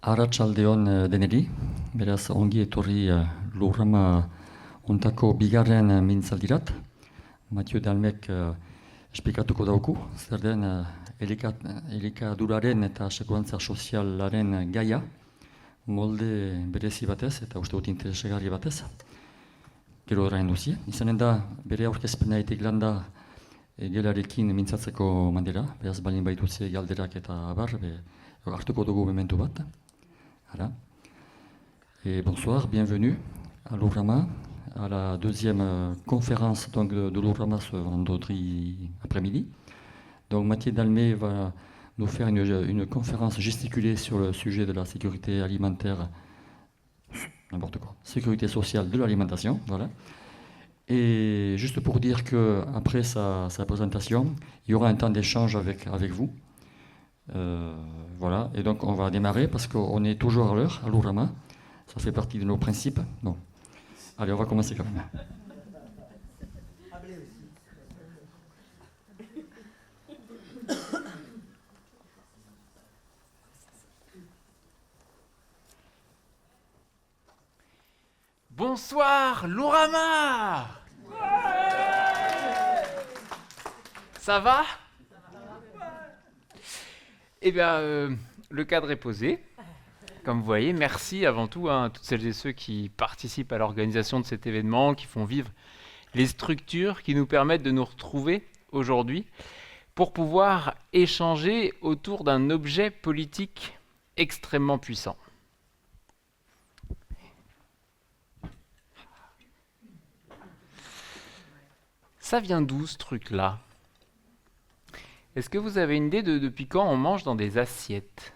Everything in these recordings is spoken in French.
Arratsaldeon deneri, beraz ongi etorri lurrama ontako bigarren mintzaldirat. Mathieu Dalmek esplikatuko dauku, zer den elikaduraren eta sekuentza sozialaren gaia, molde berezi batez eta uste dut interesegarri batez. Gero orain duzie, izanen da bere aurkezpenaetik landa gelarekin mintzatzeko mandera, beraz balin baitutze galderak eta abar, hartuko dugu mementu bat. Voilà. Et bonsoir, bienvenue à l'Ourama, à la deuxième conférence donc, de l'Ourama ce vendredi après-midi. Donc Mathieu Dalmet va nous faire une conférence gesticulée sur le sujet de la sécurité alimentaire, n'importe quoi, sécurité sociale de l'alimentation, voilà. Et juste pour dire qu'après sa présentation, il y aura un temps d'échange avec vous. Voilà, et donc on va démarrer parce qu'on est toujours à l'heure à l'Ourama, ça fait partie de nos principes. Bon, allez, on va commencer quand même. Bonsoir l'Ourama. Ça va? Eh bien, le cadre est posé. Comme vous voyez, merci avant tout à toutes celles et ceux qui participent à l'organisation de cet événement, qui font vivre les structures qui nous permettent de nous retrouver aujourd'hui pour pouvoir échanger autour d'un objet politique extrêmement puissant. Ça vient d'où ce truc-là ? Est-ce que vous avez une idée de depuis quand on mange dans des assiettes ?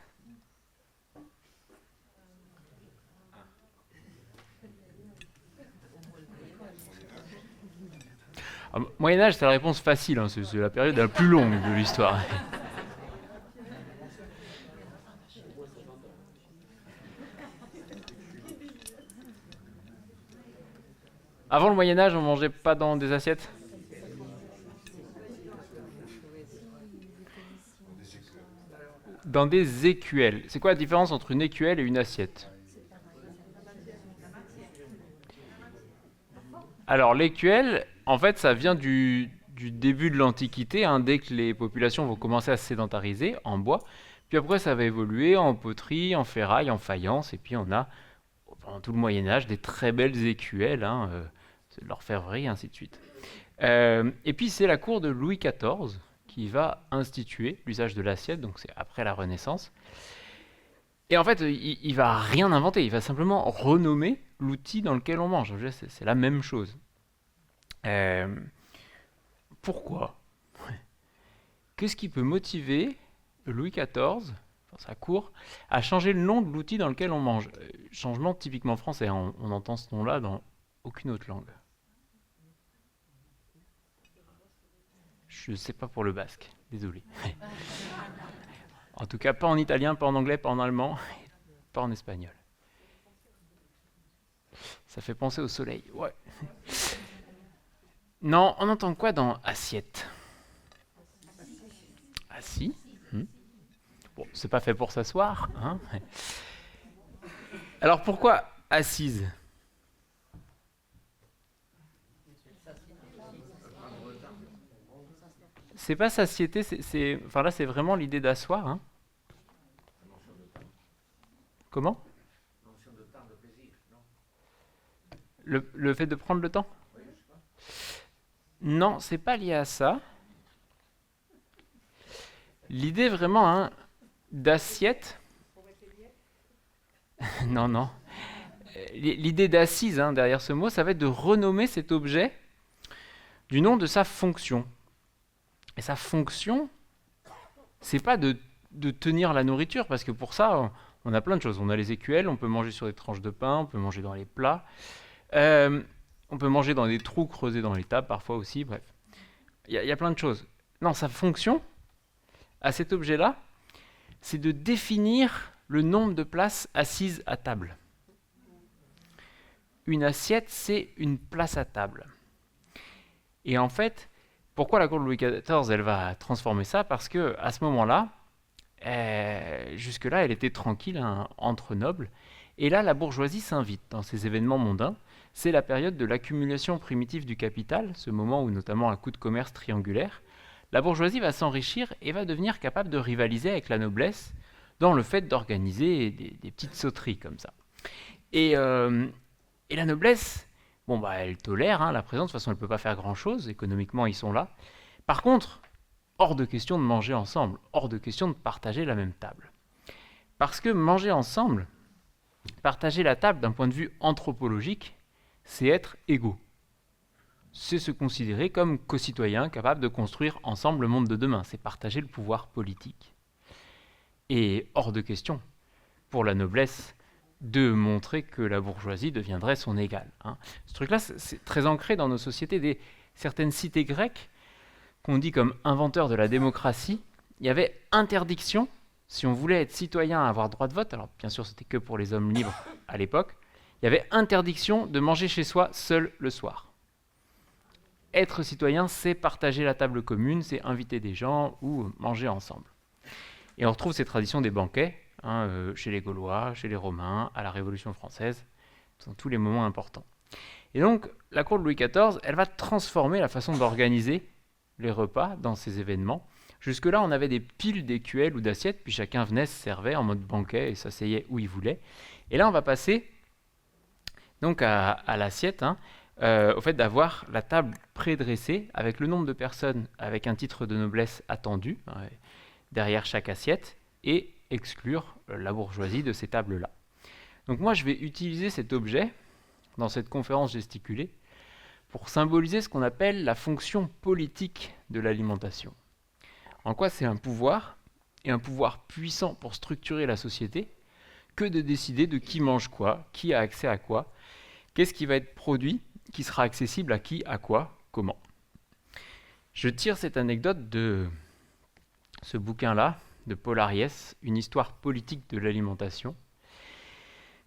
Moyen-Âge, c'est la réponse facile, hein, c'est la période la plus longue de l'histoire. Avant le Moyen-Âge, on ne mangeait pas dans des assiettes ? Dans des écuelles. C'est quoi la différence entre une écuelle et une assiette ? Alors l'écuelle, en fait, ça vient du début de l'Antiquité, hein, dès que les populations vont commencer à se sédentariser en bois. Puis après, ça va évoluer en poterie, en ferraille, en faïence. Et puis on a, pendant tout le Moyen-Âge, des très belles écuelles, hein, de l'orfèvrerie, ainsi de suite. Et puis c'est la cour de Louis XIV qui va instituer l'usage de l'assiette, donc c'est après la Renaissance. Et en fait, il va rien inventer, il va simplement renommer l'outil dans lequel on mange. C'est la même chose. Pourquoi ? Qu'est-ce qui peut motiver Louis XIV, dans sa cour, à changer le nom de l'outil dans lequel on mange ? Changement typiquement français, on entend ce nom-là dans aucune autre langue. Je ne sais pas pour le basque, désolé. En tout cas, pas en italien, pas en anglais, pas en allemand, pas en espagnol. Ça fait penser au soleil, ouais. Non, on entend quoi dans assiette ? Assis. Bon, c'est pas fait pour s'asseoir, hein. Alors pourquoi assise ? C'est pas satiété, enfin là c'est vraiment l'idée d'asseoir. Hein. Comment ? Le fait de prendre le temps ? Non, c'est pas lié à ça. L'idée vraiment hein, d'assiette. Non. L'idée d'assise hein, derrière ce mot, ça va être de renommer cet objet du nom de sa fonction. Et sa fonction, c'est pas de tenir la nourriture, parce que pour ça, on a plein de choses. On a les écuelles, on peut manger sur des tranches de pain, on peut manger dans les plats, on peut manger dans des trous creusés dans les tables, parfois aussi, bref. Il y a plein de choses. Non, sa fonction, à cet objet-là, c'est de définir le nombre de places assises à table. Une assiette, c'est une place à table. Et en fait, pourquoi la cour de Louis XIV, elle va transformer ça ? Parce qu'à ce moment-là, Jusque-là, elle était tranquille, hein, entre nobles. Et là, la bourgeoisie s'invite dans ces événements mondains. C'est la période de l'accumulation primitive du capital, ce moment où, notamment à coup de commerce triangulaire, la bourgeoisie va s'enrichir et va devenir capable de rivaliser avec la noblesse dans le fait d'organiser des petites sauteries comme ça. Et la noblesse, bon, bah, elle tolère, hein, la présence, de toute façon, elle ne peut pas faire grand-chose, économiquement, ils sont là. Par contre, hors de question de manger ensemble, hors de question de partager la même table. Parce que manger ensemble, partager la table d'un point de vue anthropologique, c'est être égaux. C'est se considérer comme co-citoyens capables de construire ensemble le monde de demain. C'est partager le pouvoir politique. Et hors de question, pour la noblesse, de montrer que la bourgeoisie deviendrait son égale. Hein. Ce truc-là, c'est très ancré dans nos sociétés. Certaines cités grecques, qu'on dit comme inventeurs de la démocratie, il y avait interdiction, si on voulait être citoyen, avoir droit de vote, alors bien sûr c'était que pour les hommes libres à l'époque, il y avait interdiction de manger chez soi seul le soir. Être citoyen, c'est partager la table commune, c'est inviter des gens ou manger ensemble. Et on retrouve ces traditions des banquets, hein, chez les Gaulois, chez les Romains, à la Révolution française, dans tous les moments importants. Et donc, la cour de Louis XIV, elle va transformer la façon d'organiser les repas dans ces événements. Jusque-là, on avait des piles d'écuelles ou d'assiettes, puis chacun venait, se servait en mode banquet et s'asseyait où il voulait. Et là, on va passer donc à l'assiette, hein, au fait d'avoir la table prédressée avec le nombre de personnes avec un titre de noblesse attendu derrière chaque assiette et exclure la bourgeoisie de ces tables-là. Donc moi, je vais utiliser cet objet dans cette conférence gesticulée pour symboliser ce qu'on appelle la fonction politique de l'alimentation. En quoi c'est un pouvoir, et un pouvoir puissant pour structurer la société, que de décider de qui mange quoi, qui a accès à quoi, qu'est-ce qui va être produit, qui sera accessible à qui, à quoi, comment. Je tire cette anecdote de ce bouquin-là, de Paul Ariès, Une histoire politique de l'alimentation,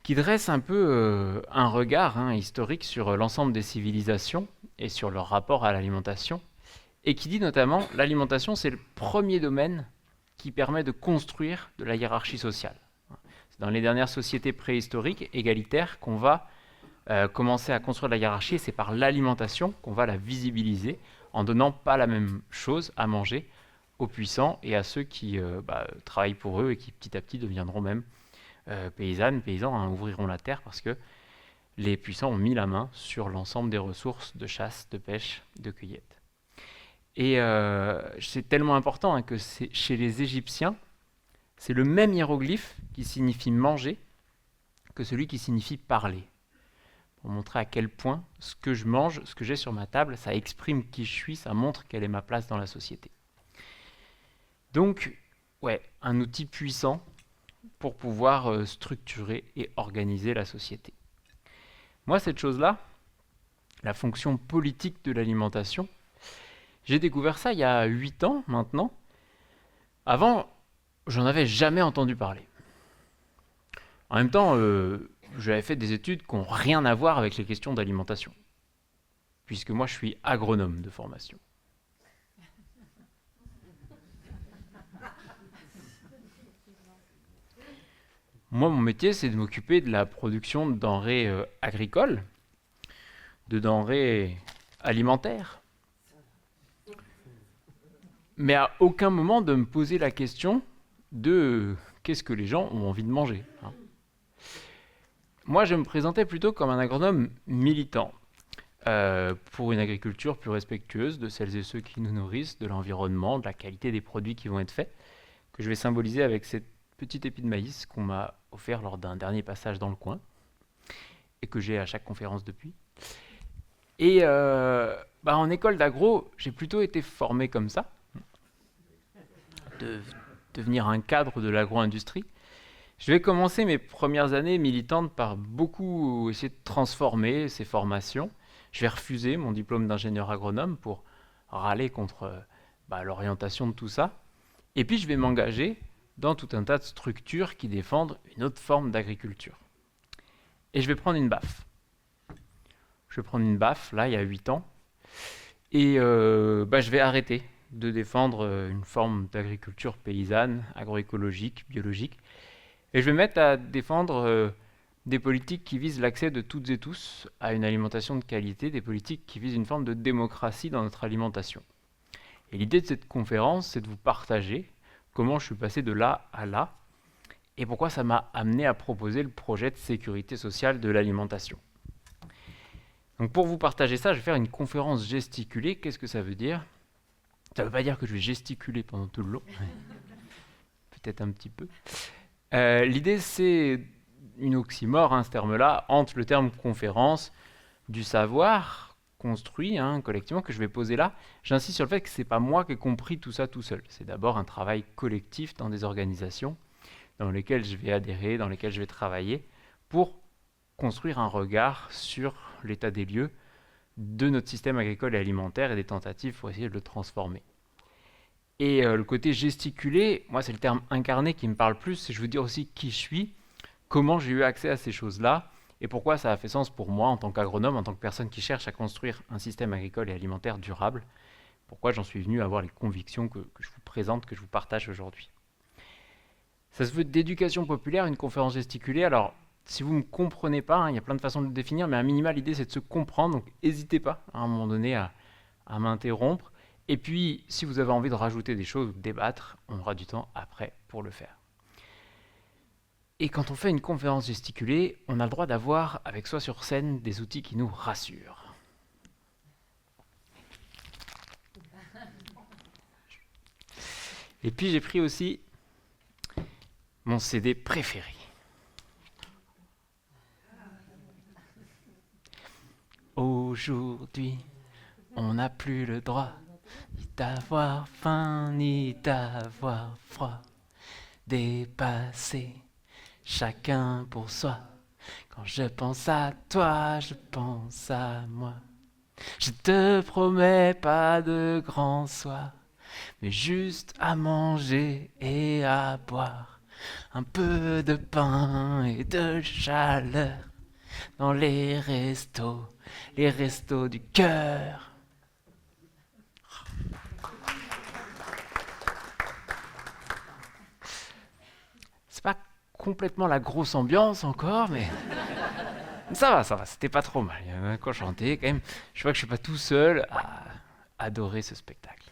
qui dresse un peu un regard historique sur l'ensemble des civilisations et sur leur rapport à l'alimentation, et qui dit notamment l'alimentation, c'est le premier domaine qui permet de construire de la hiérarchie sociale. C'est dans les dernières sociétés préhistoriques, égalitaires, qu'on va commencer à construire de la hiérarchie, et c'est par l'alimentation qu'on va la visibiliser, en donnant pas la même chose à manger aux puissants et à ceux qui travaillent pour eux et qui petit à petit deviendront même paysans, ouvriront la terre parce que les puissants ont mis la main sur l'ensemble des ressources de chasse, de pêche, de cueillette. Et c'est tellement important que chez les Égyptiens, c'est le même hiéroglyphe qui signifie manger que celui qui signifie parler. Pour montrer à quel point ce que je mange, ce que j'ai sur ma table, ça exprime qui je suis, ça montre quelle est ma place dans la société. Donc, ouais, un outil puissant pour pouvoir structurer et organiser la société. Moi, cette chose-là, la fonction politique de l'alimentation, j'ai découvert ça il y a 8 ans maintenant. Avant, j'en avais jamais entendu parler. En même temps, j'avais fait des études qui n'ont rien à voir avec les questions d'alimentation, puisque moi je suis agronome de formation. Moi, mon métier, c'est de m'occuper de la production de denrées agricoles, de denrées alimentaires. Mais à aucun moment de me poser la question de qu'est-ce que les gens ont envie de manger. Hein. Moi, je me présentais plutôt comme un agronome militant pour une agriculture plus respectueuse de celles et ceux qui nous nourrissent, de l'environnement, de la qualité des produits qui vont être faits, que je vais symboliser avec cette petite épi de maïs qu'on m'a offert lors d'un dernier passage dans le coin et que j'ai à chaque conférence depuis. Et en école d'agro, j'ai plutôt été formé comme ça, de devenir un cadre de l'agro-industrie. Je vais commencer mes premières années militantes par beaucoup essayer de transformer ces formations. Je vais refuser mon diplôme d'ingénieur agronome pour râler contre l'orientation de tout ça. Et puis je vais m'engager dans tout un tas de structures qui défendent une autre forme d'agriculture. Et je vais prendre une baffe. Je vais prendre une baffe, là, il y a 8 ans. Et je vais arrêter de défendre une forme d'agriculture paysanne, agroécologique, biologique. Et je vais mettre à défendre des politiques qui visent l'accès de toutes et tous à une alimentation de qualité, des politiques qui visent une forme de démocratie dans notre alimentation. Et l'idée de cette conférence, c'est de vous partager comment je suis passé de là à là et pourquoi ça m'a amené à proposer le projet de sécurité sociale de l'alimentation. Donc pour vous partager ça, je vais faire une conférence gesticulée. Qu'est-ce que ça veut dire ? Ça ne veut pas dire que je vais gesticuler pendant tout le long. Peut-être un petit peu. L'idée, c'est une oxymore, ce terme-là, entre le terme conférence, du savoir construit collectivement, que je vais poser là. J'insiste sur le fait que ce n'est pas moi qui ai compris tout ça tout seul. C'est d'abord un travail collectif dans des organisations dans lesquelles je vais adhérer, dans lesquelles je vais travailler, pour construire un regard sur l'état des lieux de notre système agricole et alimentaire et des tentatives pour essayer de le transformer. Et le côté gesticulé, moi c'est le terme incarné qui me parle plus, c'est je veux dire aussi qui je suis, comment j'ai eu accès à ces choses-là, et pourquoi ça a fait sens pour moi en tant qu'agronome, en tant que personne qui cherche à construire un système agricole et alimentaire durable, pourquoi j'en suis venu à avoir les convictions que je vous présente, que je vous partage aujourd'hui. Ça se veut d'éducation populaire, une conférence gesticulée, alors si vous ne me comprenez pas, il y a plein de façons de le définir, mais à minima, l'idée c'est de se comprendre, donc n'hésitez pas à un moment donné à m'interrompre. Et puis, si vous avez envie de rajouter des choses ou de débattre, on aura du temps après pour le faire. Et quand on fait une conférence gesticulée, on a le droit d'avoir avec soi sur scène des outils qui nous rassurent. Et puis j'ai pris aussi mon CD préféré. Aujourd'hui, on n'a plus le droit ni d'avoir faim, ni d'avoir froid. Dépasser, chacun pour soi. Quand je pense à toi, je pense à moi. Je te promets pas de grand soir, mais juste à manger et à boire. Un peu de pain et de chaleur dans les restos du cœur. C'est pas complètement la grosse ambiance encore, mais ça va, c'était pas trop mal. Il y en a quoi chanter quand même. Je vois que je suis pas tout seul à adorer ce spectacle.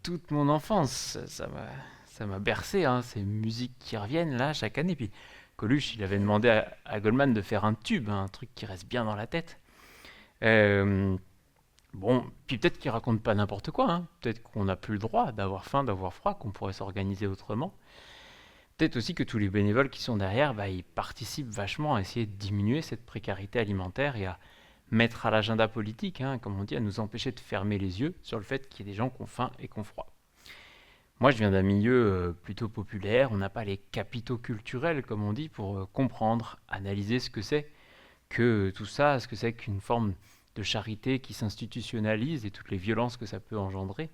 Toute mon enfance, ça m'a bercé, ces musiques qui reviennent là chaque année. Puis Coluche, il avait demandé à Goldman de faire un tube, un truc qui reste bien dans la tête. Bon, puis peut-être qu'il raconte pas n'importe quoi. Peut-être qu'on n'a plus le droit d'avoir faim, d'avoir froid, qu'on pourrait s'organiser autrement. Peut-être aussi que tous les bénévoles qui sont derrière, ils participent vachement à essayer de diminuer cette précarité alimentaire et à mettre à l'agenda politique, comme on dit, à nous empêcher de fermer les yeux sur le fait qu'il y ait des gens qui ont faim et qui ont froid. Moi, je viens d'un milieu plutôt populaire, on n'a pas les capitaux culturels, comme on dit, pour comprendre, analyser ce que c'est que tout ça, ce que c'est qu'une forme de charité qui s'institutionnalise et toutes les violences que ça peut engendrer.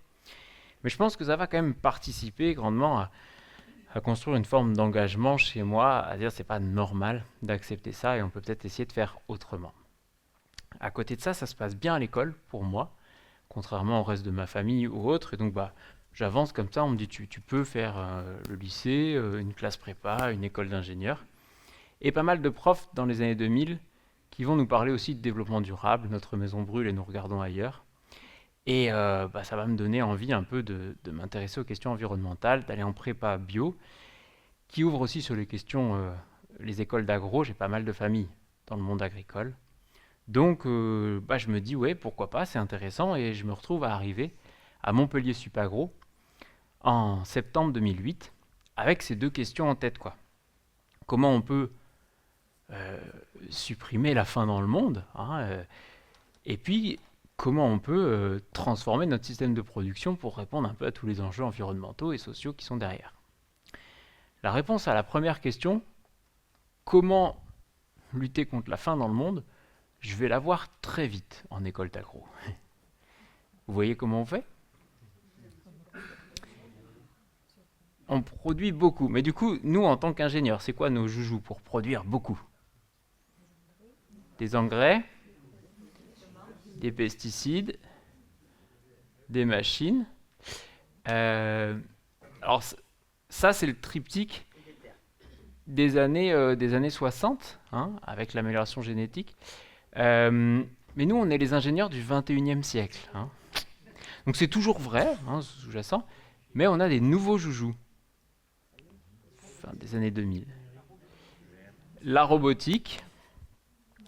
Mais je pense que ça va quand même participer grandement à construire une forme d'engagement chez moi, à dire c'est pas normal d'accepter ça et on peut peut-être essayer de faire autrement. À côté de ça, ça se passe bien à l'école pour moi, contrairement au reste de ma famille ou autre, et donc j'avance comme ça, on me dit tu peux faire le lycée, une classe prépa, une école d'ingénieur, et pas mal de profs dans les années 2000 qui vont nous parler aussi de développement durable, notre maison brûle et nous regardons ailleurs. Et ça va me donner envie un peu de m'intéresser aux questions environnementales, d'aller en prépa bio, qui ouvre aussi sur les questions, les écoles d'agro. J'ai pas mal de familles dans le monde agricole. Donc je me dis, ouais, pourquoi pas, c'est intéressant. Et je me retrouve à arriver à Montpellier Supagro en septembre 2008, avec ces deux questions en tête, quoi. Comment on peut supprimer la faim dans le monde, et puis comment on peut transformer notre système de production pour répondre un peu à tous les enjeux environnementaux et sociaux qui sont derrière. La réponse à la première question, comment lutter contre la faim dans le monde, je vais la voir très vite en école d'agro. Vous voyez comment on fait ? On produit beaucoup, mais du coup, nous en tant qu'ingénieurs, c'est quoi nos joujoux pour produire beaucoup ? Des engrais, des pesticides, des machines. Euh, alors ça, c'est le triptyque des années 60, hein, avec l'amélioration génétique. Mais nous, on est les ingénieurs du 21e siècle. Hein. Donc c'est toujours vrai, hein, sous-jacent, mais on a des nouveaux joujoux. Fin des années 2000. La robotique,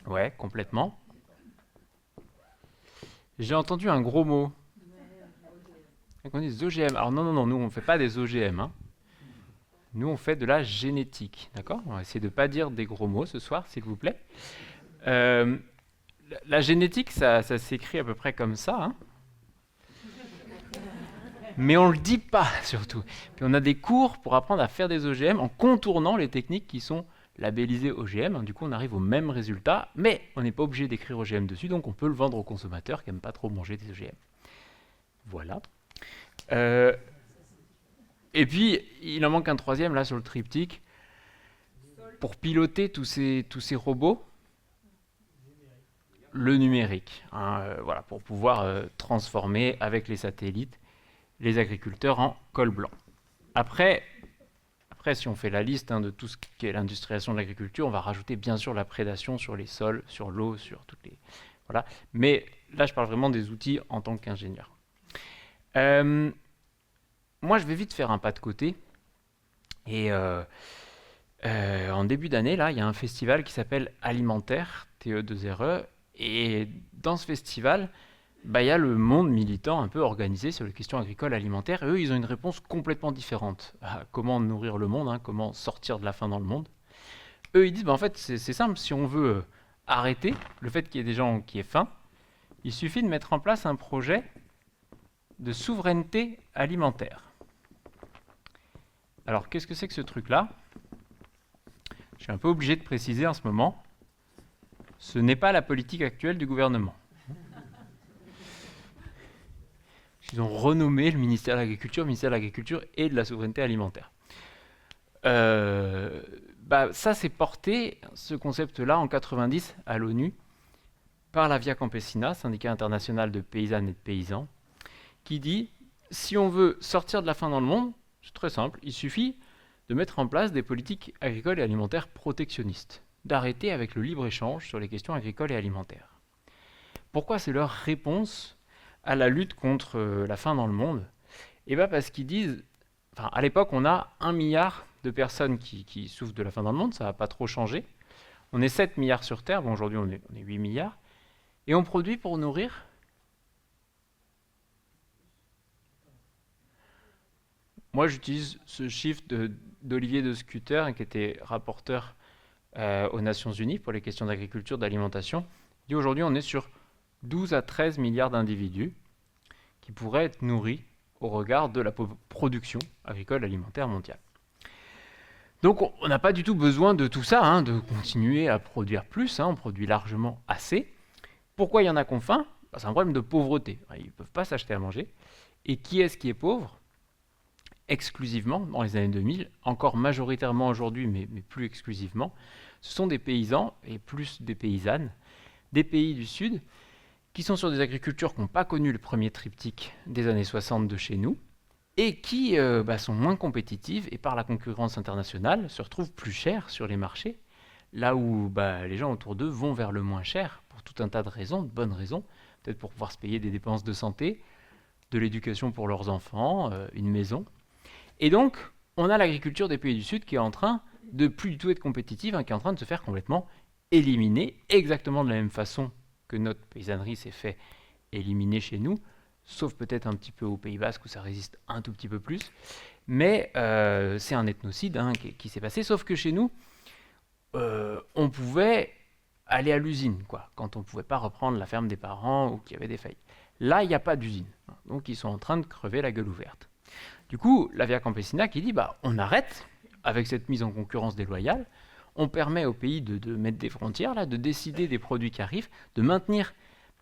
ouais, complètement. J'ai entendu un gros mot. On dit des OGM. Alors non, nous on ne fait pas des OGM. Hein. Nous on fait de la génétique, d'accord? On va essayer de ne pas dire des gros mots ce soir, s'il vous plaît. La génétique, ça s'écrit à peu près comme ça. Hein. Mais on ne le dit pas, surtout. Puis on a des cours pour apprendre à faire des OGM en contournant les techniques qui sont labellisées OGM. Du coup, on arrive au même résultat, mais on n'est pas obligé d'écrire OGM dessus, donc on peut le vendre aux consommateurs qui n'aiment pas trop manger des OGM. Voilà. Et puis, il en manque un troisième, là, sur le triptyque. Pour piloter tous ces robots, le numérique. Hein, voilà, pour pouvoir transformer avec les satellites les agriculteurs en col blanc. Après, si on fait la liste de tout ce qui est l'industrialisation de l'agriculture, on va rajouter bien sûr la prédation sur les sols, sur l'eau, sur toutes les... Voilà. Mais là, je parle vraiment des outils en tant qu'ingénieur. Moi, je vais vite faire un pas de côté. Et en début d'année, là, il y a un festival qui s'appelle Alimentaire, TE2RE. Et dans ce festival, il y a le monde militant un peu organisé sur les questions agricoles alimentaires. Et eux, ils ont une réponse complètement différente à comment nourrir le monde, hein, comment sortir de la faim dans le monde. Eux, ils disent, en fait, c'est simple, si on veut arrêter le fait qu'il y ait des gens qui aient faim, il suffit de mettre en place un projet de souveraineté alimentaire. Alors, qu'est-ce que c'est que ce truc-là? Je suis un peu obligé de préciser en ce moment, ce n'est pas la politique actuelle du gouvernement. Ils ont renommé le ministère de l'Agriculture et de la Souveraineté Alimentaire. Ça s'est porté, ce concept-là, en 90 à l'ONU, par la Via Campesina, syndicat international de paysannes et de paysans, qui dit, si on veut sortir de la faim dans le monde, c'est très simple, il suffit de mettre en place des politiques agricoles et alimentaires protectionnistes, d'arrêter avec le libre-échange sur les questions agricoles et alimentaires. Pourquoi c'est leur réponse à la lutte contre la faim dans le monde? Et parce qu'ils disent, à l'époque, on a 1 milliard de personnes qui souffrent de la faim dans le monde, ça n'a pas trop changé. On est 7 milliards sur Terre, bon, aujourd'hui on est 8 milliards, et on produit pour nourrir Moi, j'utilise ce chiffre d'Olivier de Scutter, qui était rapporteur aux Nations Unies pour les questions d'agriculture, d'alimentation. Il dit aujourd'hui, on est sur 12 à 13 milliards d'individus qui pourraient être nourris au regard de la production agricole alimentaire mondiale. Donc, on n'a pas du tout besoin de tout ça, de continuer à produire plus. On produit largement assez. Pourquoi il y en a qui ont faim? C'est un problème de pauvreté. Ils ne peuvent pas s'acheter à manger. Et qui est-ce qui est pauvre? Exclusivement, dans les années 2000, encore majoritairement aujourd'hui, mais plus exclusivement, ce sont des paysans, et plus des paysannes, des pays du Sud, qui sont sur des agricultures qui n'ont pas connu le premier triptyque des années 60 de chez nous, et qui sont moins compétitives, et par la concurrence internationale, se retrouvent plus chères sur les marchés, là où les gens autour d'eux vont vers le moins cher, pour tout un tas de raisons, de bonnes raisons, peut-être pour pouvoir se payer des dépenses de santé, de l'éducation pour leurs enfants, une maison. Et donc, on a l'agriculture des pays du Sud qui est en train de plus du tout être compétitive, qui est en train de se faire complètement éliminer, exactement de la même façon que notre paysannerie s'est fait éliminer chez nous, sauf peut-être un petit peu au Pays Basque où ça résiste un tout petit peu plus. Mais c'est un ethnocide qui s'est passé, sauf que chez nous, on pouvait aller à l'usine, quand on ne pouvait pas reprendre la ferme des parents ou qu'il y avait des faillites. Là, il n'y a pas d'usine. Donc, ils sont en train de crever la gueule ouverte. Du coup, la Via Campesina qui dit on arrête avec cette mise en concurrence déloyale, on permet au pays de mettre des frontières, de décider des produits qui arrivent, de maintenir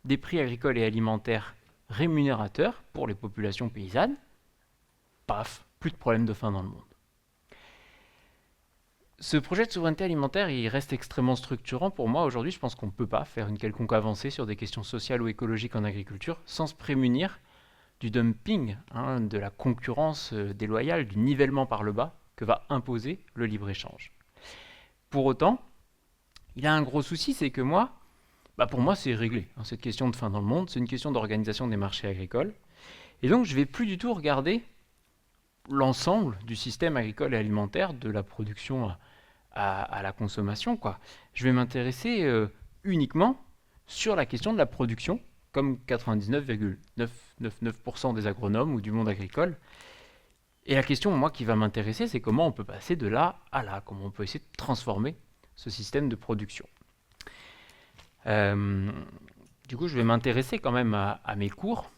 des prix agricoles et alimentaires rémunérateurs pour les populations paysannes. Paf, plus de problème de faim dans le monde. Ce projet de souveraineté alimentaire, il reste extrêmement structurant pour moi. Aujourd'hui, je pense qu'on ne peut pas faire une quelconque avancée sur des questions sociales ou écologiques en agriculture sans se prémunir du dumping, hein, de la concurrence déloyale, du nivellement par le bas que va imposer le libre-échange. Pour autant, il a un gros souci, c'est que pour moi, c'est réglé. Hein, cette question de faim dans le monde, c'est une question d'organisation des marchés agricoles. Et donc, je ne vais plus du tout regarder l'ensemble du système agricole et alimentaire, de la production à la consommation, quoi. Je vais m'intéresser uniquement sur la question de la production, comme 99,999% des agronomes ou du monde agricole. Et la question, moi, qui va m'intéresser, c'est comment on peut passer de là à là, comment on peut essayer de transformer ce système de production. Du coup, je vais m'intéresser quand même à mes cours,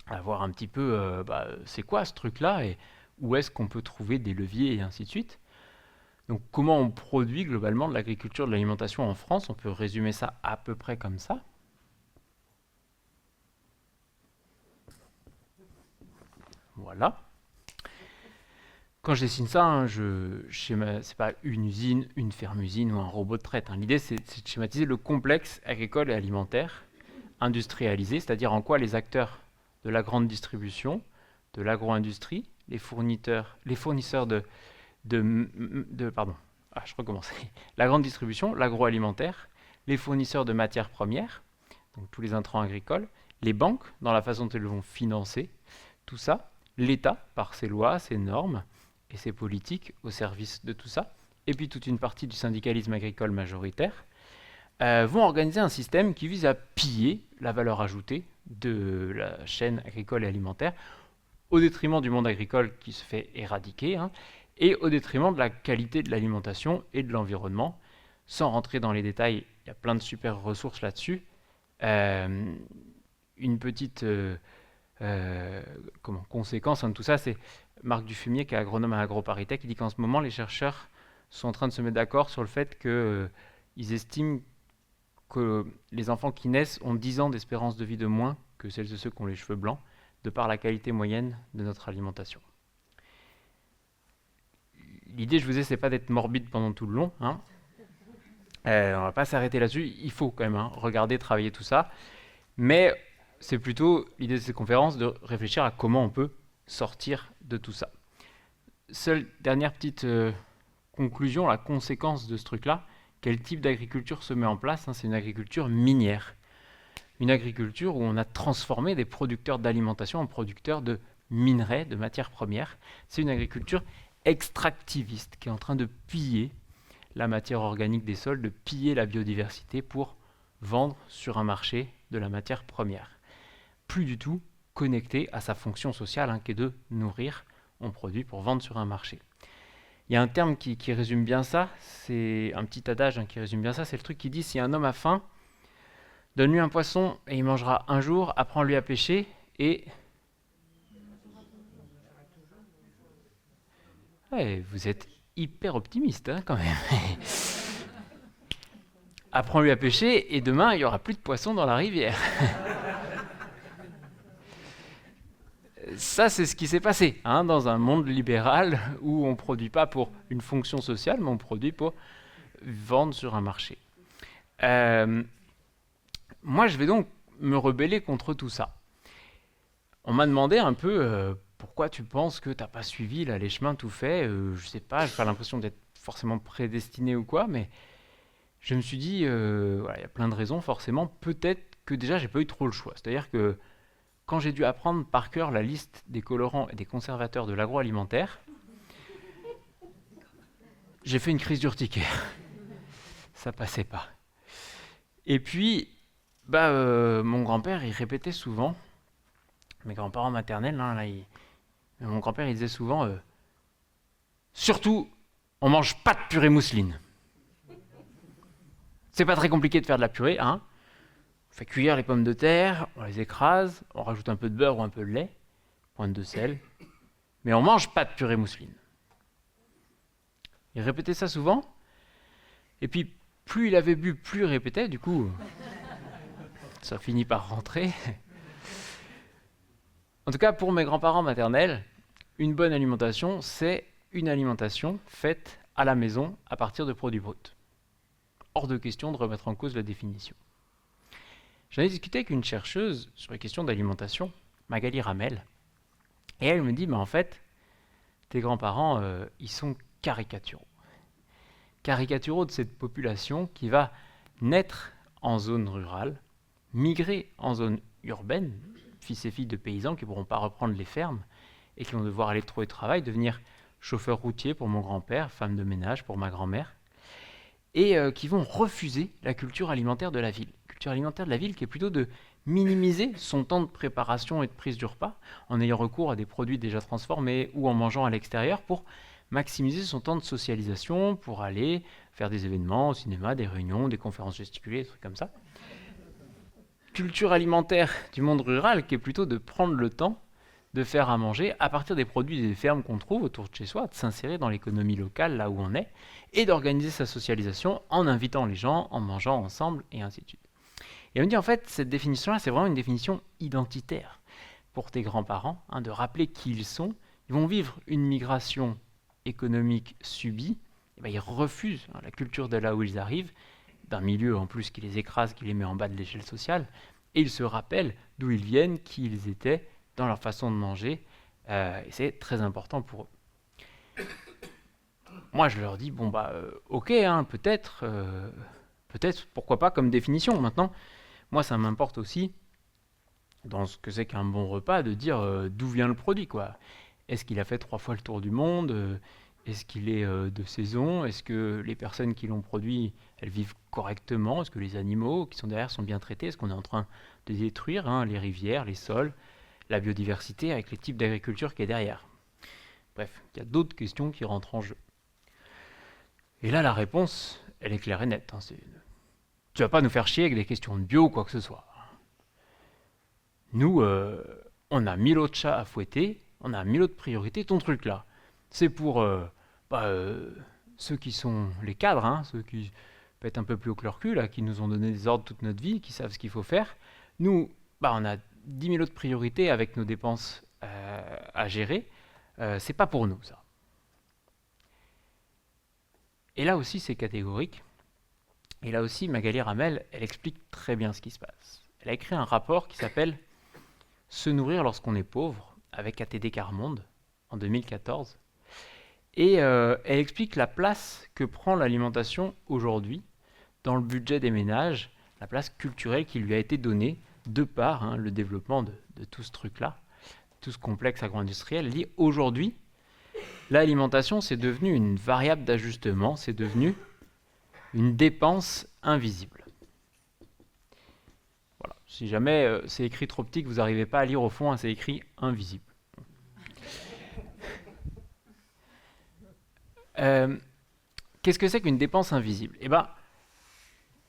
à voir un petit peu c'est quoi ce truc-là et où est-ce qu'on peut trouver des leviers et ainsi de suite. Donc, comment on produit globalement de l'agriculture, de l'alimentation en France? On peut résumer ça à peu près comme ça. Voilà. Quand je dessine ça, hein, c'est pas une usine, une ferme-usine ou un robot de traite. Hein. L'idée, c'est de schématiser le complexe agricole et alimentaire industrialisé, c'est-à-dire en quoi les acteurs de la grande distribution, de l'agro-industrie, les fournisseurs la grande distribution, l'agroalimentaire, les fournisseurs de matières premières, donc tous les intrants agricoles, les banques, dans la façon dont elles vont financer tout ça, l'État, par ses lois, ses normes et ses politiques au service de tout ça, et puis toute une partie du syndicalisme agricole majoritaire, vont organiser un système qui vise à piller la valeur ajoutée de la chaîne agricole et alimentaire, au détriment du monde agricole qui se fait éradiquer, hein, et au détriment de la qualité de l'alimentation et de l'environnement. Sans rentrer dans les détails, il y a plein de super ressources là-dessus. Une petite conséquence de tout ça, c'est Marc Dufumier, qui est agronome à AgroParisTech, qui dit qu'en ce moment, les chercheurs sont en train de se mettre d'accord sur le fait qu'ils estiment que les enfants qui naissent ont 10 ans d'espérance de vie de moins que celles et ceux qui ont les cheveux blancs, de par la qualité moyenne de notre alimentation. L'idée, je vous ai, c'est pas d'être morbide pendant tout le long. Hein. On va pas s'arrêter là-dessus. Il faut quand même regarder, travailler tout ça. Mais c'est plutôt l'idée de ces conférences de réfléchir à comment on peut sortir de tout ça. Seule dernière petite conclusion, la conséquence de ce truc-là, quel type d'agriculture se met en place, hein, c'est une agriculture minière. Une agriculture où on a transformé des producteurs d'alimentation en producteurs de minerais, de matières premières. C'est une agriculture extractiviste qui est en train de piller la matière organique des sols, de piller la biodiversité pour vendre sur un marché de la matière première. Plus du tout connecté à sa fonction sociale, hein, qui est de nourrir. On produit pour vendre sur un marché. Il y a un terme qui résume bien ça, c'est un petit adage qui résume bien ça, c'est le truc qui dit si un homme a faim, donne-lui un poisson et il mangera un jour, apprends-lui à pêcher et... Ouais, vous êtes hyper optimiste hein, quand même. Apprends-lui à pêcher et demain il n'y aura plus de poissons dans la rivière. Ça, c'est ce qui s'est passé hein, dans un monde libéral où on ne produit pas pour une fonction sociale, mais on produit pour vendre sur un marché. Moi, je vais donc me rebeller contre tout ça. On m'a demandé un peu pourquoi tu penses que tu n'as pas suivi là, les chemins tout faits. Je ne sais pas, je n'ai pas l'impression d'être forcément prédestiné ou quoi, mais je me suis dit, voilà, y a plein de raisons forcément. Peut-être que déjà, j'ai pas eu trop le choix. C'est-à-dire que quand j'ai dû apprendre par cœur la liste des colorants et des conservateurs de l'agroalimentaire, j'ai fait une crise d'urticaire. Ça passait pas. Et puis, mon grand-père, il répétait souvent, mes grands-parents maternels, hein, mon grand-père, il disait souvent, surtout, on mange pas de purée mousseline. C'est pas très compliqué de faire de la purée, hein. On fait cuire les pommes de terre, on les écrase, on rajoute un peu de beurre ou un peu de lait, pointe de sel, mais on mange pas de purée mousseline. Il répétait ça souvent, et puis plus il avait bu, plus il répétait, du coup, ça finit par rentrer. En tout cas, pour mes grands-parents maternels, une bonne alimentation, c'est une alimentation faite à la maison à partir de produits bruts. Hors de question de remettre en cause la définition. J'en ai discuté avec une chercheuse sur les questions d'alimentation Magali Ramel. Et elle me dit, en fait, tes grands-parents, ils sont caricaturaux. Caricaturaux de cette population qui va naître en zone rurale, migrer en zone urbaine, fils et filles de paysans qui ne pourront pas reprendre les fermes et qui vont devoir aller trouver travail, devenir chauffeur routier pour mon grand-père, femme de ménage pour ma grand-mère, et qui vont refuser la culture alimentaire de la ville. Culture alimentaire de la ville qui est plutôt de minimiser son temps de préparation et de prise du repas en ayant recours à des produits déjà transformés ou en mangeant à l'extérieur pour maximiser son temps de socialisation, pour aller faire des événements au cinéma, des réunions, des conférences gesticulées, des trucs comme ça. Culture alimentaire du monde rural qui est plutôt de prendre le temps de faire à manger à partir des produits des fermes qu'on trouve autour de chez soi, de s'insérer dans l'économie locale là où on est et d'organiser sa socialisation en invitant les gens, en mangeant ensemble et ainsi de suite. Et on me dit en fait, cette définition-là, c'est vraiment une définition identitaire pour tes grands-parents, de rappeler qui ils sont. Ils vont vivre une migration économique subie, et ils refusent la culture de là où ils arrivent, d'un milieu en plus qui les écrase, qui les met en bas de l'échelle sociale, et ils se rappellent d'où ils viennent, qui ils étaient, dans leur façon de manger, et c'est très important pour eux. Moi, je leur dis, ok, peut-être, pourquoi pas comme définition. Maintenant, moi, ça m'importe aussi, dans ce que c'est qu'un bon repas, de dire d'où vient le produit, quoi. Est-ce qu'il a fait 3 fois le tour du monde? Est-ce qu'il est de saison? Est-ce que les personnes qui l'ont produit, elles vivent correctement? Est-ce que les animaux qui sont derrière sont bien traités? Est-ce qu'on est en train de détruire les rivières, les sols, la biodiversité avec les types d'agriculture qui est derrière? Bref, il y a d'autres questions qui rentrent en jeu. Et là, la réponse, elle est claire et nette. Tu vas pas nous faire chier avec des questions de bio ou quoi que ce soit. Nous, on a 1000 autres chats à fouetter, on a 1000 autres priorités. Ton truc là, c'est pour ceux qui sont les cadres, ceux qui pètent un peu plus haut que leur cul, là, qui nous ont donné des ordres toute notre vie, qui savent ce qu'il faut faire. Nous, on a 10 000 autres priorités avec nos dépenses à gérer. C'est pas pour nous, ça. Et là aussi, c'est catégorique. Et là aussi, Magali Ramel, elle explique très bien ce qui se passe. Elle a écrit un rapport qui s'appelle « Se nourrir lorsqu'on est pauvre » avec ATD Carmonde en 2014. Et elle explique la place que prend l'alimentation aujourd'hui dans le budget des ménages, la place culturelle qui lui a été donnée de par le développement de tout ce truc-là, tout ce complexe agro-industriel. Elle dit aujourd'hui, l'alimentation, c'est devenu une variable d'ajustement, c'est devenu une dépense invisible. Voilà. Si jamais c'est écrit trop petit que vous n'arrivez pas à lire au fond, c'est écrit invisible. Qu'est-ce que c'est qu'une dépense invisible?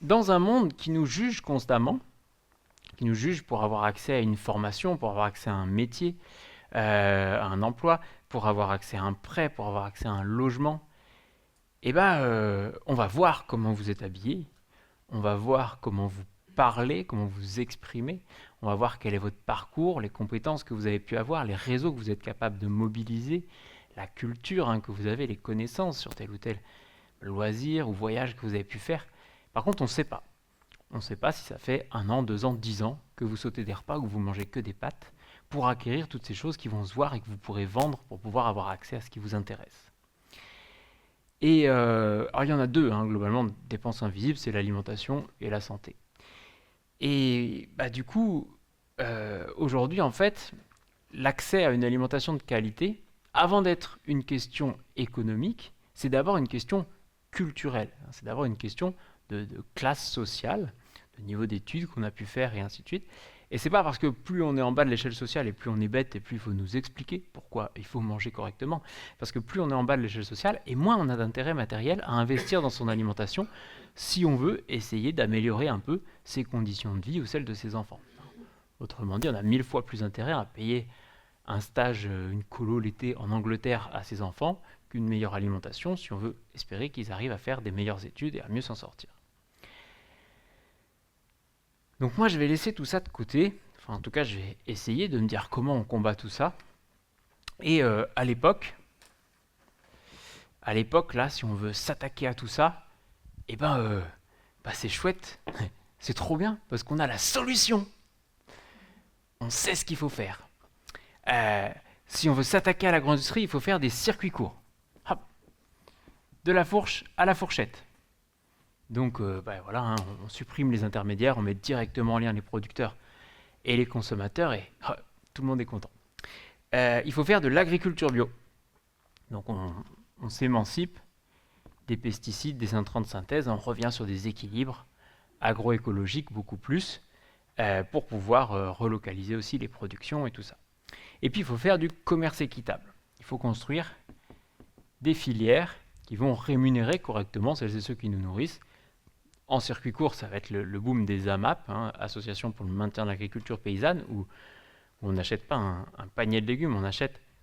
Dans un monde qui nous juge constamment, qui nous juge pour avoir accès à une formation, pour avoir accès à un métier, à un emploi, pour avoir accès à un prêt, pour avoir accès à un logement, on va voir comment vous êtes habillé, on va voir comment vous parlez, comment vous exprimez, on va voir quel est votre parcours, les compétences que vous avez pu avoir, les réseaux que vous êtes capable de mobiliser, la culture que vous avez, les connaissances sur tel ou tel loisir ou voyage que vous avez pu faire. Par contre, on ne sait pas. On ne sait pas si ça fait 1 an, 2 ans, 10 ans que vous sautez des repas ou que vous mangez que des pâtes pour acquérir toutes ces choses qui vont se voir et que vous pourrez vendre pour pouvoir avoir accès à ce qui vous intéresse. Et alors il y en a 2, globalement, dépenses invisibles, c'est l'alimentation et la santé. Et du coup, aujourd'hui, en fait, l'accès à une alimentation de qualité, avant d'être une question économique, c'est d'abord une question culturelle. C'est d'abord une question de classe sociale, de niveau d'études qu'on a pu faire et ainsi de suite. Et c'est pas parce que plus on est en bas de l'échelle sociale et plus on est bête et plus il faut nous expliquer pourquoi il faut manger correctement. Parce que plus on est en bas de l'échelle sociale et moins on a d'intérêt matériel à investir dans son alimentation si on veut essayer d'améliorer un peu ses conditions de vie ou celles de ses enfants. Autrement dit, on a 1000 fois plus intérêt à payer un stage, une colo l'été en Angleterre à ses enfants qu'une meilleure alimentation si on veut espérer qu'ils arrivent à faire des meilleures études et à mieux s'en sortir. Donc moi je vais laisser tout ça de côté, enfin en tout cas je vais essayer de me dire comment on combat tout ça. Et à l'époque là, si on veut s'attaquer à tout ça, c'est chouette, c'est trop bien, parce qu'on a la solution. On sait ce qu'il faut faire. Si on veut s'attaquer à l'agro-industrie, il faut faire des circuits courts. Hop. De la fourche à la fourchette. Donc voilà, hein, on supprime les intermédiaires, on met directement en lien les producteurs et les consommateurs et tout le monde est content. Il faut faire de l'agriculture bio. Donc on s'émancipe des pesticides, des intrants de synthèse, on revient sur des équilibres agroécologiques beaucoup plus pour pouvoir relocaliser aussi les productions et tout ça. Et puis il faut faire du commerce équitable. Il faut construire des filières qui vont rémunérer correctement celles et ceux qui nous nourrissent. En circuit court, ça va être le boom des AMAP, hein, Association pour le maintien de l'agriculture paysanne, où on n'achète pas un panier de légumes,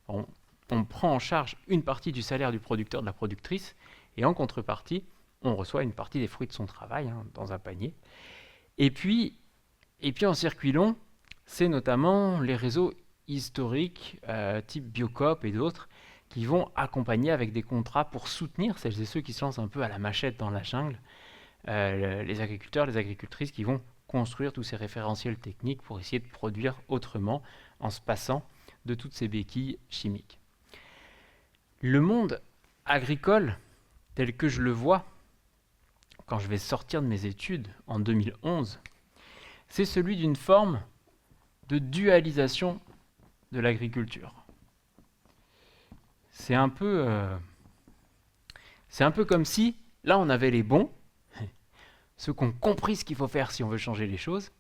on prend en charge une partie du salaire du producteur, de la productrice, et en contrepartie, on reçoit une partie des fruits de son travail dans un panier. Et puis en circuit long, c'est notamment les réseaux historiques, type Biocoop et d'autres, qui vont accompagner avec des contrats pour soutenir celles et ceux qui se lancent un peu à la machette dans la jungle, les agriculteurs, les agricultrices qui vont construire tous ces référentiels techniques pour essayer de produire autrement en se passant de toutes ces béquilles chimiques. Le monde agricole, tel que je le vois, quand je vais sortir de mes études en 2011, c'est celui d'une forme de dualisation de l'agriculture. C'est un peu comme si, là on avait les bons, ceux qui ont compris ce qu'il faut faire si on veut changer les choses,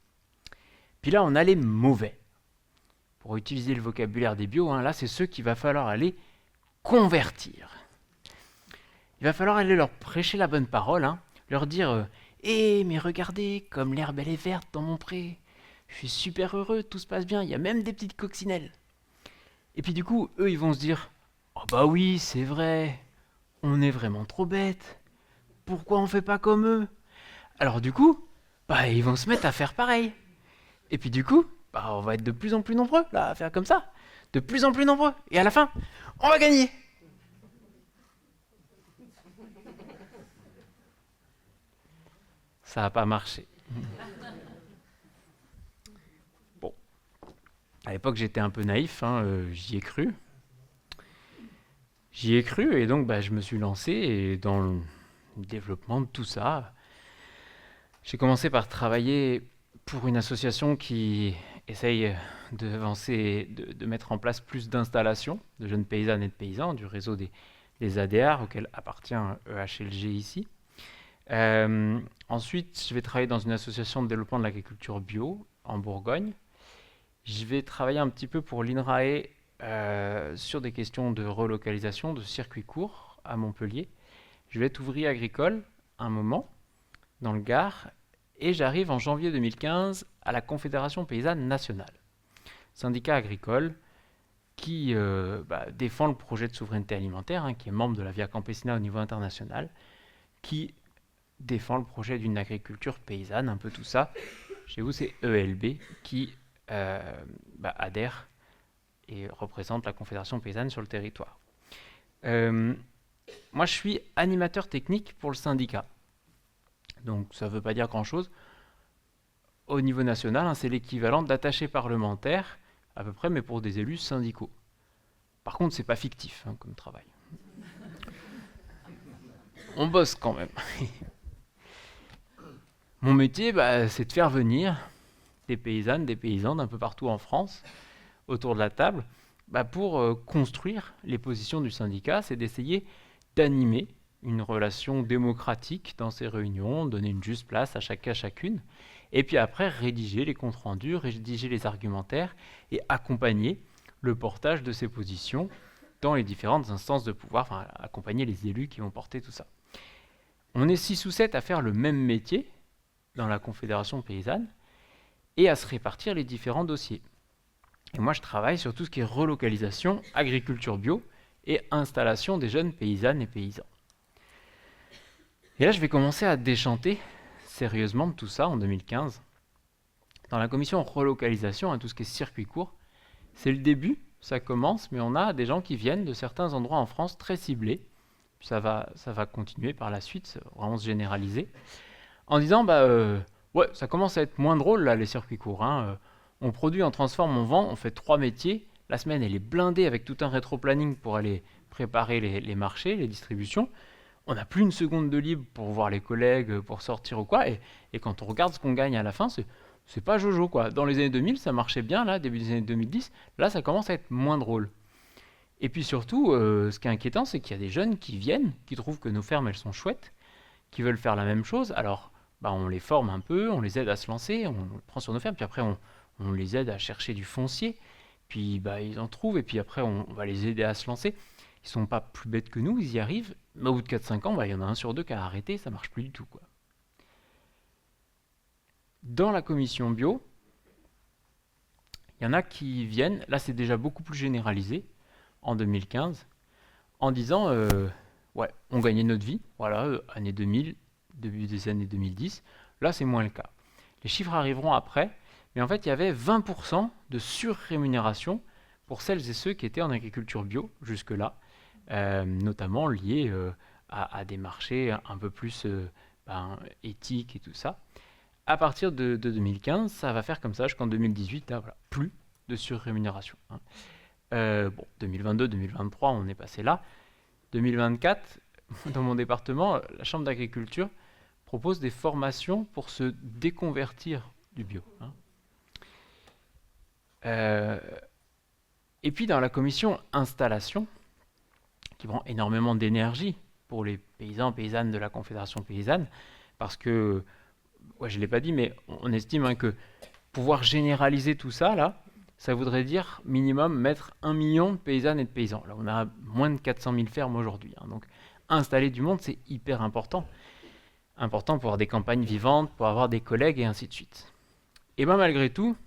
puis là on a les mauvais. Pour utiliser le vocabulaire des bio, là c'est ceux qu'il va falloir aller convertir. Il va falloir aller leur prêcher la bonne parole, leur dire « mais regardez, comme l'herbe elle est verte dans mon pré, je suis super heureux, tout se passe bien, il y a même des petites coccinelles. » Et puis du coup, eux ils vont se dire « Oh bah oui, c'est vrai, on est vraiment trop bêtes, pourquoi on fait pas comme eux ?» Alors du coup, ils vont se mettre à faire pareil. Et puis du coup, on va être de plus en plus nombreux là, à faire comme ça. De plus en plus nombreux. Et à la fin, on va gagner. Ça n'a pas marché. Bon. À l'époque, j'étais un peu naïf, j'y ai cru. Et donc je me suis lancé et dans le développement de tout ça. J'ai commencé par travailler pour une association qui essaye de mettre en place plus d'installations de jeunes paysannes et de paysans, du réseau des ADR auquel appartient EHLG ici. Ensuite, je vais travailler dans une association de développement de l'agriculture bio en Bourgogne. Je vais travailler un petit peu pour l'INRAE sur des questions de relocalisation, de circuits courts à Montpellier. Je vais être ouvrier agricole un moment dans le Gard, et j'arrive en janvier 2015 à la Confédération paysanne nationale, syndicat agricole qui défend le projet de souveraineté alimentaire, qui est membre de la Via Campesina au niveau international, qui défend le projet d'une agriculture paysanne, un peu tout ça. Chez vous, c'est ELB qui adhère et représente la Confédération paysanne sur le territoire. Moi, je suis animateur technique pour le syndicat. Donc ça ne veut pas dire grand-chose. Au niveau national, c'est l'équivalent d'attaché parlementaire, à peu près, mais pour des élus syndicaux. Par contre, c'est pas fictif comme travail. On bosse quand même. Mon métier, c'est de faire venir des paysannes, des paysans d'un peu partout en France, autour de la table, pour construire les positions du syndicat, c'est d'essayer d'animer une relation démocratique dans ces réunions, donner une juste place à chacun, chacune, et puis après rédiger les comptes rendus, rédiger les argumentaires et accompagner le portage de ces positions dans les différentes instances de pouvoir, accompagner les élus qui vont porter tout ça. On est 6 ou 7 à faire le même métier dans la Confédération paysanne et à se répartir les différents dossiers. Et moi, je travaille sur tout ce qui est relocalisation, agriculture bio et installation des jeunes paysannes et paysans. Et là, je vais commencer à déchanter sérieusement de tout ça en 2015. Dans la commission relocalisation, tout ce qui est circuit court, c'est le début, ça commence, mais on a des gens qui viennent de certains endroits en France très ciblés. Ça va continuer par la suite, vraiment se généraliser, en disant ça commence à être moins drôle là, les circuits courts. On produit, on transforme, on vend, on fait 3 métiers. La semaine, elle est blindée avec tout un rétro-planning pour aller préparer les marchés, les distributions. On n'a plus une seconde de libre pour voir les collègues, pour sortir ou quoi. Et quand on regarde ce qu'on gagne à la fin, c'est pas jojo, quoi. Dans les années 2000, ça marchait bien, là, début des années 2010. Là, ça commence à être moins drôle. Et puis surtout, ce qui est inquiétant, c'est qu'il y a des jeunes qui viennent, qui trouvent que nos fermes, elles sont chouettes, qui veulent faire la même chose. Alors, on les forme un peu, on les aide à se lancer, on les prend sur nos fermes, puis après, on les aide à chercher du foncier. Puis, ils en trouvent, et puis après, on va les aider à se lancer. Ils sont pas plus bêtes que nous, ils y arrivent. Mais au bout de 4-5 ans, il y en a un sur deux qui a arrêté, ça marche plus du tout, quoi. Dans la commission bio, il y en a qui viennent, là c'est déjà beaucoup plus généralisé, en 2015, en disant ouais, on gagnait notre vie, voilà, année 2000, début des années 2010, là c'est moins le cas. Les chiffres arriveront après, mais en fait il y avait 20% de surrémunération pour celles et ceux qui étaient en agriculture bio jusque-là, notamment liés à des marchés un peu plus éthiques et tout ça. À partir de 2015, ça va faire comme ça jusqu'en 2018, là, voilà, plus de surrémunération. 2022, 2023, on est passé là. 2024, dans mon département, la Chambre d'agriculture propose des formations pour se déconvertir du bio. Et puis dans la commission installation, qui prend énormément d'énergie pour les paysans, paysannes de la Confédération paysanne, parce que, je ne l'ai pas dit, mais on estime que pouvoir généraliser tout ça, là, ça voudrait dire minimum mettre 1 million de paysannes et de paysans. Là, on a moins de 400 000 fermes aujourd'hui. Donc, installer du monde, c'est hyper important. Important pour avoir des campagnes vivantes, pour avoir des collègues et ainsi de suite. Et malgré tout,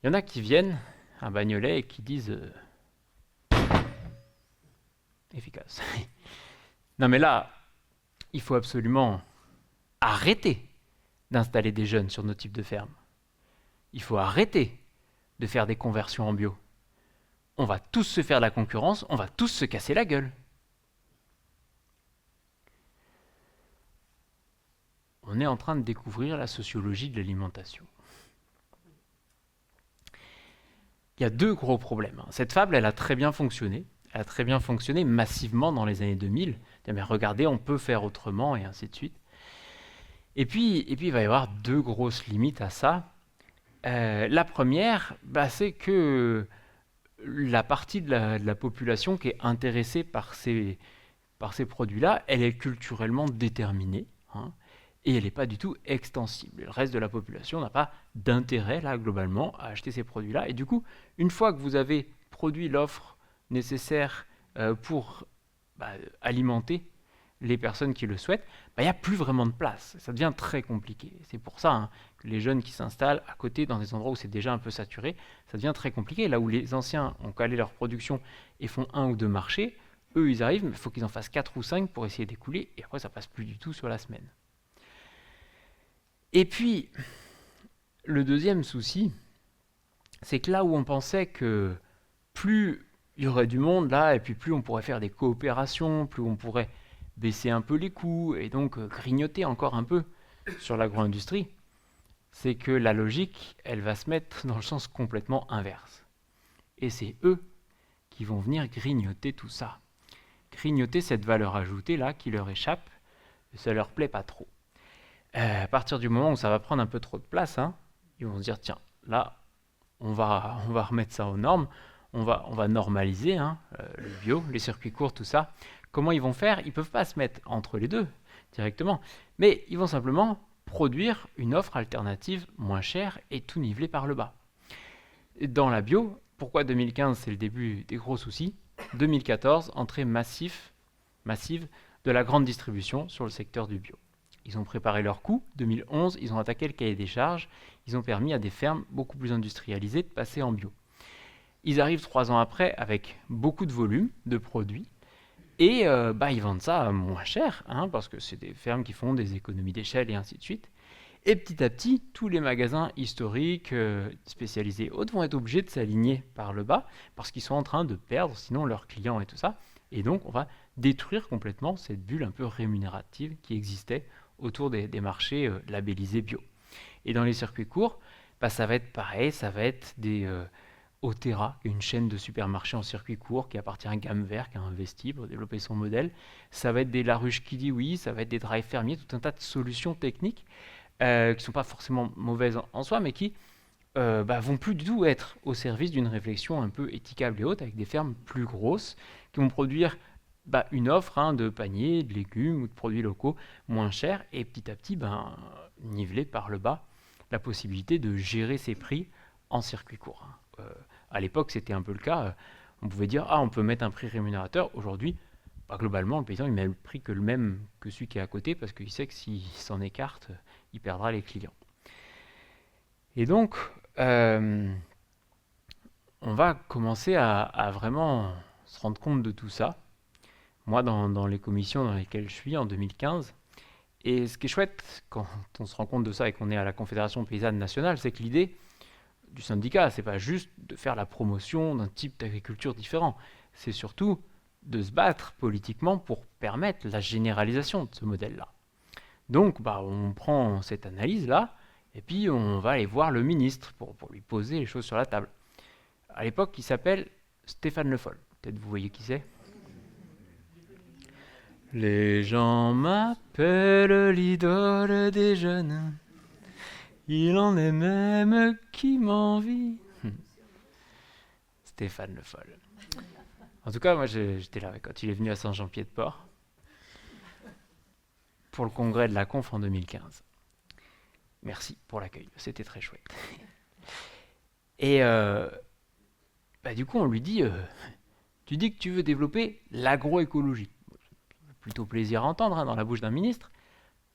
il y en a qui viennent à Bagnolet et qui disent efficace. Non mais là, il faut absolument arrêter d'installer des jeunes sur nos types de fermes. Il faut arrêter de faire des conversions en bio. On va tous se faire de la concurrence, on va tous se casser la gueule. On est en train de découvrir la sociologie de l'alimentation. Il y a deux gros problèmes. Cette fable, elle a très bien fonctionné. Elle a très bien fonctionné massivement dans les années 2000. Mais regardez, on peut faire autrement, et ainsi de suite. Et puis, il va y avoir deux grosses limites à ça. La première, c'est que la partie de la population qui est intéressée par ces produits-là, elle est culturellement déterminée, et elle n'est pas du tout extensible. Le reste de la population n'a pas d'intérêt, là, globalement, à acheter ces produits-là. Et du coup, une fois que vous avez produit l'offre nécessaire pour alimenter les personnes qui le souhaitent, il n'y a plus vraiment de place. Ça devient très compliqué. C'est pour ça que les jeunes qui s'installent à côté, dans des endroits où c'est déjà un peu saturé, ça devient très compliqué. Là où les anciens ont calé leur production et font 1 ou 2 marchés, eux, ils arrivent, mais il faut qu'ils en fassent 4 ou 5 pour essayer d'écouler, et après, ça passe plus du tout sur la semaine. Et puis, le deuxième souci, c'est que là où on pensait que plus il y aurait du monde là, et puis plus on pourrait faire des coopérations, plus on pourrait baisser un peu les coûts, et donc grignoter encore un peu sur l'agro-industrie, c'est que la logique, elle va se mettre dans le sens complètement inverse. Et c'est eux qui vont venir grignoter tout ça. Grignoter cette valeur ajoutée là qui leur échappe, ça leur plaît pas trop. À partir du moment où ça va prendre un peu trop de place, ils vont se dire tiens, là, on va remettre ça aux normes, on va normaliser le bio, les circuits courts, tout ça. Comment ils vont faire? Ils ne peuvent pas se mettre entre les deux directement, mais ils vont simplement produire une offre alternative moins chère et tout niveler par le bas. Dans la bio, pourquoi 2015 c'est le début des gros soucis? 2014, entrée massive de la grande distribution sur le secteur du bio. Ils ont préparé leurs coûts. 2011, ils ont attaqué le cahier des charges. Ils ont permis à des fermes beaucoup plus industrialisées de passer en bio. Ils arrivent 3 ans après avec beaucoup de volume de produits. Et ils vendent ça moins cher, parce que c'est des fermes qui font des économies d'échelle et ainsi de suite. Et petit à petit, tous les magasins historiques, spécialisés autres, vont être obligés de s'aligner par le bas, parce qu'ils sont en train de perdre sinon leurs clients et tout ça. Et donc, on va détruire complètement cette bulle un peu rémunérative qui existait autour des marchés labellisés bio. Et dans les circuits courts, ça va être pareil, ça va être Otera, qui est une chaîne de supermarchés en circuit court, qui appartient à Gamme Vert, qui a investi pour développer son modèle. Ça va être des Laruche qui dit oui, ça va être des drive fermiers, tout un tas de solutions techniques qui ne sont pas forcément mauvaises en soi, mais qui vont plus du tout être au service d'une réflexion un peu éthicable et haute, avec des fermes plus grosses, qui vont produire une offre de paniers, de légumes ou de produits locaux moins chers, et petit à petit niveler par le bas la possibilité de gérer ses prix en circuit court. À l'époque, c'était un peu le cas. On pouvait dire, on peut mettre un prix rémunérateur. Aujourd'hui, globalement, le paysan, il met le prix que le même que celui qui est à côté, parce qu'il sait que s'il s'en écarte, il perdra les clients. Et donc, on va commencer à vraiment se rendre compte de tout ça. Moi, dans les commissions dans lesquelles je suis en 2015, et ce qui est chouette quand on se rend compte de ça et qu'on est à la Confédération paysanne nationale, c'est que l'idée du syndicat, c'est pas juste de faire la promotion d'un type d'agriculture différent, c'est surtout de se battre politiquement pour permettre la généralisation de ce modèle-là. Donc, on prend cette analyse-là, et puis on va aller voir le ministre pour lui poser les choses sur la table. À l'époque, il s'appelle Stéphane Le Foll. Peut-être vous voyez qui c'est. Les gens m'appellent l'idole des jeunes. Il en est même qui m'envie. Stéphane Le Foll. En tout cas, moi j'étais là quand il est venu à Saint-Jean-Pied-de-Port pour le congrès de la Conf en 2015. Merci pour l'accueil, c'était très chouette. Et du coup, on lui dit tu dis que tu veux développer l'agroécologie. Plutôt plaisir à entendre dans la bouche d'un ministre.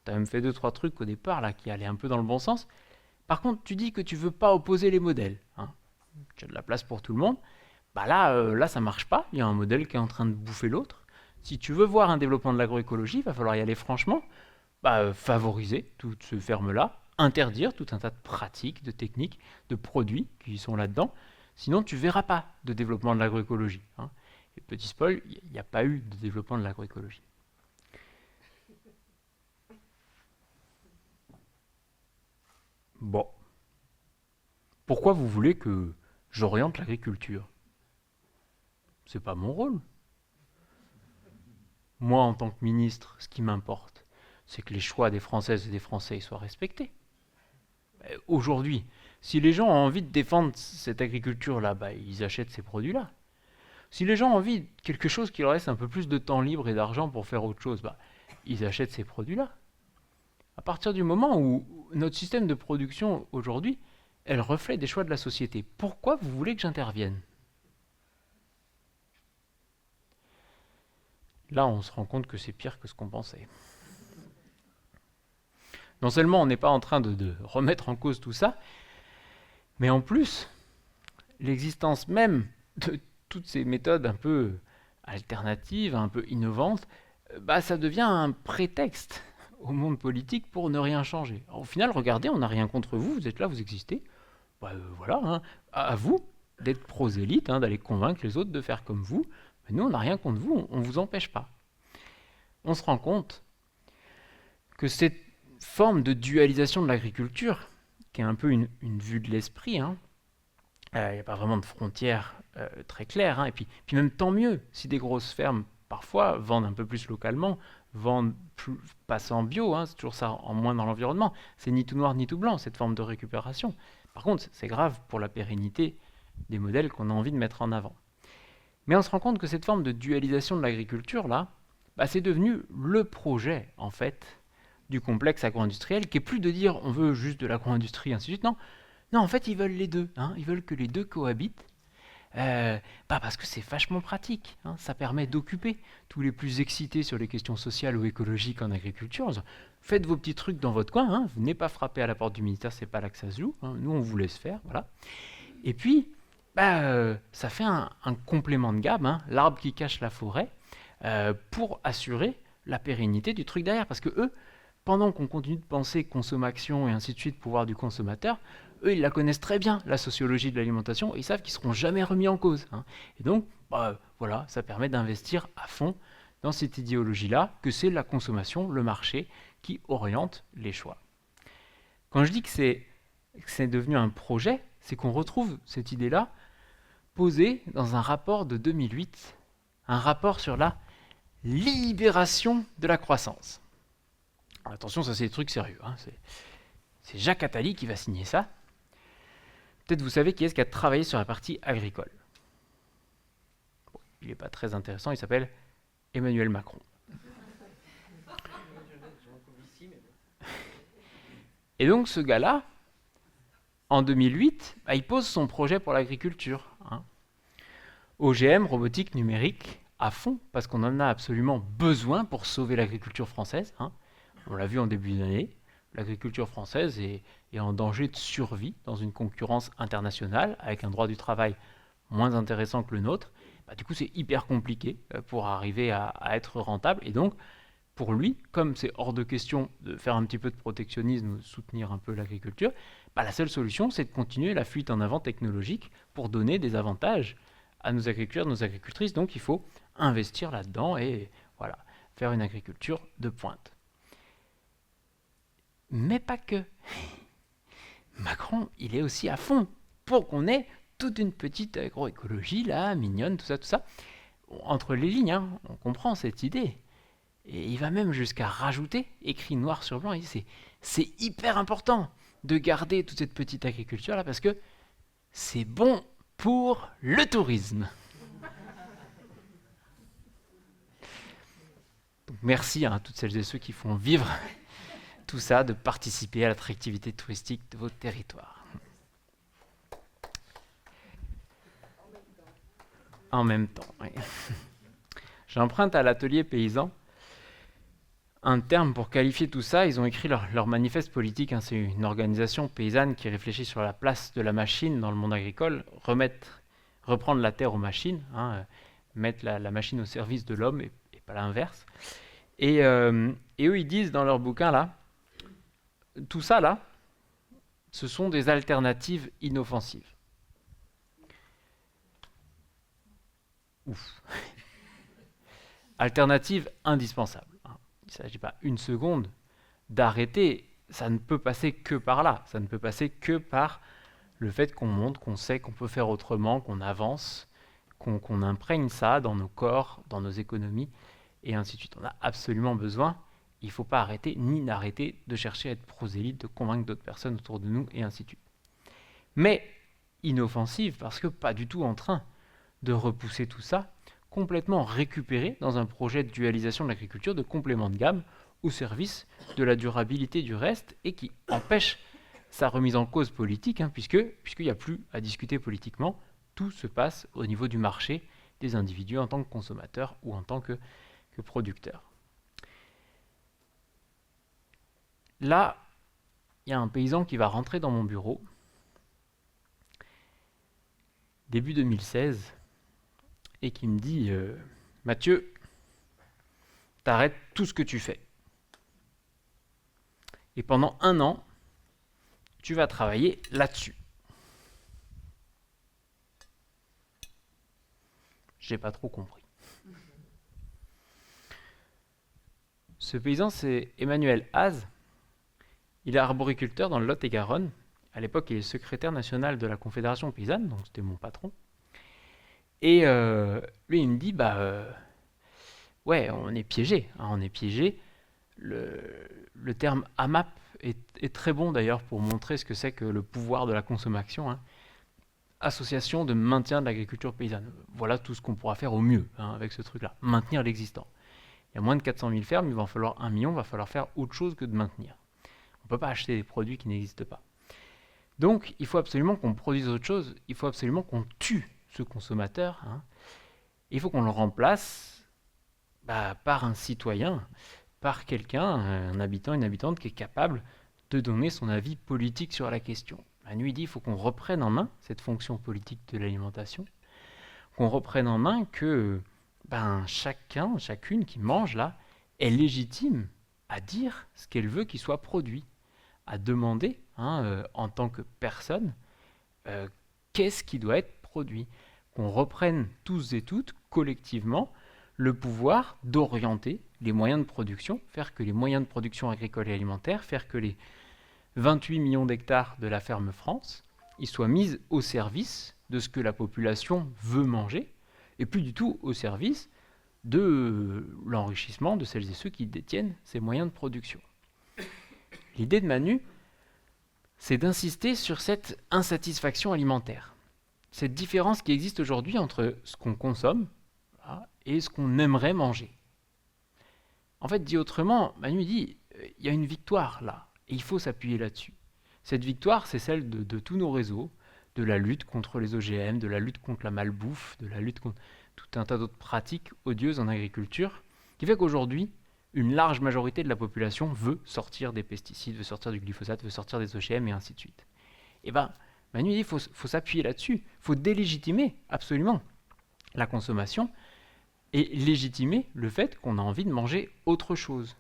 Tu as même fait 2-3 trucs au départ là, qui allaient un peu dans le bon sens. Par contre, tu dis que tu veux pas opposer les modèles. Tu as de la place pour tout le monde. Là, ça marche pas. Il y a un modèle qui est en train de bouffer l'autre. Si tu veux voir un développement de l'agroécologie, il va falloir y aller franchement. Favoriser toutes ces fermes-là, interdire tout un tas de pratiques, de techniques, de produits qui sont là-dedans. Sinon, tu verras pas de développement de l'agroécologie. Et petit spoil, il n'y a pas eu de développement de l'agroécologie. Bon. Pourquoi vous voulez que j'oriente l'agriculture? C'est pas mon rôle. Moi, en tant que ministre, ce qui m'importe, c'est que les choix des Françaises et des Français soient respectés. Aujourd'hui, si les gens ont envie de défendre cette agriculture-là, ils achètent ces produits-là. Si les gens ont envie de quelque chose qui leur laisse un peu plus de temps libre et d'argent pour faire autre chose, ils achètent ces produits-là. À partir du moment où notre système de production aujourd'hui, elle reflète des choix de la société, pourquoi vous voulez que j'intervienne? Là, on se rend compte que c'est pire que ce qu'on pensait. Non seulement on n'est pas en train de remettre en cause tout ça, mais en plus, l'existence même de toutes ces méthodes un peu alternatives, un peu innovantes, ça devient un prétexte au monde politique pour ne rien changer. Alors, au final, regardez, on n'a rien contre vous, vous êtes là, vous existez. Voilà, à vous d'être prosélyte, d'aller convaincre les autres de faire comme vous. Mais nous, on n'a rien contre vous, on ne vous empêche pas. On se rend compte que cette forme de dualisation de l'agriculture, qui est un peu une vue de l'esprit, il n'y a pas vraiment de frontières très claires, et puis même tant mieux si des grosses fermes, parfois, vendent un peu plus localement, passent en bio, c'est toujours ça en moins dans l'environnement. C'est ni tout noir ni tout blanc, cette forme de récupération. Par contre, c'est grave pour la pérennité des modèles qu'on a envie de mettre en avant. Mais on se rend compte que cette forme de dualisation de l'agriculture, là, c'est devenu le projet, en fait, du complexe agro-industriel, qui est plus de dire on veut juste de l'agro-industrie, ainsi de suite. Non, en fait, ils veulent les deux. Ils veulent que les deux cohabitent. Parce que c'est vachement pratique. Ça permet d'occuper tous les plus excités sur les questions sociales ou écologiques en agriculture. Faites vos petits trucs dans votre coin. Venez pas frapper à la porte du ministère, c'est pas là que ça se joue. Nous, on vous laisse faire. Voilà. Et puis, ça fait un complément de gamme, l'arbre qui cache la forêt, pour assurer la pérennité du truc derrière. Parce que eux, pendant qu'on continue de penser consommation et ainsi de suite, pouvoir du consommateur, eux, ils la connaissent très bien, la sociologie de l'alimentation, et ils savent qu'ils ne seront jamais remis en cause. Et donc, voilà, ça permet d'investir à fond dans cette idéologie-là, que c'est la consommation, le marché, qui oriente les choix. Quand je dis que c'est devenu un projet, c'est qu'on retrouve cette idée-là posé dans un rapport de 2008, un rapport sur la libération de la croissance. Attention, ça c'est des trucs sérieux, hein. C'est Jacques Attali qui va signer ça. Peut-être vous savez qui est-ce qui a travaillé sur la partie agricole. Bon, il n'est pas très intéressant, il s'appelle Emmanuel Macron. Et donc ce gars-là, en 2008, il pose son projet pour l'agriculture. OGM, robotique, numérique, à fond, parce qu'on en a absolument besoin pour sauver l'agriculture française. On l'a vu en début d'année, l'agriculture française est en danger de survie dans une concurrence internationale, avec un droit du travail moins intéressant que le nôtre. Du coup, c'est hyper compliqué pour arriver à être rentable. Et donc, pour lui, comme c'est hors de question de faire un petit peu de protectionnisme ou de soutenir un peu l'agriculture, la seule solution, c'est de continuer la fuite en avant technologique pour donner des avantages à nos agriculteurs, nos agricultrices. Donc il faut investir là-dedans et voilà, faire une agriculture de pointe. Mais pas que. Macron, il est aussi à fond pour qu'on ait toute une petite agroécologie là, mignonne, tout ça. Entre les lignes, on comprend cette idée. Et il va même jusqu'à rajouter, écrit noir sur blanc, il dit c'est hyper important de garder toute cette petite agriculture là parce que c'est bon pour le tourisme. Donc merci à toutes celles et ceux qui font vivre tout ça, de participer à l'attractivité touristique de votre territoire. En même temps, oui. J'emprunte à l'atelier paysan un terme pour qualifier tout ça. Ils ont écrit leur manifeste politique. C'est une organisation paysanne qui réfléchit sur la place de la machine dans le monde agricole, reprendre la terre aux machines, mettre la machine au service de l'homme et pas l'inverse. Et eux, ils disent dans leur bouquin là, tout ça là, ce sont des alternatives inoffensives. Ouf. Alternatives indispensables. Il ne s'agit pas une seconde d'arrêter, ça ne peut passer que par là, ça ne peut passer que par le fait qu'on montre, qu'on sait qu'on peut faire autrement, qu'on avance, qu'on imprègne ça dans nos corps, dans nos économies, et ainsi de suite. On a absolument besoin, il ne faut pas arrêter, ni n'arrêter de chercher à être prosélyte, de convaincre d'autres personnes autour de nous, et ainsi de suite. Mais inoffensive, parce que pas du tout en train de repousser tout ça, complètement récupéré dans un projet de dualisation de l'agriculture, de complément de gamme au service de la durabilité du reste et qui empêche sa remise en cause politique, puisqu'il n'y a plus à discuter politiquement, tout se passe au niveau du marché des individus en tant que consommateurs ou en tant que producteurs. Là, il y a un paysan qui va rentrer dans mon bureau, début 2016, et qui me dit « Mathieu, t'arrêtes tout ce que tu fais. Et pendant 1 an, tu vas travailler là-dessus. » J'ai pas trop compris. Ce paysan, c'est Emmanuel Haz. Il est arboriculteur dans le Lot-et-Garonne. À l'époque, il est secrétaire national de la Confédération paysanne, donc c'était mon patron. Et lui, il me dit, ouais, on est piégé. On est piégé. Le terme AMAP est très bon d'ailleurs pour montrer ce que c'est que le pouvoir de la consommation. Association de maintien de l'agriculture paysanne. Voilà tout ce qu'on pourra faire au mieux avec ce truc-là. Maintenir l'existant. Il y a moins de 400 000 fermes, il va en falloir 1 million, il va falloir faire autre chose que de maintenir. On ne peut pas acheter des produits qui n'existent pas. Donc, il faut absolument qu'on produise autre chose, il faut absolument qu'on tue ce consommateur. Il faut qu'on le remplace par un citoyen, par quelqu'un, un habitant, une habitante qui est capable de donner son avis politique sur la question. Lui, il dit il faut qu'on reprenne en main cette fonction politique de l'alimentation, qu'on reprenne en main que chacun, chacune qui mange là est légitime à dire ce qu'elle veut qu'il soit produit, à demander en tant que personne qu'est-ce qui doit être produit. Qu'on reprenne tous et toutes collectivement le pouvoir d'orienter les moyens de production, faire que les moyens de production agricole et alimentaire, faire que les 28 millions d'hectares de la ferme France, ils soient mis au service de ce que la population veut manger, et plus du tout au service de l'enrichissement de celles et ceux qui détiennent ces moyens de production. L'idée de Manu, c'est d'insister sur cette insatisfaction alimentaire, cette différence qui existe aujourd'hui entre ce qu'on consomme et ce qu'on aimerait manger. En fait, dit autrement, Manu dit, il y a une victoire là, et il faut s'appuyer là-dessus. Cette victoire, c'est celle de tous nos réseaux, de la lutte contre les OGM, de la lutte contre la malbouffe, de la lutte contre tout un tas d'autres pratiques odieuses en agriculture, qui fait qu'aujourd'hui, une large majorité de la population veut sortir des pesticides, veut sortir du glyphosate, veut sortir des OGM et ainsi de suite. Et bien, Manu dit, il faut s'appuyer là-dessus, il faut délégitimer absolument la consommation et légitimer le fait qu'on a envie de manger autre chose.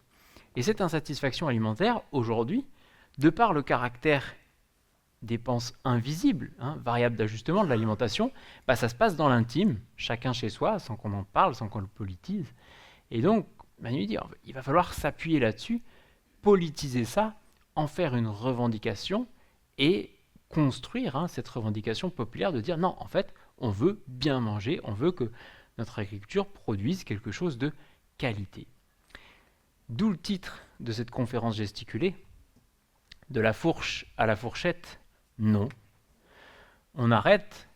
Et cette insatisfaction alimentaire, aujourd'hui, de par le caractère dépenses invisibles, variable d'ajustement de l'alimentation, ça se passe dans l'intime, chacun chez soi, sans qu'on en parle, sans qu'on le politise. Et donc, Manu dit, il va falloir s'appuyer là-dessus, politiser ça, en faire une revendication et construire cette revendication populaire de dire non, en fait, on veut bien manger, on veut que notre agriculture produise quelque chose de qualité. D'où le titre de cette conférence gesticulée, de la fourche à la fourchette, non. On arrête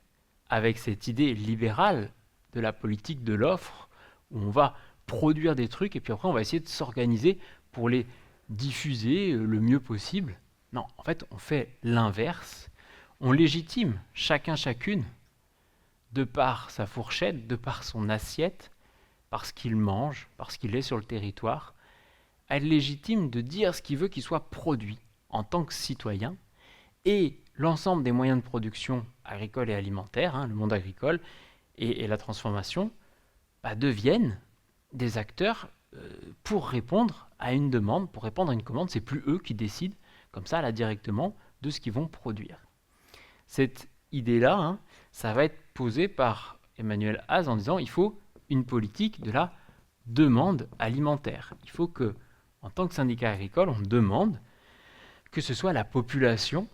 avec cette idée libérale de la politique de l'offre, où on va produire des trucs et puis après on va essayer de s'organiser pour les diffuser le mieux possible. Non, en fait, on fait l'inverse. On légitime chacune, de par sa fourchette, de par son assiette, parce qu'il mange, parce qu'il est sur le territoire, elle légitime de dire ce qu'il veut qu'il soit produit en tant que citoyen, et l'ensemble des moyens de production agricole et alimentaire, le monde agricole et la transformation, deviennent des acteurs pour répondre à une demande, pour répondre à une commande. C'est plus eux qui décident, comme ça, là, directement, de ce qu'ils vont produire. Cette idée-là, ça va être posé par Emmanuel Haas en disant il faut une politique de la demande alimentaire. Il faut que, en tant que syndicat agricole, on demande que ce soit la population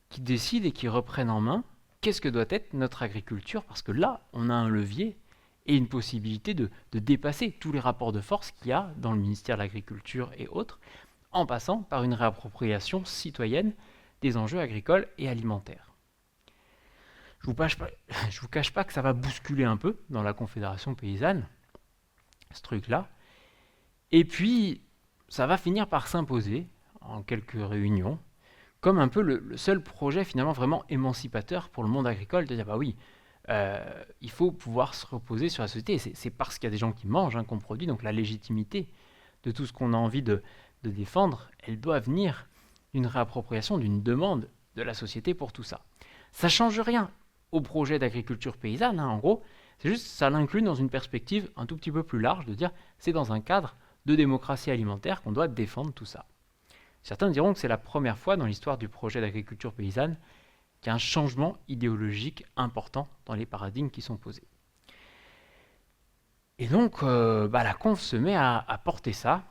qui décide et qui reprenne en main qu'est-ce que doit être notre agriculture, parce que là, on a un levier et une possibilité de dépasser tous les rapports de force qu'il y a dans le ministère de l'Agriculture et autres, en passant par une réappropriation citoyenne des enjeux agricoles et alimentaires. Je ne vous cache pas que ça va bousculer un peu dans la Confédération paysanne, ce truc-là, et puis ça va finir par s'imposer en quelques réunions, comme un peu le seul projet finalement vraiment émancipateur pour le monde agricole, de dire il faut pouvoir se reposer sur la société, et c'est parce qu'il y a des gens qui mangent qu'on produit, donc la légitimité de tout ce qu'on a envie de défendre, elle doit venir d'une réappropriation, d'une demande de la société pour tout ça. Ça ne change rien au projet d'agriculture paysanne, en gros, c'est juste ça l'inclut dans une perspective un tout petit peu plus large, de dire c'est dans un cadre de démocratie alimentaire qu'on doit défendre tout ça. Certains diront que c'est la première fois dans l'histoire du projet d'agriculture paysanne qu'il y a un changement idéologique important dans les paradigmes qui sont posés. Et donc, la conf se met à porter ça,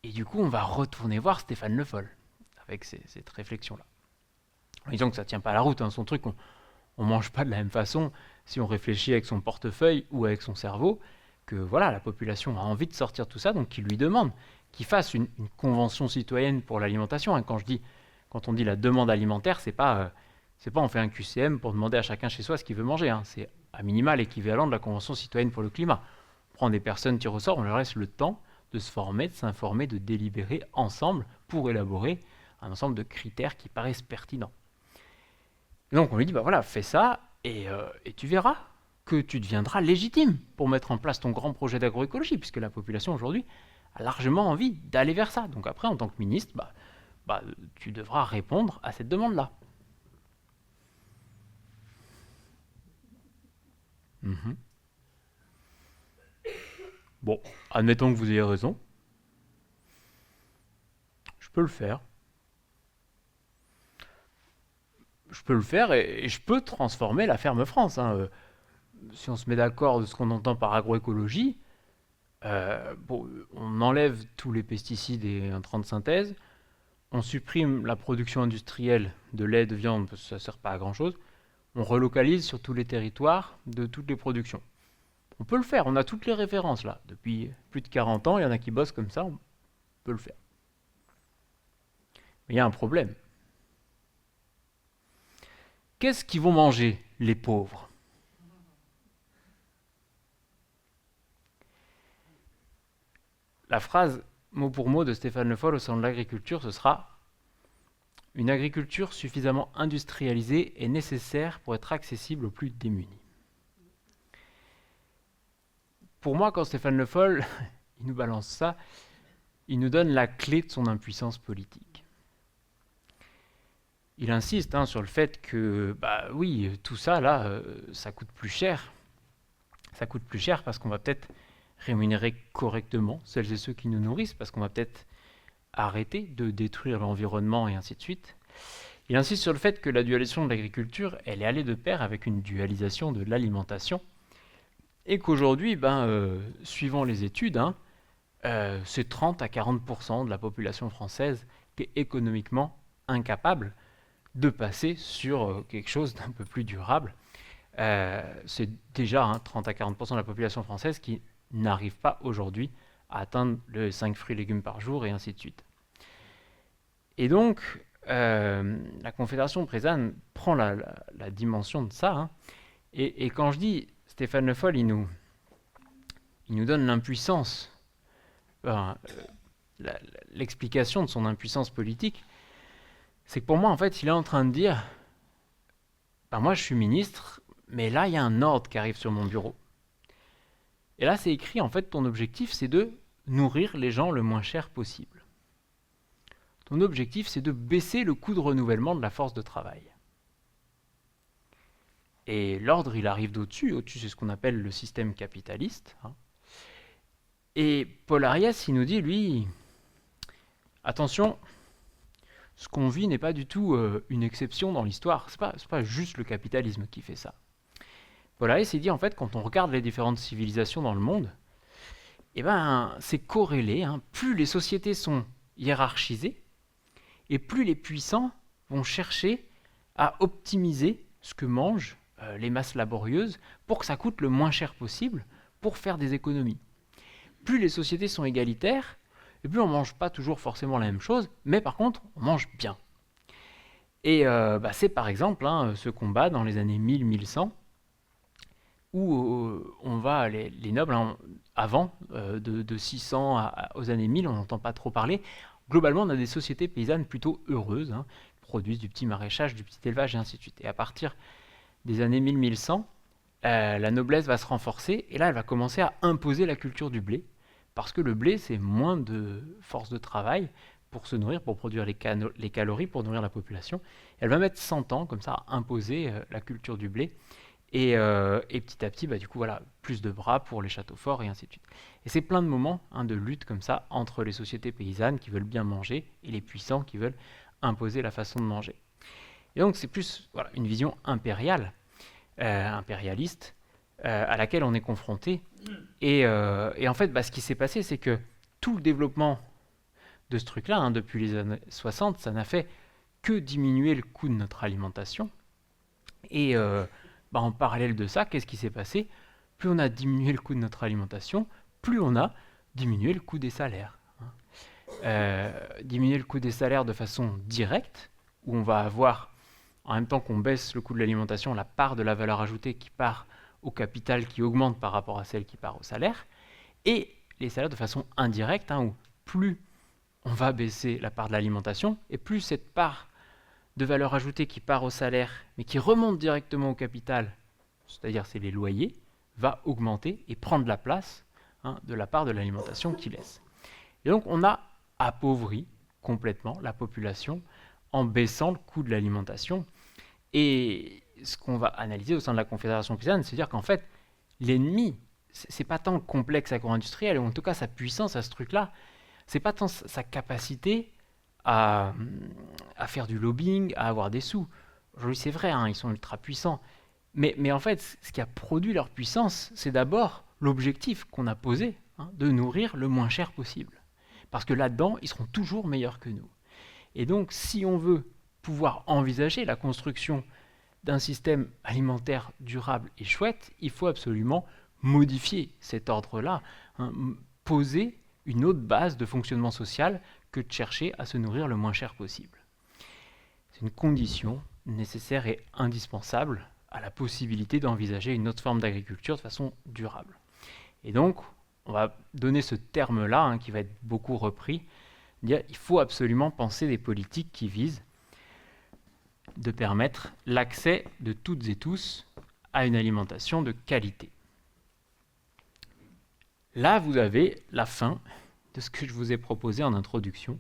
et du coup, on va retourner voir Stéphane Le Foll, avec cette réflexion-là. Disons que ça ne tient pas la route, son truc, on ne mange pas de la même façon si on réfléchit avec son portefeuille ou avec son cerveau, que voilà, la population a envie de sortir de tout ça, donc qu'il lui demande, qu'il fasse une convention citoyenne pour l'alimentation. Quand on dit la demande alimentaire, c'est pas on fait un QCM pour demander à chacun chez soi ce qu'il veut manger, c'est à minima l'équivalent de la convention citoyenne pour le climat. On prend des personnes tirées au sort, on leur laisse le temps de se former, de s'informer, de délibérer ensemble pour élaborer un ensemble de critères qui paraissent pertinents. Et donc on lui dit, fais ça et tu verras que tu deviendras légitime pour mettre en place ton grand projet d'agroécologie, puisque la population aujourd'hui a largement envie d'aller vers ça. Donc après, en tant que ministre, tu devras répondre à cette demande-là. Bon, admettons que vous ayez raison. Je peux le faire. Et je peux transformer la ferme France. Si on se met d'accord de ce qu'on entend par agroécologie, on enlève tous les pesticides et intrants de synthèse, on supprime la production industrielle de lait, de viande, parce que ça ne sert pas à grand-chose, on relocalise sur tous les territoires de toutes les productions. On peut le faire, on a toutes les références là. Depuis plus de 40 ans, il y en a qui bossent comme ça, on peut le faire. Mais il y a un problème. Qu'est-ce qu'ils vont manger, les pauvres? La phrase mot pour mot de Stéphane Le Foll au sein de l'agriculture, ce sera: une agriculture suffisamment industrialisée est nécessaire pour être accessible aux plus démunis. Pour moi, quand Stéphane Le Foll il nous balance ça, il nous donne la clé de son impuissance politique. Il insiste sur le fait que, oui, tout ça, là, ça coûte plus cher. Ça coûte plus cher parce qu'on va peut-être rémunérer correctement celles et ceux qui nous nourrissent, parce qu'on va peut-être arrêter de détruire l'environnement et ainsi de suite. Il insiste sur le fait que la dualisation de l'agriculture, elle est allée de pair avec une dualisation de l'alimentation, et qu'aujourd'hui, suivant les études, c'est 30 à 40% de la population française qui est économiquement incapable de passer sur quelque chose d'un peu plus durable. C'est déjà 30 à 40% de la population française qui n'arrive pas aujourd'hui à atteindre les 5 fruits et légumes par jour et ainsi de suite. Et donc, la Confédération paysanne prend la dimension de ça. Et quand je dis Stéphane Le Foll, il nous donne l'impuissance, l'explication de son impuissance politique, c'est que pour moi, en fait, il est en train de dire, moi je suis ministre, mais là il y a un ordre qui arrive sur mon bureau. Et là c'est écrit, en fait, ton objectif c'est de nourrir les gens le moins cher possible. Ton objectif c'est de baisser le coût de renouvellement de la force de travail. Et l'ordre il arrive d'au-dessus, au-dessus c'est ce qu'on appelle le système capitaliste. Et Paul Ariès il nous dit, lui, attention, ce qu'on vit n'est pas du tout une exception dans l'histoire. C'est pas juste le capitalisme qui fait ça. Paul Ariès dit, en fait, quand on regarde les différentes civilisations dans le monde, c'est corrélé. Plus les sociétés sont hiérarchisées, et plus les puissants vont chercher à optimiser ce que mangent les masses laborieuses pour que ça coûte le moins cher possible pour faire des économies. Plus les sociétés sont égalitaires, et plus on ne mange pas toujours forcément la même chose, mais par contre, on mange bien. Et c'est par exemple ce combat dans les années 1000-1100, où on va, les nobles, avant, de 600 aux années 1000, on n'entend pas trop parler. Globalement, on a des sociétés paysannes plutôt heureuses, qui produisent du petit maraîchage, du petit élevage, et ainsi de suite. Et à partir des années 1000-1100, la noblesse va se renforcer, et là, elle va commencer à imposer la culture du blé, parce que le blé, c'est moins de force de travail pour se nourrir, pour produire les calories, pour nourrir la population. Elle va mettre 100 ans, comme ça, à imposer la culture du blé. Et petit à petit, plus de bras pour les châteaux forts, et ainsi de suite. Et c'est plein de moments de lutte comme ça, entre les sociétés paysannes qui veulent bien manger, et les puissants qui veulent imposer la façon de manger. Et donc c'est plus une vision impériale, impérialiste, à laquelle on est confronté. Et en fait, ce qui s'est passé, c'est que tout le développement de ce truc-là, depuis les années 60, ça n'a fait que diminuer le coût de notre alimentation. Et en parallèle de ça, qu'est-ce qui s'est passé? Plus on a diminué le coût de notre alimentation, plus on a diminué le coût des salaires. Diminuer le coût des salaires de façon directe, où on va avoir, en même temps qu'on baisse le coût de l'alimentation, la part de la valeur ajoutée qui part au capital qui augmente par rapport à celle qui part au salaire, et les salaires de façon indirecte, où plus on va baisser la part de l'alimentation, et plus cette part de valeur ajoutée qui part au salaire, mais qui remonte directement au capital, c'est-à-dire c'est les loyers, va augmenter et prendre la place de la part de l'alimentation qui laisse. Et donc on a appauvri complètement la population en baissant le coût de l'alimentation. Et ce qu'on va analyser au sein de la Confédération paysanne, c'est dire qu'en fait, l'ennemi, c'est pas tant le complexe agro-industriel, ou en tout cas sa puissance à ce truc-là, c'est pas tant sa capacité à faire du lobbying, à avoir des sous. Aujourd'hui, c'est vrai, ils sont ultra puissants. Mais en fait, ce qui a produit leur puissance, c'est d'abord l'objectif qu'on a posé, de nourrir le moins cher possible. Parce que là-dedans, ils seront toujours meilleurs que nous. Et donc, si on veut pouvoir envisager la construction d'un système alimentaire durable et chouette, il faut absolument modifier cet ordre-là, hein, poser une autre base de fonctionnement social que de chercher à se nourrir le moins cher possible. C'est une condition nécessaire et indispensable à la possibilité d'envisager une autre forme d'agriculture de façon durable. Et donc, on va donner ce terme-là, hein, qui va être beaucoup repris, dire il faut absolument penser des politiques qui visent de permettre l'accès de toutes et tous à une alimentation de qualité. Là, vous avez la fin de ce que je vous ai proposé en introduction,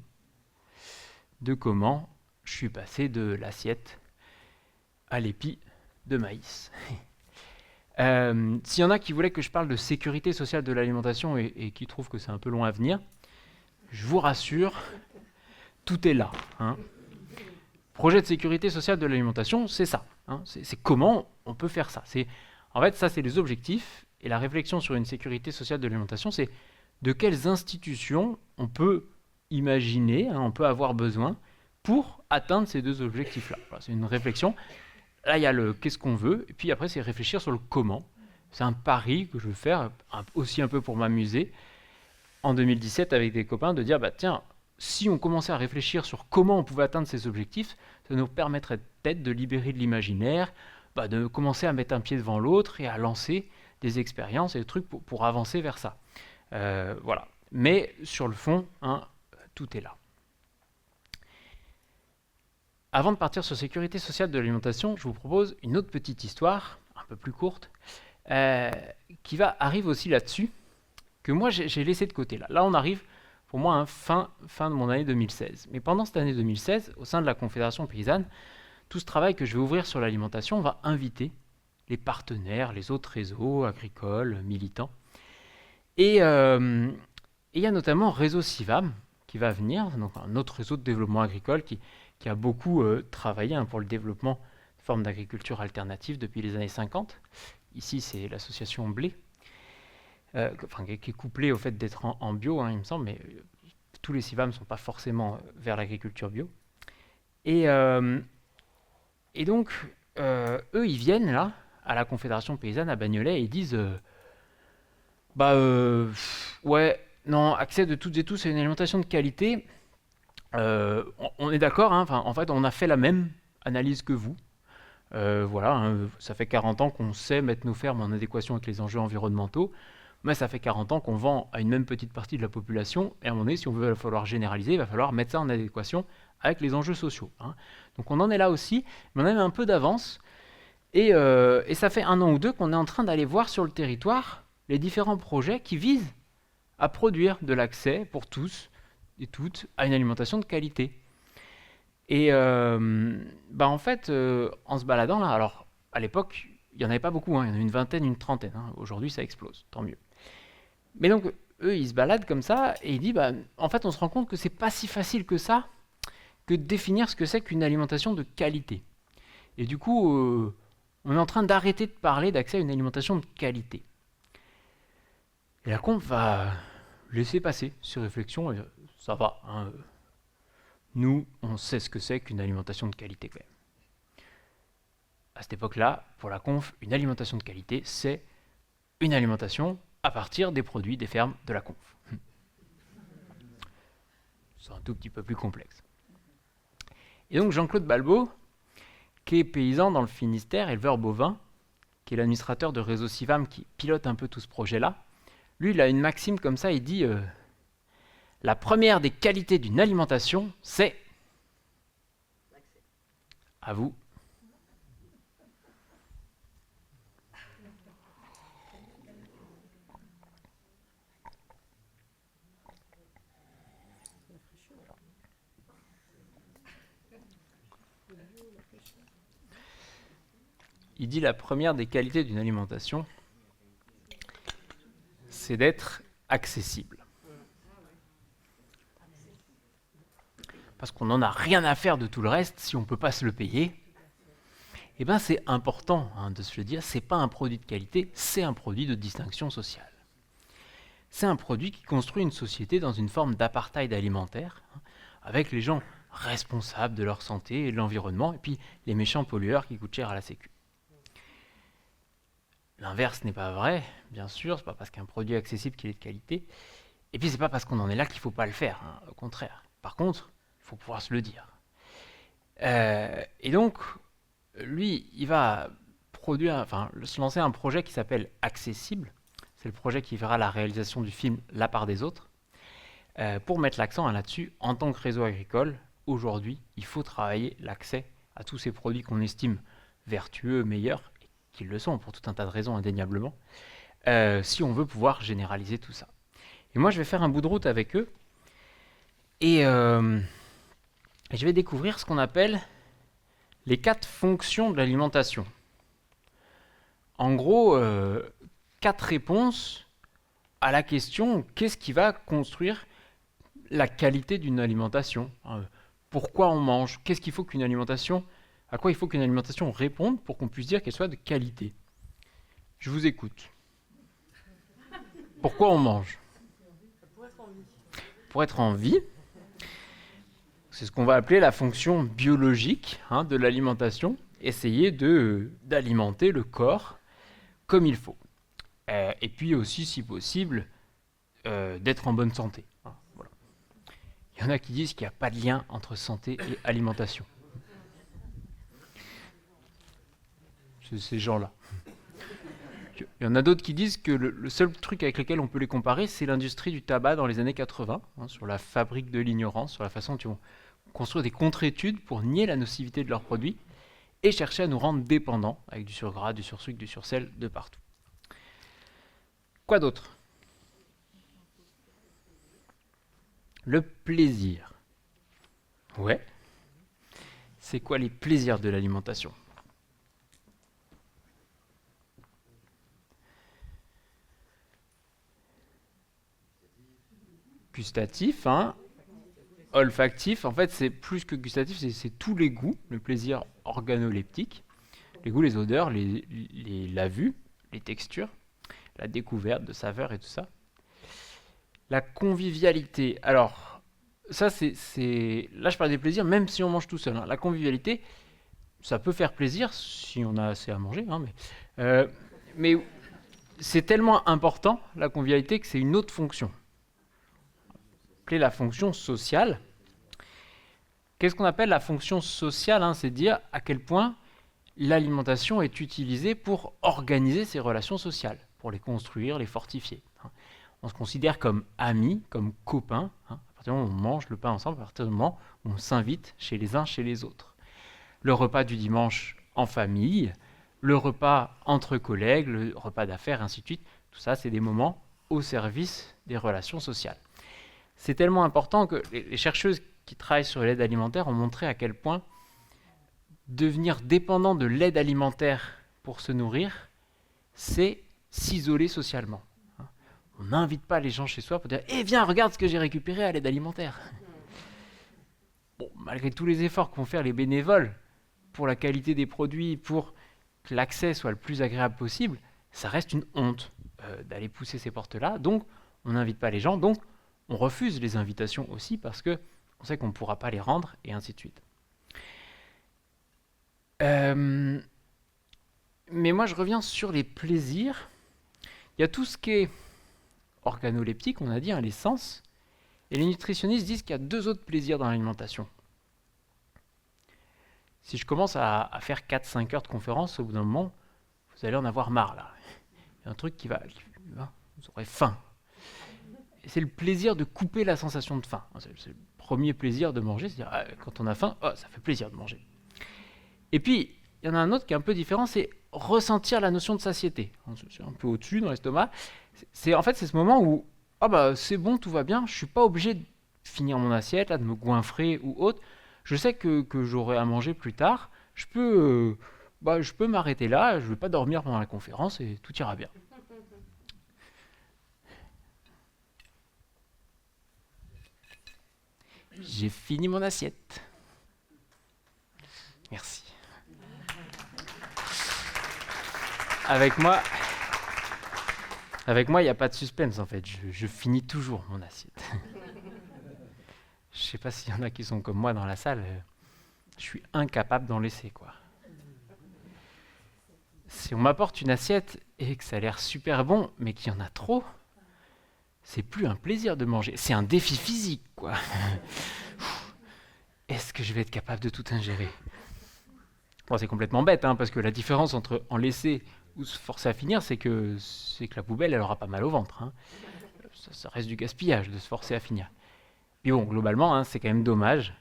de comment je suis passé de l'assiette à l'épi de maïs. S'il y en a qui voulaient que je parle de sécurité sociale de l'alimentation et qui trouvent que c'est un peu long à venir, je vous rassure, tout est là, hein. Projet de sécurité sociale de l'alimentation, c'est ça, hein. C'est comment on peut faire ça. En fait, ça, c'est les objectifs. Et la réflexion sur une sécurité sociale de l'alimentation, c'est de quelles institutions on peut imaginer, hein, on peut avoir besoin pour atteindre ces deux objectifs-là. Voilà, c'est une réflexion. Là, il y a le qu'est-ce qu'on veut, et puis après, c'est réfléchir sur le comment. C'est un pari que je veux faire, aussi un peu pour m'amuser, en 2017 avec des copains, de dire, bah, tiens, si on commençait à réfléchir sur comment on pouvait atteindre ces objectifs, ça nous permettrait peut-être de libérer de l'imaginaire, de commencer à mettre un pied devant l'autre et à lancer des expériences et des trucs pour avancer vers ça. Voilà. Mais sur le fond, hein, tout est là. Avant de partir sur sécurité sociale de l'alimentation, je vous propose une autre petite histoire, un peu plus courte, qui arrive aussi là-dessus, que moi j'ai laissé de côté. Là, on arrive, pour moi, hein, fin de mon année 2016. Mais pendant cette année 2016, au sein de la Confédération paysanne, tout ce travail que je vais ouvrir sur l'alimentation va inviter les partenaires, les autres réseaux agricoles, militants. Et il y a notamment Réseau CIVAM qui va venir, donc un autre réseau de développement agricole qui a beaucoup travaillé, hein, pour le développement de formes d'agriculture alternative depuis les années 50. Ici, c'est l'association Blé, qui est couplée au fait d'être en bio, hein, il me semble, mais tous les CIVAM ne sont pas forcément vers l'agriculture bio. Et donc, eux, ils viennent là, à la Confédération paysanne à Bagnolet, et ils disent ouais, non, accès de toutes et tous à une alimentation de qualité, on est d'accord, hein, en fait, on a fait la même analyse que vous. Voilà, hein, ça fait 40 ans qu'on sait mettre nos fermes en adéquation avec les enjeux environnementaux, mais ça fait 40 ans qu'on vend à une même petite partie de la population, et à un moment donné, si on veut, il va falloir généraliser, il va falloir mettre ça en adéquation avec les enjeux sociaux, hein. Donc on en est là aussi, mais on a un peu d'avance. Et ça fait 1 an ou 2 qu'on est en train d'aller voir sur le territoire les différents projets qui visent à produire de l'accès pour tous et toutes à une alimentation de qualité. Et en fait, en se baladant là, alors à l'époque, il n'y en avait pas beaucoup, hein, il y en a une vingtaine, une trentaine, hein. Aujourd'hui, ça explose, tant mieux. Mais donc, eux, ils se baladent comme ça et ils disent, en fait, on se rend compte que c'est pas si facile que ça que de définir ce que c'est qu'une alimentation de qualité. Et du coup, on est en train d'arrêter de parler d'accès à une alimentation de qualité. Et la conf va laisser passer ces réflexions, et ça va, hein. Nous, on sait ce que c'est qu'une alimentation de qualité quand même. À cette époque-là, pour la conf, une alimentation de qualité, c'est une alimentation à partir des produits des fermes de la conf. C'est un tout petit peu plus complexe. Et donc Jean-Claude Balbo, qui est paysan dans le Finistère, éleveur bovin, qui est l'administrateur de Réseau CIVAM qui pilote un peu tout ce projet-là, lui, il a une maxime comme ça, il dit la première des qualités d'une alimentation, c'est... À vous. Il dit la première des qualités d'une alimentation, c'est d'être accessible. Parce qu'on n'en a rien à faire de tout le reste si on ne peut pas se le payer. Eh bien, c'est important, hein, de se le dire, c'est pas un produit de qualité, c'est un produit de distinction sociale. C'est un produit qui construit une société dans une forme d'apartheid alimentaire, hein, avec les gens responsables de leur santé et de l'environnement, et puis les méchants pollueurs qui coûtent cher à la Sécu. L'inverse n'est pas vrai, bien sûr, c'est pas parce qu'un produit est accessible qu'il est de qualité, et puis c'est pas parce qu'on en est là qu'il faut pas le faire, hein, au contraire. Par contre, il faut pouvoir se le dire. Et donc, lui, il va se lancer un projet qui s'appelle Accessible. C'est le projet qui verra la réalisation du film La part des autres. Pour mettre l'accent là-dessus, en tant que réseau agricole, aujourd'hui, il faut travailler l'accès à tous ces produits qu'on estime vertueux, meilleurs, et qu'ils le sont pour tout un tas de raisons indéniablement, si on veut pouvoir généraliser tout ça. Et moi, je vais faire un bout de route avec eux, et je vais découvrir ce qu'on appelle les 4 fonctions de l'alimentation. En gros, 4 réponses à la question qu'est-ce qui va construire la qualité d'une alimentation, pourquoi on mange, qu'est-ce qu'il faut qu'une alimentation, à quoi il faut qu'une alimentation réponde pour qu'on puisse dire qu'elle soit de qualité. Je vous écoute. Pourquoi on mange? Pour être en vie. C'est ce qu'on va appeler la fonction biologique de l'alimentation, essayer d'alimenter le corps comme il faut. Et puis aussi, si possible, d'être en bonne santé. Voilà. Il y en a qui disent qu'il n'y a pas de lien entre santé et alimentation. C'est ces gens-là. Il y en a d'autres qui disent que le seul truc avec lequel on peut les comparer, c'est l'industrie du tabac dans les années 80, sur la fabrique de l'ignorance, sur la façon dont ils vont construire des contre-études pour nier la nocivité de leurs produits et chercher à nous rendre dépendants, avec du surgras, du sursucre, du sursel, de partout. Quoi d'autre? Le plaisir. Ouais. C'est quoi les plaisirs de l'alimentation? Gustatif, olfactif. En fait, c'est plus que gustatif, c'est tous les goûts, le plaisir organoleptique. Les goûts, les odeurs, la vue, les textures, la découverte de saveurs et tout ça. La convivialité. Alors, ça, là, je parle des plaisirs, même si on mange tout seul. La convivialité, ça peut faire plaisir si on a assez à manger, mais c'est tellement important, la convivialité, que c'est une autre fonction. La fonction sociale. Qu'est-ce qu'on appelle la fonction sociale? C'est dire à quel point l'alimentation est utilisée pour organiser ces relations sociales, pour les construire, les fortifier. On se considère comme amis, comme copains, à partir du moment où on mange le pain ensemble, à partir du moment où on s'invite chez les uns, chez les autres. Le repas du dimanche en famille, le repas entre collègues, le repas d'affaires, ainsi de suite, tout ça, c'est des moments au service des relations sociales. C'est tellement important que les chercheuses qui travaillent sur l'aide alimentaire ont montré à quel point devenir dépendant de l'aide alimentaire pour se nourrir, c'est s'isoler socialement. On n'invite pas les gens chez soi pour dire « Eh viens, regarde ce que j'ai récupéré à l'aide alimentaire !» Bon, malgré tous les efforts qu'ont fait les bénévoles pour la qualité des produits, pour que l'accès soit le plus agréable possible, ça reste une honte d'aller pousser ces portes-là. Donc, on n'invite pas les gens. Donc, on refuse les invitations aussi parce qu'on sait qu'on ne pourra pas les rendre, et ainsi de suite. Mais moi, je reviens sur les plaisirs. Il y a tout ce qui est organoleptique, on a dit, les sens. Et les nutritionnistes disent qu'il y a 2 autres plaisirs dans l'alimentation. Si je commence à faire 4-5 heures de conférence, au bout d'un moment, vous allez en avoir marre, là. Il y a un truc vous aurez faim. C'est le plaisir de couper la sensation de faim. C'est le premier plaisir de manger, c'est-à-dire quand on a faim, ça fait plaisir de manger. Et puis, il y en a un autre qui est un peu différent, c'est ressentir la notion de satiété. C'est un peu au-dessus dans l'estomac. C'est ce moment où c'est bon, tout va bien, je ne suis pas obligé de finir mon assiette, là, de me goinfrer ou autre. Je sais que j'aurai à manger plus tard. Je peux m'arrêter là, je ne vais pas dormir pendant la conférence et tout ira bien. J'ai fini mon assiette. Merci. Avec moi, il n'y a pas de suspense en fait. Je finis toujours mon assiette. Je sais pas s'il y en a qui sont comme moi dans la salle, je suis incapable d'en laisser, quoi. Si on m'apporte une assiette et que ça a l'air super bon, mais qu'il y en a trop, c'est plus un plaisir de manger, c'est un défi physique, quoi. Est-ce que je vais être capable de tout ingérer? Bon, c'est complètement bête, hein, parce que la différence entre en laisser ou se forcer à finir, c'est que la poubelle, elle aura pas mal au ventre, hein. Ça reste du gaspillage de se forcer à finir. Mais bon, globalement, hein, c'est quand même dommage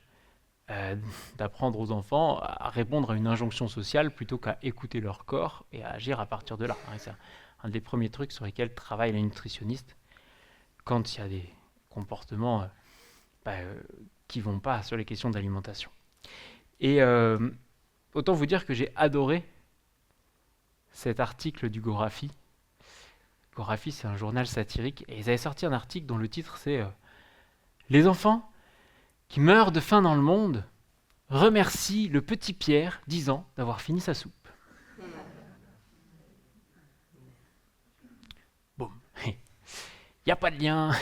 euh, d'apprendre aux enfants à répondre à une injonction sociale plutôt qu'à écouter leur corps et à agir à partir de là, hein. C'est un des premiers trucs sur lesquels travaille la nutritionniste quand il y a des comportements qui vont pas sur les questions d'alimentation. Et autant vous dire que j'ai adoré cet article du Gorafi. Gorafi, c'est un journal satirique, et ils avaient sorti un article dont le titre c'est Les enfants qui meurent de faim dans le monde remercient le petit Pierre, 10 ans, d'avoir fini sa soupe. Boum. Il n'y a pas de lien.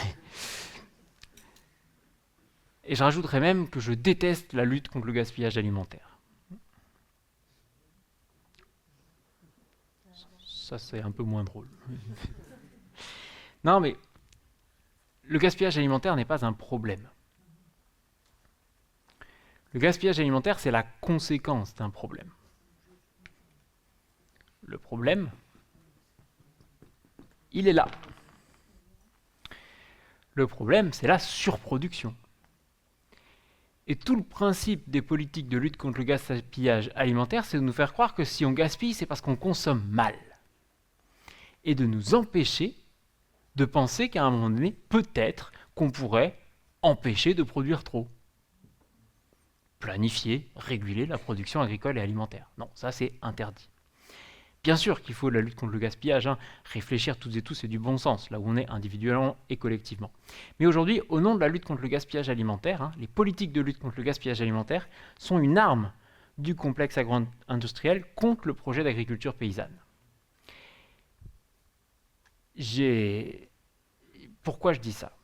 Et je rajouterais même que je déteste la lutte contre le gaspillage alimentaire. Ça, c'est un peu moins drôle. Non, mais le gaspillage alimentaire n'est pas un problème. Le gaspillage alimentaire, c'est la conséquence d'un problème. Le problème, il est là. Le problème, c'est la surproduction. Et tout le principe des politiques de lutte contre le gaspillage alimentaire, c'est de nous faire croire que si on gaspille, c'est parce qu'on consomme mal. Et de nous empêcher de penser qu'à un moment donné, peut-être qu'on pourrait empêcher de produire trop. Planifier, réguler la production agricole et alimentaire. Non, ça c'est interdit. Bien sûr qu'il faut la lutte contre le gaspillage, hein. Réfléchir toutes et tous, c'est du bon sens, là où on est individuellement et collectivement. Mais aujourd'hui, au nom de la lutte contre le gaspillage alimentaire, hein, les politiques de lutte contre le gaspillage alimentaire sont une arme du complexe agro-industriel contre le projet d'agriculture paysanne. Pourquoi je dis ça?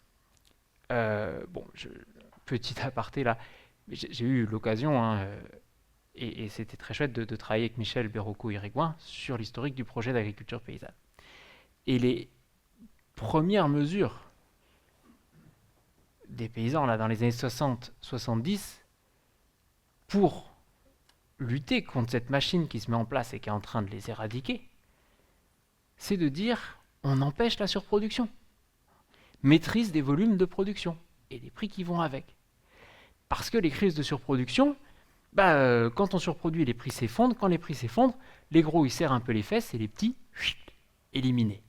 Petit aparté là, j'ai eu l'occasion, hein, et c'était très chouette de travailler avec Michel Berrocco-Irégouin sur l'historique du projet d'agriculture paysanne. Et les premières mesures des paysans là, dans les années 60-70 pour lutter contre cette machine qui se met en place et qui est en train de les éradiquer, c'est de dire on empêche la surproduction, maîtrise des volumes de production et des prix qui vont avec. Parce que les crises de surproduction, quand on surproduit, les prix s'effondrent. Quand les prix s'effondrent, les gros ils serrent un peu les fesses et les petits éliminés.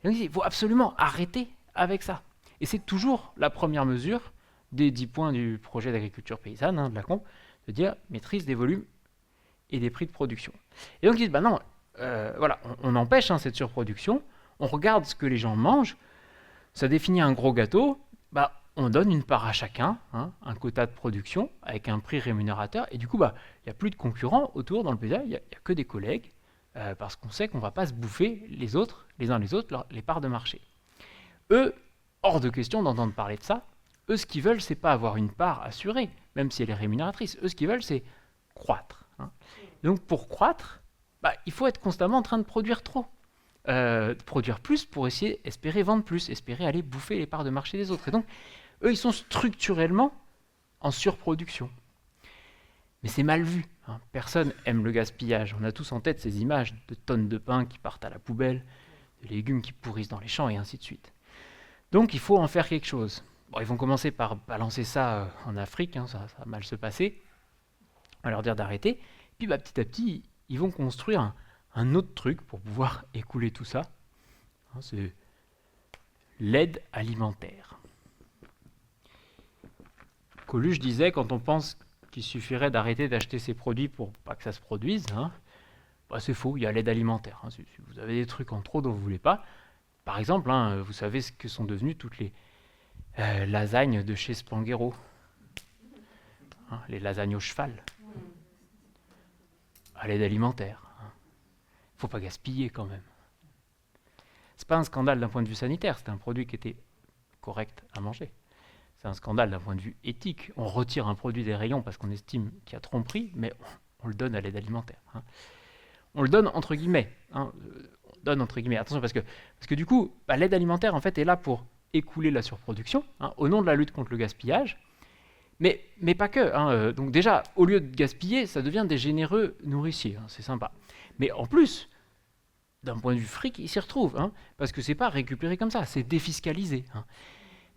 Et donc, il faut absolument arrêter avec ça. Et c'est toujours la première mesure des 10 points du projet d'agriculture paysanne, hein, de la COM, de dire maîtrise des volumes et des prix de production. Et donc ils disent non, voilà, on empêche cette surproduction, on regarde ce que les gens mangent, ça définit un gros gâteau, on donne une part à chacun, hein, un quota de production avec un prix rémunérateur, et du coup, il n'y a plus de concurrents autour dans le paysage, il n'y a que des collègues, parce qu'on sait qu'on ne va pas se bouffer les uns les autres, les parts de marché. Eux, hors de question d'entendre parler de ça, eux, ce qu'ils veulent, c'est pas avoir une part assurée, même si elle est rémunératrice, eux, ce qu'ils veulent, c'est croître. Hein. Donc, pour croître, il faut être constamment en train de produire trop. Produire plus pour espérer vendre plus, espérer aller bouffer les parts de marché des autres. Et donc, eux, ils sont structurellement en surproduction. Mais c'est mal vu. Hein. Personne aime le gaspillage. On a tous en tête ces images de tonnes de pain qui partent à la poubelle, de légumes qui pourrissent dans les champs, et ainsi de suite. Donc, il faut en faire quelque chose. Bon, ils vont commencer par balancer ça en Afrique, hein, ça va mal se passer. On va leur dire d'arrêter. Puis, petit à petit, ils vont construire un autre truc pour pouvoir écouler tout ça. Hein, c'est l'aide alimentaire. Coluche disait, quand on pense qu'il suffirait d'arrêter d'acheter ces produits pour pas que ça se produise, hein, c'est faux, il y a l'aide alimentaire. Hein, si vous avez des trucs en trop dont vous ne voulez pas, par exemple, hein, vous savez ce que sont devenues toutes les lasagnes de chez Spanghero, hein, les lasagnes au cheval, à l'aide alimentaire. Il ne faut pas gaspiller quand même. C'est pas un scandale d'un point de vue sanitaire, c'était un produit qui était correct à manger. c'est un scandale d'un point de vue éthique. On retire un produit des rayons parce qu'on estime qu'il y a tromperie, mais on le donne à l'aide alimentaire. Hein. On le donne entre guillemets. Hein. On donne entre guillemets. Attention, parce que du coup, l'aide alimentaire en fait est là pour écouler la surproduction, hein, au nom de la lutte contre le gaspillage. Mais pas que. Hein. Donc déjà, au lieu de gaspiller, ça devient des généreux nourriciers. Hein, c'est sympa. Mais en plus, d'un point de vue fric, ils s'y retrouvent. Hein, parce que c'est pas récupéré comme ça, c'est défiscalisé. Hein.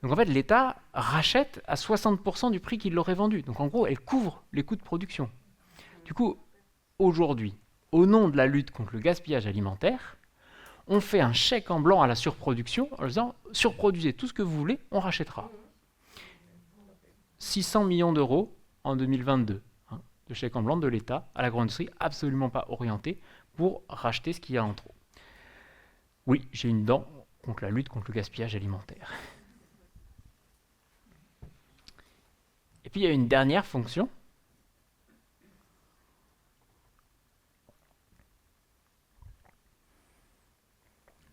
Donc en fait, l'État rachète à 60% du prix qu'il l'aurait vendu. Donc en gros, elle couvre les coûts de production. Du coup, aujourd'hui, au nom de la lutte contre le gaspillage alimentaire, on fait un chèque en blanc à la surproduction en disant « surproduisez tout ce que vous voulez, on rachètera ». 600 millions d'euros en 2022, hein, de chèque en blanc de l'État à l'agro-industrie, absolument pas orienté pour racheter ce qu'il y a en trop. Oui, j'ai une dent contre la lutte contre le gaspillage alimentaire. Et puis il y a une dernière fonction.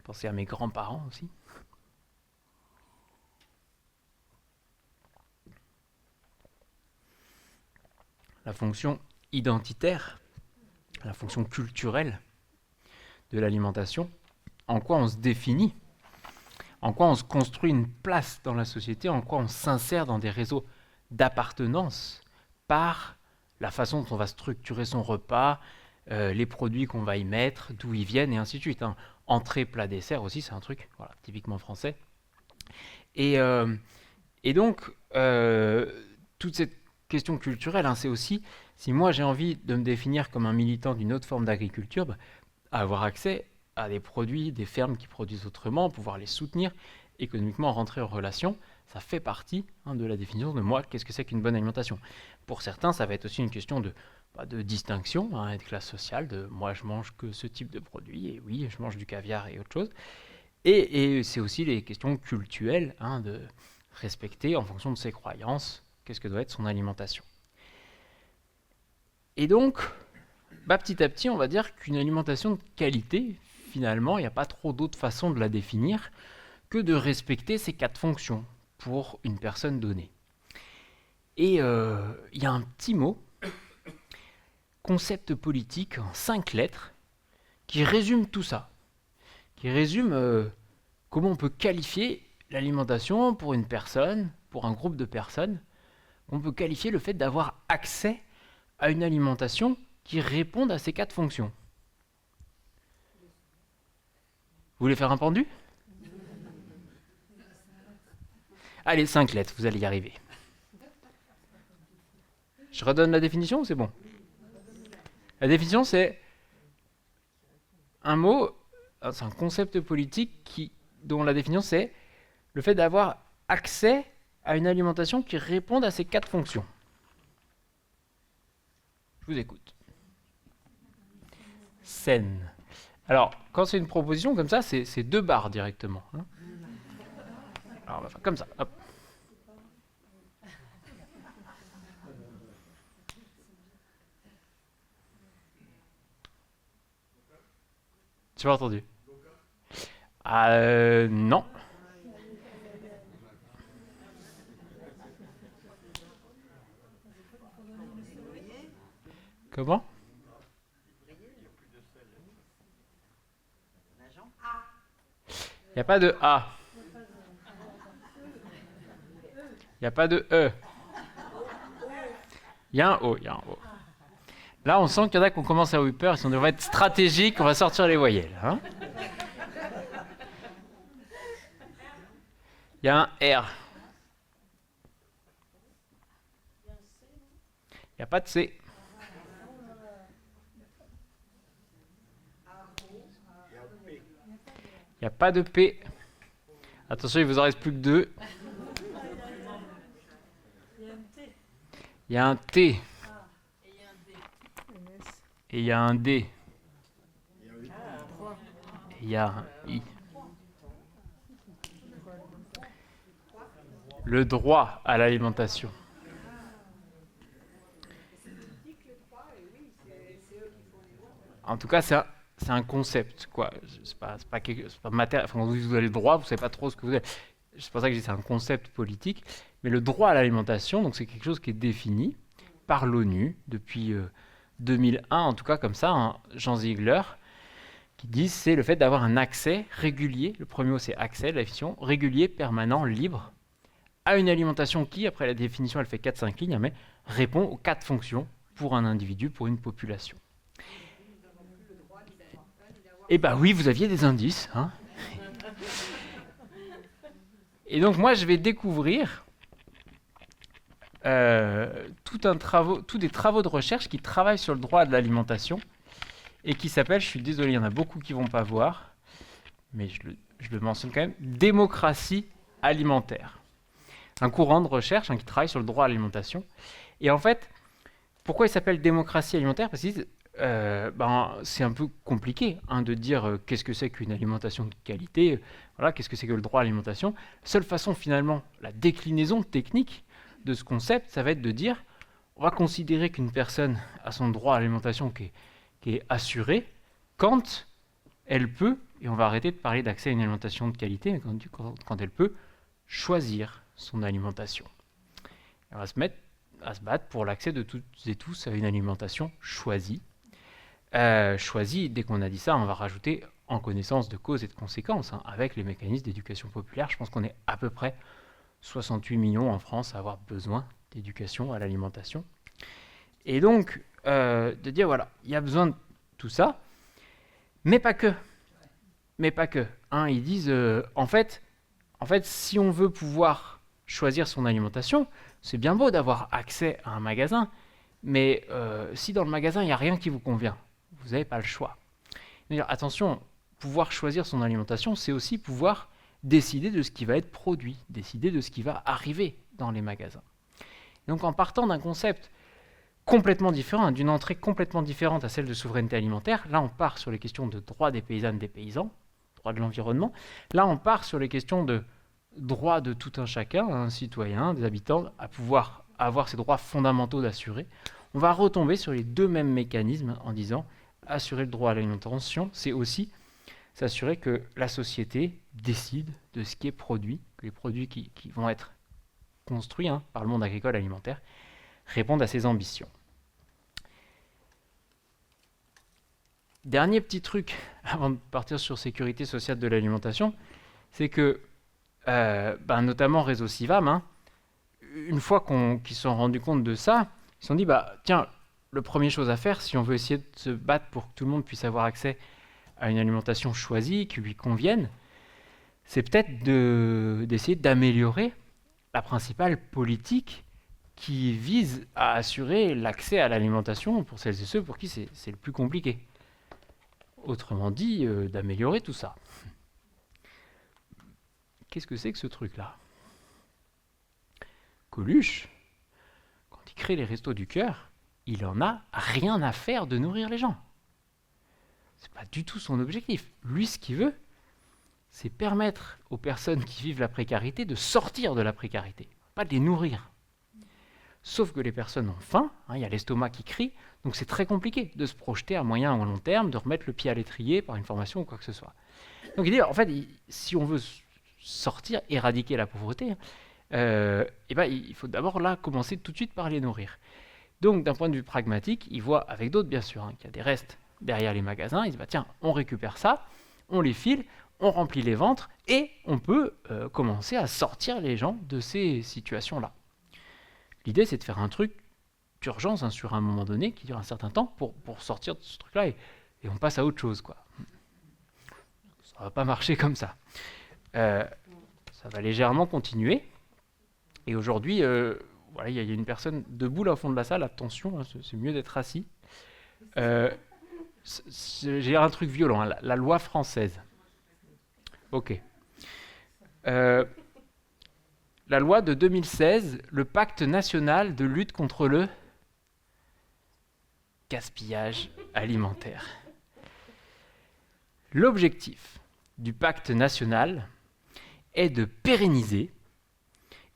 Pensez à mes grands-parents aussi. La fonction identitaire, la fonction culturelle de l'alimentation, en quoi on se définit, en quoi on se construit une place dans la société, en quoi on s'insère dans des réseaux d'appartenance par la façon dont on va structurer son repas, les produits qu'on va y mettre, d'où ils viennent, et ainsi de suite. Hein. Entrée, plat, dessert aussi, c'est un truc voilà, typiquement français. Et donc, toute cette question culturelle, hein, c'est aussi, si moi j'ai envie de me définir comme un militant d'une autre forme d'agriculture, avoir accès à des produits, des fermes qui produisent autrement, pouvoir les soutenir, économiquement rentrer en relation, ça fait partie de la définition de moi, qu'est-ce que c'est qu'une bonne alimentation. Pour certains, ça va être aussi une question de distinction, de classe sociale, de moi je mange que ce type de produit, et oui, je mange du caviar et autre chose. Et c'est aussi les questions cultuelles, de respecter en fonction de ses croyances, qu'est-ce que doit être son alimentation. Et donc, petit à petit, on va dire qu'une alimentation de qualité, finalement, il n'y a pas trop d'autres façons de la définir que de respecter ces 4 fonctions pour une personne donnée. Et il y a un petit mot, concept politique en 5 lettres, qui résume tout ça, qui résume comment on peut qualifier l'alimentation pour une personne, pour un groupe de personnes. On peut qualifier le fait d'avoir accès à une alimentation qui réponde à ces 4 fonctions. Vous voulez faire un pendu ? Allez, 5 lettres, vous allez y arriver. Je redonne la définition ou c'est bon ? La définition, c'est un mot, c'est un concept politique dont la définition, c'est le fait d'avoir accès à une alimentation qui réponde à ces 4 fonctions. Je vous écoute. Saine. Alors, quand c'est une proposition comme ça, c'est 2 barres directement. Hein. Alors, on va faire comme ça. Hop. Tu m'as entendu ? Non. Comment ? Il n'y a pas de A. Il n'y a pas de E. Il y a un O. Là, on sent qu'il y en a qui commencent à avoir peur. Si on devrait être stratégique, on va sortir les voyelles. Hein. Il y a un R. Il n'y a pas de C. Il n'y a pas de P. Attention, il vous en reste plus que 2. Il y a un T. Et il y a un D. Et il y a un I. Le droit à l'alimentation. En tout cas, c'est un concept, quoi. C'est pas matière. Enfin, quand vous avez le droit, vous savez pas trop ce que vous avez. C'est pour ça que je dis c'est un concept politique. Mais le droit à l'alimentation, donc c'est quelque chose qui est défini par l'ONU depuis 2001, en tout cas comme ça, hein, Jean Ziegler, qui dit c'est le fait d'avoir un accès régulier, le premier mot c'est accès, la définition, régulier, permanent, libre, à une alimentation qui, après la définition, elle fait 4-5 lignes, mais répond aux 4 fonctions pour un individu, pour une population. Eh bien oui, vous aviez des indices. Hein. Et donc moi, je vais découvrir tous des travaux de recherche qui travaillent sur le droit de l'alimentation et qui s'appellent, je suis désolé, il y en a beaucoup qui ne vont pas voir, mais je le mentionne quand même, démocratie alimentaire. Un courant de recherche qui travaille sur le droit à l'alimentation. Et en fait, pourquoi il s'appelle démocratie alimentaire? Parce que c'est un peu compliqué de dire qu'est-ce que c'est qu'une alimentation de qualité, voilà, qu'est-ce que c'est que le droit à l'alimentation. Seule façon finalement, la déclinaison technique de ce concept, ça va être de dire, on va considérer qu'une personne a son droit à l'alimentation qui est assuré quand elle peut, et on va arrêter de parler d'accès à une alimentation de qualité, mais quand elle peut choisir son alimentation. On va se mettre à se battre pour l'accès de toutes et tous à une alimentation choisie. Choisie, dès qu'on a dit ça, on va rajouter en connaissance de causes et de conséquences, avec les mécanismes d'éducation populaire. Je pense qu'on est à peu près 68 millions en France à avoir besoin d'éducation à l'alimentation. Et donc, de dire, voilà, il y a besoin de tout ça, mais pas que. Mais pas que. Ils disent, en fait, si on veut pouvoir choisir son alimentation, c'est bien beau d'avoir accès à un magasin, mais si dans le magasin, il n'y a rien qui vous convient, vous n'avez pas le choix. Attention, pouvoir choisir son alimentation, c'est aussi pouvoir décider de ce qui va être produit, décider de ce qui va arriver dans les magasins. Donc en partant d'un concept complètement différent, d'une entrée complètement différente à celle de souveraineté alimentaire, là on part sur les questions de droit des paysannes, des paysans, droit de l'environnement, là on part sur les questions de droit de tout un chacun, un citoyen, des habitants, à pouvoir avoir ces droits fondamentaux d'assurer. On va retomber sur les deux mêmes mécanismes en disant assurer le droit à l'alimentation, c'est aussi s'assurer que la société décide de ce qui est produit, que les produits qui vont être construits par le monde agricole alimentaire répondent à ses ambitions. Dernier petit truc avant de partir sur sécurité sociale de l'alimentation, c'est que notamment Réseau Civam, une fois qu'ils se sont rendus compte de ça, ils se sont dit, tiens, la première chose à faire, si on veut essayer de se battre pour que tout le monde puisse avoir accès à une alimentation choisie, qui lui convienne, c'est peut-être d'essayer d'améliorer la principale politique qui vise à assurer l'accès à l'alimentation pour celles et ceux pour qui c'est le plus compliqué. Autrement dit, d'améliorer tout ça. Qu'est-ce que c'est que ce truc-là? Coluche, quand il crée les Restos du Cœur, il en a rien à faire de nourrir les gens. C'est pas du tout son objectif. Lui, ce qu'il veut, c'est permettre aux personnes qui vivent la précarité de sortir de la précarité, pas de les nourrir. Sauf que les personnes ont faim, il y a l'estomac qui crie, donc c'est très compliqué de se projeter à moyen ou à long terme, de remettre le pied à l'étrier par une formation ou quoi que ce soit. Donc il dit, en fait, si on veut sortir, éradiquer la pauvreté, il faut d'abord là commencer tout de suite par les nourrir. Donc d'un point de vue pragmatique, il voit avec d'autres bien sûr, qu'il y a des restes derrière les magasins, il dit tiens, on récupère ça, on les file, on remplit les ventres et on peut commencer à sortir les gens de ces situations-là. L'idée c'est de faire un truc d'urgence sur un moment donné qui dure un certain temps pour sortir de ce truc-là et on passe à autre chose, quoi. Ça va pas marcher comme ça. Ça va légèrement continuer. Et aujourd'hui, il y a une personne debout là au fond de la salle, attention, c'est mieux d'être assis. J'ai un truc violent, la loi française. Ok. La loi de 2016, le pacte national de lutte contre le gaspillage alimentaire. L'objectif du pacte national est de pérenniser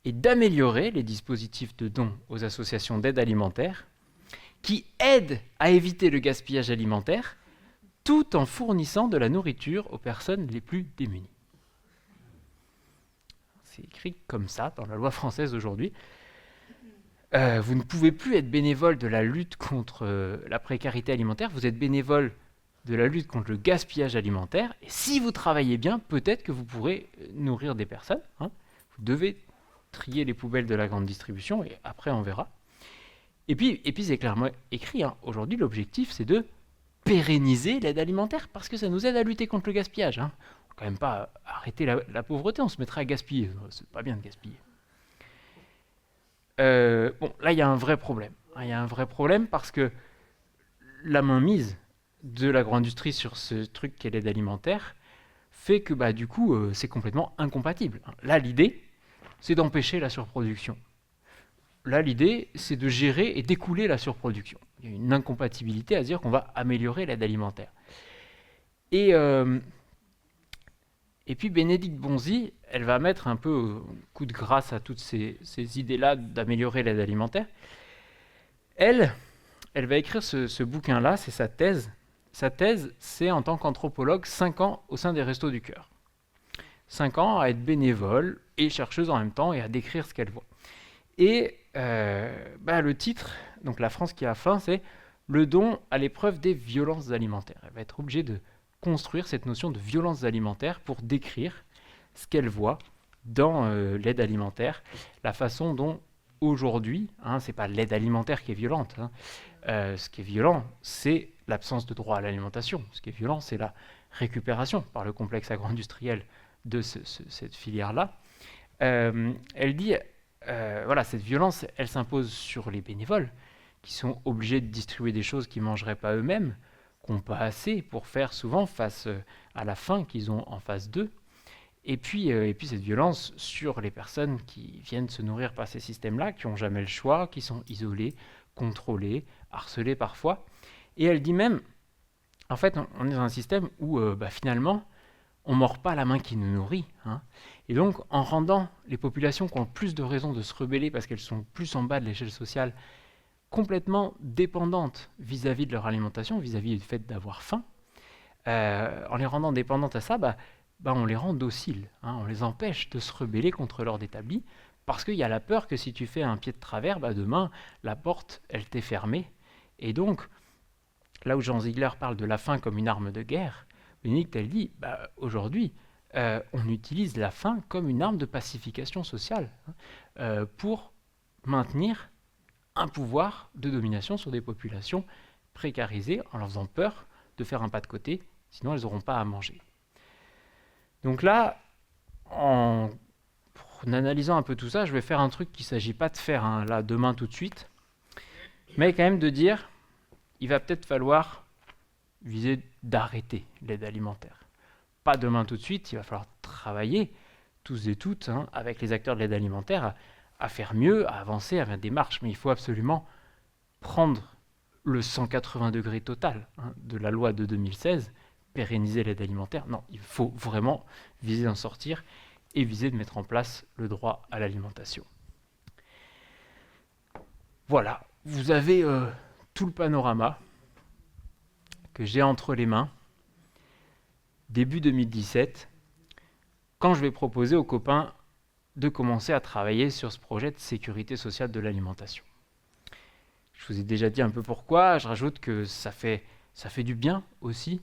et d'améliorer les dispositifs de dons aux associations d'aide alimentaire qui aident à éviter le gaspillage alimentaire tout en fournissant de la nourriture aux personnes les plus démunies. C'est écrit comme ça dans la loi française aujourd'hui. Vous ne pouvez plus être bénévole de la lutte contre la précarité alimentaire, vous êtes bénévole de la lutte contre le gaspillage alimentaire, et si vous travaillez bien, peut-être que vous pourrez nourrir des personnes. Hein. Vous devez trier les poubelles de la grande distribution, et après on verra. Et puis c'est clairement écrit, hein. Aujourd'hui l'objectif c'est de pérenniser l'aide alimentaire, parce que ça nous aide à lutter contre le gaspillage. Hein. On ne va quand même pas arrêter la pauvreté, on se mettrait à gaspiller, c'est pas bien de gaspiller. Bon, là il y a un vrai problème. Il y a un vrai problème parce que la mainmise de l'agro-industrie sur ce truc qu'est l'aide alimentaire fait que du coup c'est complètement incompatible. Là l'idée c'est d'empêcher la surproduction. Là l'idée c'est de gérer et d'écouler la surproduction. Il y a une incompatibilité à dire qu'on va améliorer l'aide alimentaire. Et puis Bénédicte Bonzi, elle va mettre un peu coup de grâce à toutes ces idées-là d'améliorer l'aide alimentaire. Elle va écrire ce bouquin-là, c'est sa thèse. Sa thèse, c'est en tant qu'anthropologue, 5 ans au sein des Restos du Cœur. 5 ans à être bénévole et chercheuse en même temps et à décrire ce qu'elle voit. Et le titre, donc La France qui a faim, c'est le don à l'épreuve des violences alimentaires. Elle va être obligée de construire cette notion de violence alimentaire pour décrire ce qu'elle voit dans l'aide alimentaire, la façon dont aujourd'hui, c'est pas l'aide alimentaire qui est violente, ce qui est violent, c'est l'absence de droit à l'alimentation. Ce qui est violent, c'est la récupération par le complexe agro-industriel de cette filière-là. Elle dit, cette violence, elle s'impose sur les bénévoles, qui sont obligés de distribuer des choses qu'ils ne mangeraient pas eux-mêmes, qui n'ont pas assez pour faire souvent face à la faim qu'ils ont en face d'eux. Et puis cette violence sur les personnes qui viennent se nourrir par ces systèmes-là, qui n'ont jamais le choix, qui sont isolées, contrôlées, harcelées parfois. Et elle dit même, en fait, on est dans un système où finalement, on ne mord pas la main qui nous nourrit. Hein. Et donc, en rendant les populations qui ont plus de raisons de se rebeller parce qu'elles sont plus en bas de l'échelle sociale, complètement dépendantes vis-à-vis de leur alimentation, vis-à-vis du fait d'avoir faim, en les rendant dépendantes à ça, on les rend dociles, on les empêche de se rebeller contre l'ordre établi, parce qu'il y a la peur que si tu fais un pied de travers, demain, la porte, elle t'est fermée. Et donc, là où Jean Ziegler parle de la faim comme une arme de guerre, Bénédicte, elle dit, aujourd'hui, on utilise la faim comme une arme de pacification sociale, pour maintenir un pouvoir de domination sur des populations précarisées, en leur faisant peur de faire un pas de côté, sinon elles n'auront pas à manger. Donc là, en analysant un peu tout ça, je vais faire un truc qu'il ne s'agit pas de faire là demain tout de suite, mais quand même de dire, il va peut-être falloir viser d'arrêter l'aide alimentaire. Pas demain tout de suite, il va falloir travailler tous et toutes avec les acteurs de l'aide alimentaire à faire mieux, à avancer, à faire des marches, mais il faut absolument prendre le 180 degrés total de la loi de 2016, pérenniser l'aide alimentaire. Non, il faut vraiment viser d'en sortir et viser de mettre en place le droit à l'alimentation. Voilà, vous avez tout le panorama que j'ai entre les mains, début 2017, quand je vais proposer aux copains de commencer à travailler sur ce projet de sécurité sociale de l'alimentation. Je vous ai déjà dit un peu pourquoi, je rajoute que ça fait du bien aussi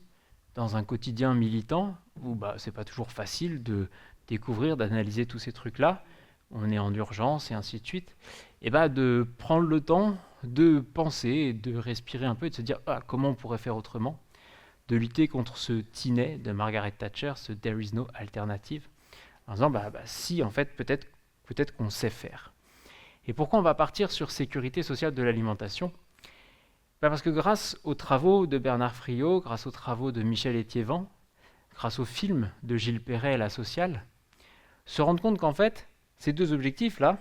dans un quotidien militant où c'est pas toujours facile de découvrir, d'analyser tous ces trucs-là, on est en urgence et ainsi de suite, et de prendre le temps de penser, de respirer un peu et de se dire comment on pourrait faire autrement, de lutter contre ce tinet de Margaret Thatcher, ce There is no alternative, en disant si en fait peut-être qu'on sait faire. Et pourquoi on va partir sur sécurité sociale de l'alimentation ? Parce que grâce aux travaux de Bernard Friot, grâce aux travaux de Michel Étiévent, grâce au film de Gilles Perret, La Sociale, se rendre compte qu'en fait, ces deux objectifs-là,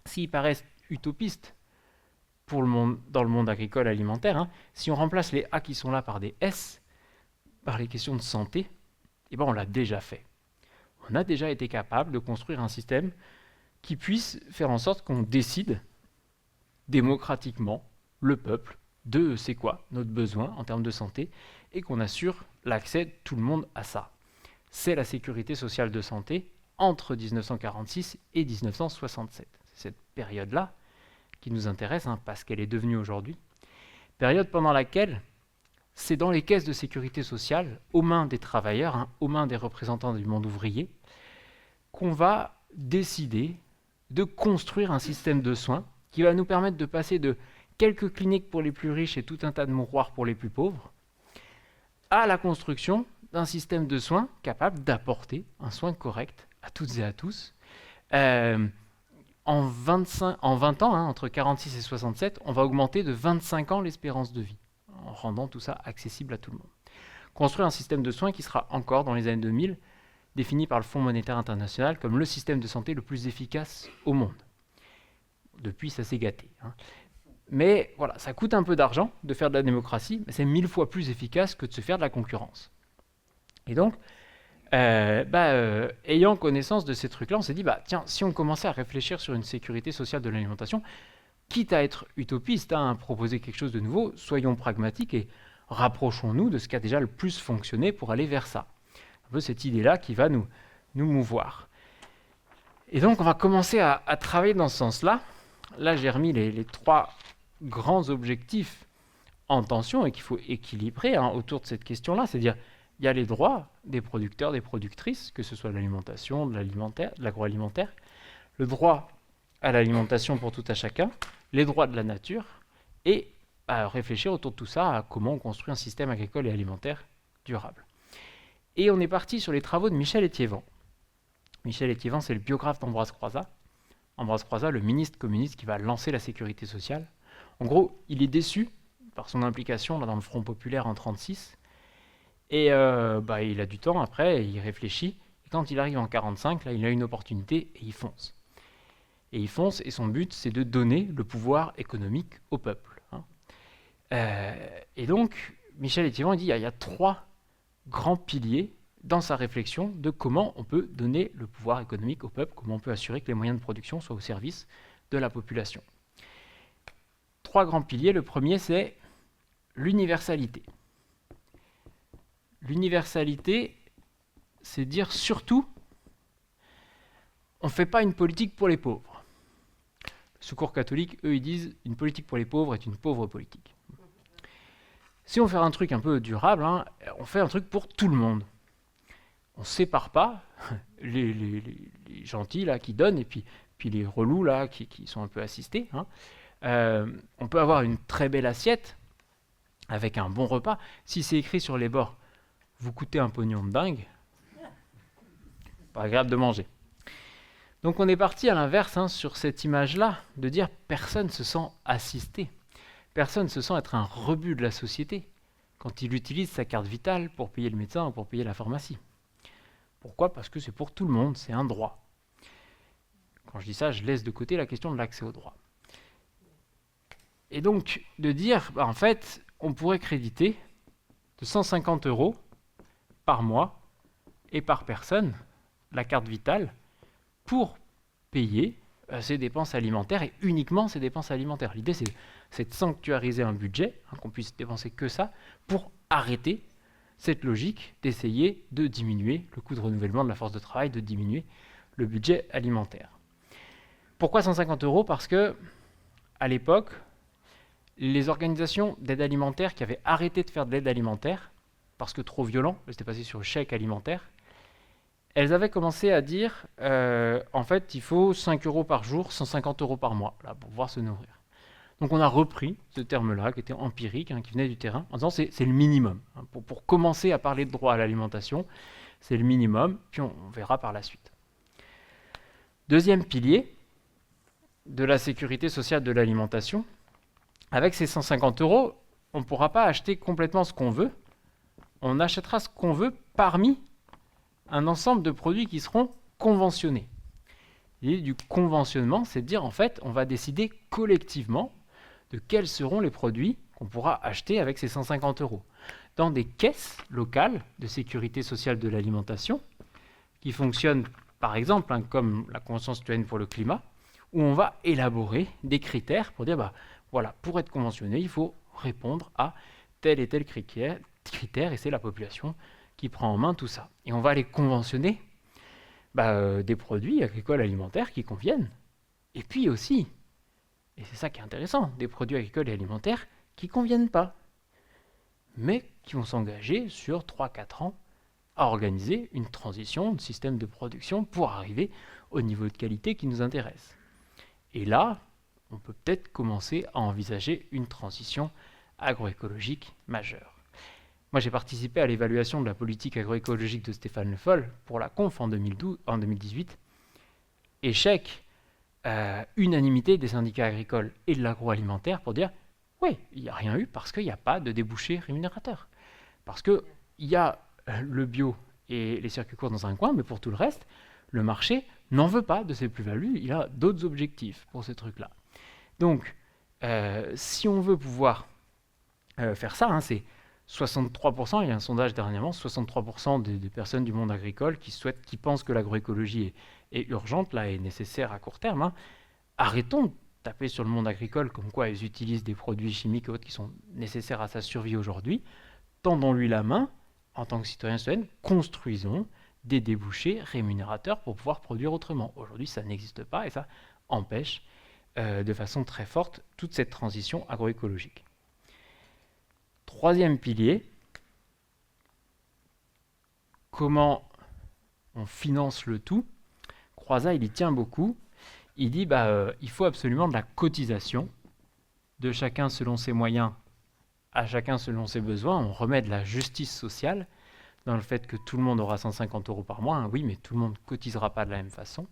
s'ils paraissent utopistes pour dans le monde agricole alimentaire, si on remplace les A qui sont là par des S, par les questions de santé, on l'a déjà fait. On a déjà été capable de construire un système qui puisse faire en sorte qu'on décide démocratiquement, le peuple, de c'est quoi notre besoin en termes de santé, et qu'on assure l'accès de tout le monde à ça. C'est la sécurité sociale de santé entre 1946 et 1967. C'est cette période-là qui nous intéresse, parce qu'elle est devenue aujourd'hui. Période pendant laquelle c'est dans les caisses de sécurité sociale, aux mains des travailleurs, aux mains des représentants du monde ouvrier, qu'on va décider de construire un système de soins qui va nous permettre de passer de quelques cliniques pour les plus riches et tout un tas de mouroirs pour les plus pauvres, à la construction d'un système de soins capable d'apporter un soin correct à toutes et à tous. En 20 ans, entre 46 et 67, on va augmenter de 25 ans l'espérance de vie, en rendant tout ça accessible à tout le monde. Construire un système de soins qui sera encore, dans les années 2000, défini par le Fonds monétaire international comme le système de santé le plus efficace au monde. Depuis, ça s'est gâté. Mais voilà, ça coûte un peu d'argent de faire de la démocratie, mais c'est 1000 fois plus efficace que de se faire de la concurrence. Et donc, ayant connaissance de ces trucs-là, on s'est dit, tiens, si on commençait à réfléchir sur une sécurité sociale de l'alimentation, quitte à être utopiste, à proposer quelque chose de nouveau, soyons pragmatiques et rapprochons-nous de ce qui a déjà le plus fonctionné pour aller vers ça. Un peu cette idée-là qui va nous mouvoir. Et donc, on va commencer à travailler dans ce sens-là. Là, j'ai remis les 3 grands objectifs en tension et qu'il faut équilibrer autour de cette question-là. C'est-à-dire, il y a les droits des producteurs, des productrices, que ce soit de l'alimentation, de l'agroalimentaire, le droit à l'alimentation pour tout à chacun, les droits de la nature, et à réfléchir autour de tout ça à comment on construit un système agricole et alimentaire durable. Et on est parti sur les travaux de Michel Étiévant. Michel Étiévant, c'est le biographe d'Ambroise Croizat. Ambroise Croizat, le ministre communiste qui va lancer la sécurité sociale. En gros, il est déçu par son implication dans le Front populaire en 1936. Et il a du temps après, il réfléchit. Et quand il arrive en 1945, là, il a une opportunité et il fonce. Et son but, c'est de donner le pouvoir économique au peuple. Et donc, Michel Étiévant, il dit il y a 3 grands piliers dans sa réflexion de comment on peut donner le pouvoir économique au peuple, comment on peut assurer que les moyens de production soient au service de la population. 3 grands piliers. Le premier, c'est l'universalité. L'universalité, c'est dire surtout, on ne fait pas une politique pour les pauvres. Le Secours catholique, eux, ils disent une politique pour les pauvres est une pauvre politique. Si on fait un truc un peu durable, on fait un truc pour tout le monde. On ne sépare pas les gentils là, qui donnent et puis les relous là, qui sont un peu assistés. On peut avoir une très belle assiette avec un bon repas. Si c'est écrit sur les bords, vous coûtez un pognon de dingue, pas agréable de manger. Donc on est parti à l'inverse sur cette image-là, de dire personne ne se sent assisté. Personne ne se sent être un rebut de la société quand il utilise sa carte vitale pour payer le médecin ou pour payer la pharmacie. Pourquoi ? Parce que c'est pour tout le monde, c'est un droit. Quand je dis ça, je laisse de côté la question de l'accès au droit. Et donc, de dire, en fait, on pourrait créditer de 150 € par mois et par personne la carte vitale pour payer ses dépenses alimentaires et uniquement ses dépenses alimentaires. L'idée, c'est de sanctuariser un budget, qu'on puisse dépenser que ça, pour arrêter cette logique d'essayer de diminuer le coût de renouvellement de la force de travail, de diminuer le budget alimentaire. Pourquoi 150 €? Parce que, à l'époque, les organisations d'aide alimentaire qui avaient arrêté de faire de l'aide alimentaire, parce que trop violent, c'était passé sur le chèque alimentaire, elles avaient commencé à dire, en fait, il faut 5 € par jour, 150 € par mois, là, pour pouvoir se nourrir. Donc on a repris ce terme-là, qui était empirique, qui venait du terrain, en disant c'est le minimum. Pour commencer à parler de droit à l'alimentation, c'est le minimum, puis on verra par la suite. Deuxième pilier de la sécurité sociale de l'alimentation, avec ces 150 €, on ne pourra pas acheter complètement ce qu'on veut, on achètera ce qu'on veut parmi un ensemble de produits qui seront conventionnés. L'idée du conventionnement, c'est de dire, en fait, on va décider collectivement de quels seront les produits qu'on pourra acheter avec ces 150 € dans des caisses locales de sécurité sociale de l'alimentation qui fonctionnent, par exemple, comme la Convention citoyenne pour le climat, où on va élaborer des critères pour dire, voilà, pour être conventionné, il faut répondre à tel et tel critère, et c'est la population qui prend en main tout ça. Et on va les conventionner des produits agricoles alimentaires qui conviennent. Et puis aussi, et c'est ça qui est intéressant, des produits agricoles et alimentaires qui ne conviennent pas, mais qui vont s'engager sur 3-4 ans à organiser une transition de système de production pour arriver au niveau de qualité qui nous intéresse. Et là, on peut peut-être commencer à envisager une transition agroécologique majeure. Moi, j'ai participé à l'évaluation de la politique agroécologique de Stéphane Le Foll pour la Conf en 2018. Échec, unanimité des syndicats agricoles et de l'agroalimentaire pour dire oui, il n'y a rien eu parce qu'il n'y a pas de débouché rémunérateur. Parce qu'il y a le bio et les circuits courts dans un coin, mais pour tout le reste, le marché n'en veut pas de ces plus-values. Il a d'autres objectifs pour ces trucs-là. Donc, si on veut pouvoir faire ça, c'est 63%, il y a un sondage dernièrement, 63% des personnes du monde agricole qui pensent que l'agroécologie est urgente, là, est nécessaire à court terme. Arrêtons de taper sur le monde agricole comme quoi ils utilisent des produits chimiques et autres qui sont nécessaires à sa survie aujourd'hui. Tendons-lui la main, en tant que citoyens et citoyennes, construisons des débouchés rémunérateurs pour pouvoir produire autrement. Aujourd'hui, ça n'existe pas et ça empêche de façon très forte toute cette transition agroécologique. Troisième pilier, comment on finance le tout. Croizat, il y tient beaucoup. Il dit il faut absolument de la cotisation, de chacun selon ses moyens, à chacun selon ses besoins. On remet de la justice sociale dans le fait que tout le monde aura 150 € par mois. Oui, mais tout le monde ne cotisera pas de la même façon.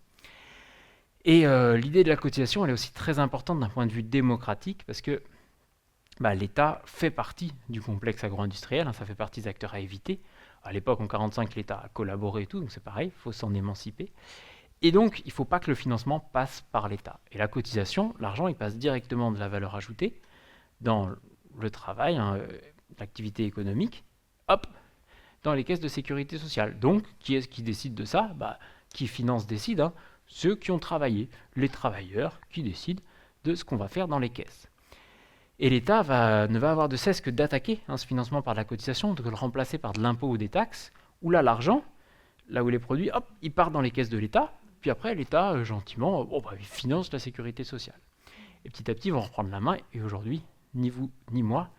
Et l'idée de la cotisation, elle est aussi très importante d'un point de vue démocratique, parce que l'État fait partie du complexe agro-industriel, ça fait partie des acteurs à éviter. À l'époque, en 1945, l'État a collaboré et tout, donc c'est pareil, il faut s'en émanciper. Et donc, il ne faut pas que le financement passe par l'État. Et la cotisation, l'argent, il passe directement de la valeur ajoutée dans le travail, l'activité économique, hop, dans les caisses de sécurité sociale. Donc, qui est-ce qui décide de ça ? Qui finance décide, ceux qui ont travaillé, les travailleurs qui décident de ce qu'on va faire dans les caisses. Et l'État ne va avoir de cesse que d'attaquer ce financement par de la cotisation, de le remplacer par de l'impôt ou des taxes, où là, l'argent, là où les produits, hop, ils partent dans les caisses de l'État, puis après, l'État, gentiment, il finance la sécurité sociale. Et petit à petit, ils vont reprendre la main, et aujourd'hui, ni vous, ni moi,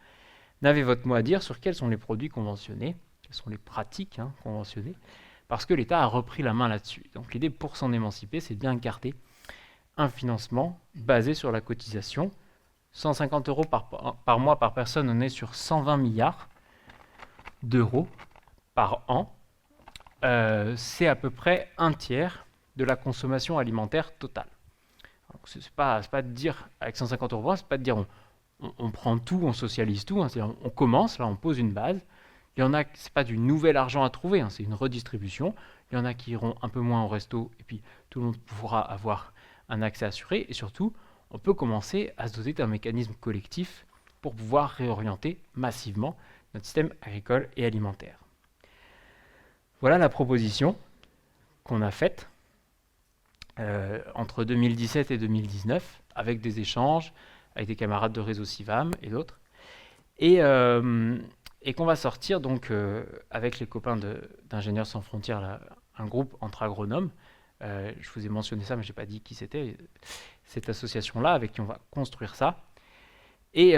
n'avez votre mot à dire sur quels sont les produits conventionnés, quelles sont les pratiques conventionnées, parce que l'État a repris la main là-dessus. Donc l'idée, pour s'en émanciper, c'est de bien garder un financement basé sur la cotisation. 150 € par mois par personne, on est sur 120 milliards d'euros par an. C'est à peu près un tiers de la consommation alimentaire totale. Ce n'est pas de dire, avec 150 € par mois, c'est pas de dire on prend tout, on socialise tout. On commence, là, on pose une base. Il y en a, ce n'est pas du nouvel argent à trouver, c'est une redistribution. Il y en a qui iront un peu moins au resto, et puis tout le monde pourra avoir un accès assuré. Et surtout, on peut commencer à se doter d'un mécanisme collectif pour pouvoir réorienter massivement notre système agricole et alimentaire. Voilà la proposition qu'on a faite entre 2017 et 2019, avec des échanges, avec des camarades de réseau CIVAM et d'autres, et qu'on va sortir donc avec les copains d'Ingénieurs sans frontières, là, un groupe entre agronomes. Je vous ai mentionné ça, mais je n'ai pas dit qui c'était, cette association-là, avec qui on va construire ça, et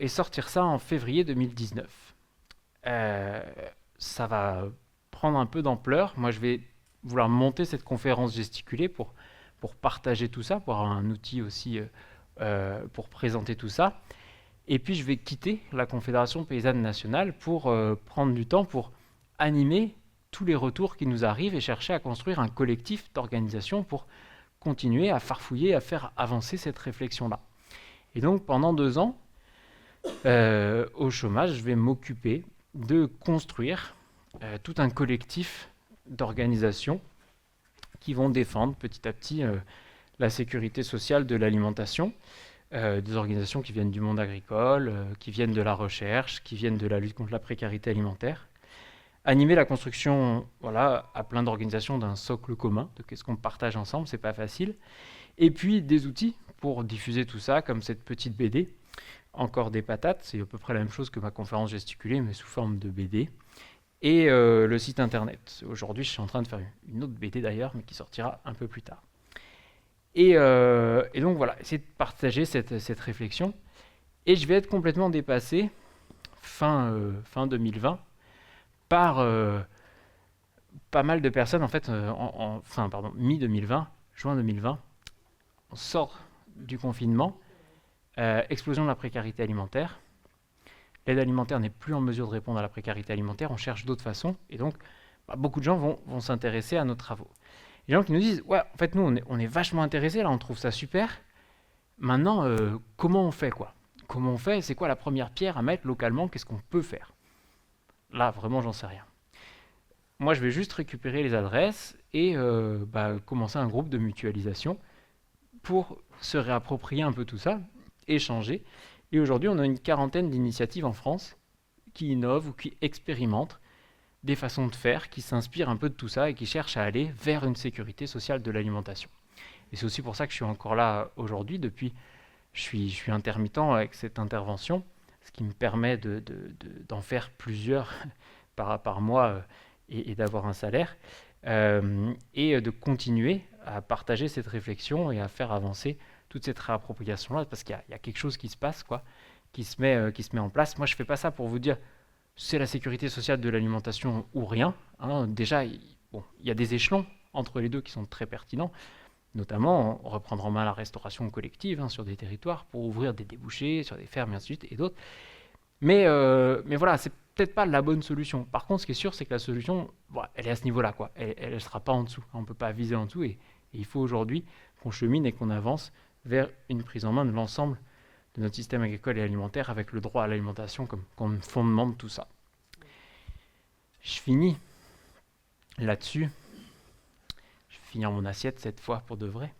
sortir ça en février 2019. Ça va prendre un peu d'ampleur. Moi, je vais vouloir monter cette conférence gesticulée pour partager tout ça, pour avoir un outil aussi pour présenter tout ça. Et puis, je vais quitter la Confédération paysanne nationale pour prendre du temps pour animer tous les retours qui nous arrivent et chercher à construire un collectif d'organisation pour continuer à farfouiller, à faire avancer cette réflexion-là. Et donc, pendant 2 ans, au chômage, je vais m'occuper de construire tout un collectif d'organisations qui vont défendre petit à petit la sécurité sociale de l'alimentation, des organisations qui viennent du monde agricole, qui viennent de la recherche, qui viennent de la lutte contre la précarité alimentaire. Animer la construction à plein d'organisations d'un socle commun, de qu'est-ce qu'on partage ensemble, c'est pas facile. Et puis des outils pour diffuser tout ça, comme cette petite BD, Encore des patates, c'est à peu près la même chose que ma conférence gesticulée, mais sous forme de BD. et le site internet. Aujourd'hui, je suis en train de faire une autre BD d'ailleurs, mais qui sortira un peu plus tard. Et donc voilà, essayer de partager cette réflexion. Et je vais être complètement dépassé fin 2020 par pas mal de personnes, en fait, mi-2020, juin 2020, on sort du confinement, explosion de la précarité alimentaire. L'aide alimentaire n'est plus en mesure de répondre à la précarité alimentaire, on cherche d'autres façons, et donc beaucoup de gens vont s'intéresser à nos travaux. Les gens qui nous disent, ouais, en fait, nous, on est vachement intéressés, là, on trouve ça super. Maintenant, comment on fait, quoi? Comment on fait? C'est quoi la première pierre à mettre localement? Qu'est-ce qu'on peut faire? Là, vraiment, j'en sais rien. Moi, je vais juste récupérer les adresses et commencer un groupe de mutualisation pour se réapproprier un peu tout ça, échanger. Et aujourd'hui, on a une quarantaine d'initiatives en France qui innovent ou qui expérimentent des façons de faire, qui s'inspirent un peu de tout ça et qui cherchent à aller vers une sécurité sociale de l'alimentation. Et c'est aussi pour ça que je suis encore là aujourd'hui. Depuis, je suis intermittent avec cette intervention, ce qui me permet d'en faire plusieurs par mois et d'avoir un salaire, et de continuer à partager cette réflexion et à faire avancer toute cette réappropriation-là, parce qu'il y a quelque chose qui se passe, quoi, qui se met en place. Moi, je ne fais pas ça pour vous dire c'est la sécurité sociale de l'alimentation ou rien. Hein. Déjà, il y a des échelons entre les deux qui sont très pertinents, notamment reprendre en main la restauration collective sur des territoires pour ouvrir des débouchés sur des fermes et ainsi de suite et d'autres. Mais voilà, c'est peut-être pas la bonne solution. Par contre, ce qui est sûr, c'est que la solution, elle est à ce niveau-là, quoi. Elle ne sera pas en dessous. On ne peut pas viser en dessous et il faut aujourd'hui qu'on chemine et qu'on avance vers une prise en main de l'ensemble de notre système agricole et alimentaire avec le droit à l'alimentation comme fondement de tout ça. Je finis là-dessus. Je vais finir mon assiette cette fois pour de vrai.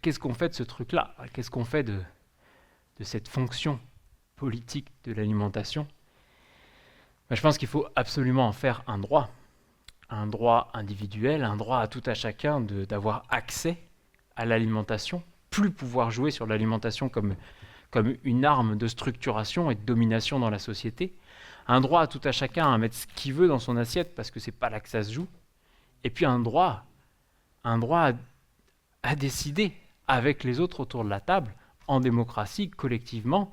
Qu'est-ce qu'on fait de ce truc-là? Qu'est-ce qu'on fait de cette fonction politique de l'alimentation? Je pense qu'il faut absolument en faire un droit individuel, un droit à tout à chacun d'avoir accès à l'alimentation, plus pouvoir jouer sur l'alimentation comme une arme de structuration et de domination dans la société, un droit à tout à chacun à mettre ce qu'il veut dans son assiette parce que c'est pas là que ça se joue, et puis un droit à décider avec les autres autour de la table, en démocratie, collectivement,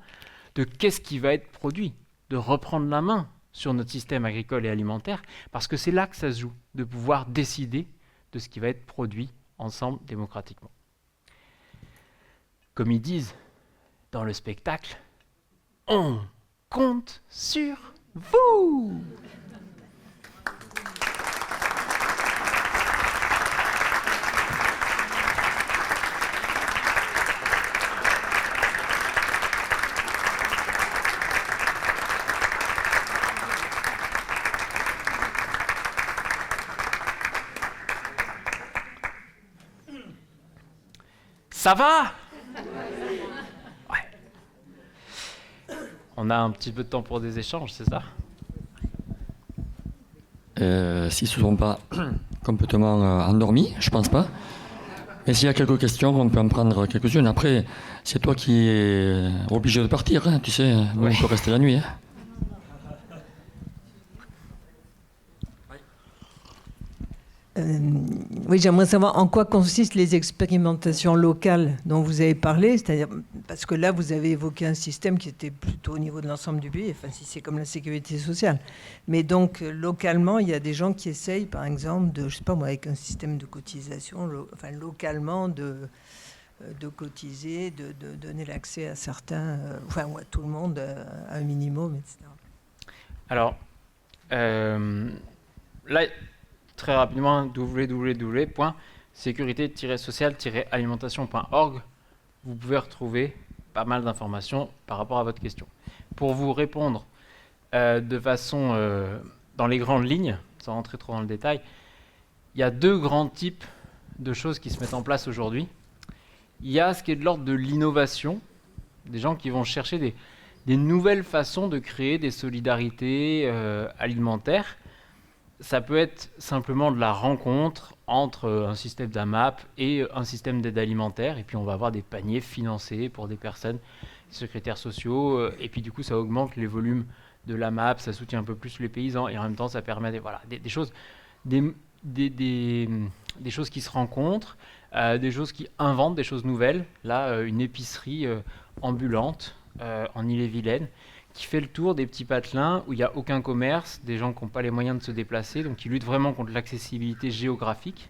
de qu'est-ce qui va être produit, de reprendre la main sur notre système agricole et alimentaire, parce que c'est là que ça se joue, de pouvoir décider de ce qui va être produit ensemble démocratiquement. Comme ils disent dans le spectacle, on compte sur vous. Ça va? Ouais. On a un petit peu de temps pour des échanges, c'est ça? S'ils ne se sont pas complètement endormis, je pense pas. Mais s'il y a quelques questions, on peut en prendre quelques-unes. Après, c'est toi qui es obligé de partir, hein, tu sais, nous on peut rester la nuit. Hein. Oui, j'aimerais savoir en quoi consistent les expérimentations locales dont vous avez parlé, c'est-à-dire parce que là vous avez évoqué un système qui était plutôt au niveau de l'ensemble du pays, enfin si c'est comme la sécurité sociale, mais donc localement il y a des gens qui essayent par exemple de, je sais pas moi, avec un système de cotisation, localement de cotiser, de donner l'accès à certains, ou à tout le monde à un minimum, etc. Alors là, très rapidement, www.sécurité-sociale-alimentation.org, vous pouvez retrouver pas mal d'informations par rapport à votre question. Pour vous répondre de façon dans les grandes lignes, sans rentrer trop dans le détail, il y a deux grands types de choses qui se mettent en place aujourd'hui. Il y a ce qui est de l'ordre de l'innovation, des gens qui vont chercher des nouvelles façons de créer des solidarités alimentaires. Ça peut être simplement de la rencontre entre un système d'AMAP et un système d'aide alimentaire. Et puis on va avoir des paniers financés pour des personnes, secrétaires sociaux. Et puis du coup, ça augmente les volumes de l'AMAP, ça soutient un peu plus les paysans, et en même temps, ça permet des choses, des choses qui se rencontrent, des choses qui inventent des choses nouvelles. Là, une épicerie ambulante en Ille-et-Vilaine, qui fait le tour des petits patelins où il n'y a aucun commerce, des gens qui n'ont pas les moyens de se déplacer, donc qui luttent vraiment contre l'accessibilité géographique.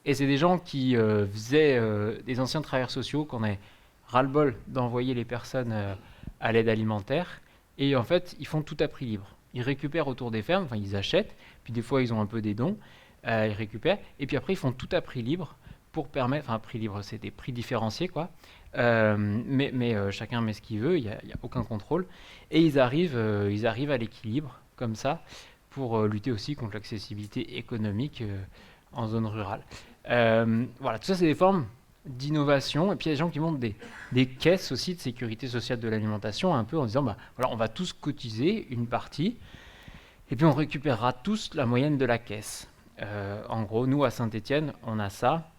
Et c'est des gens qui faisaient des anciens travailleurs sociaux qu'on a ras-le-bol d'envoyer les personnes à l'aide alimentaire. Et en fait, ils font tout à prix libre. Ils récupèrent autour des fermes, enfin ils achètent, puis des fois ils ont un peu des dons, ils récupèrent, et puis après ils font tout à prix libre pour permettre, enfin prix libre c'est des prix différenciés quoi, mais chacun met ce qu'il veut, il n'y a aucun contrôle, et ils arrivent à l'équilibre comme ça pour lutter aussi contre l'accessibilité économique en zone rurale. Voilà, tout ça c'est des formes d'innovation, et puis il y a des gens qui montent des caisses aussi de sécurité sociale de l'alimentation, un peu en disant voilà, on va tous cotiser une partie, et puis on récupérera tous la moyenne de la caisse. En gros, nous à Saint-Étienne, on a ça,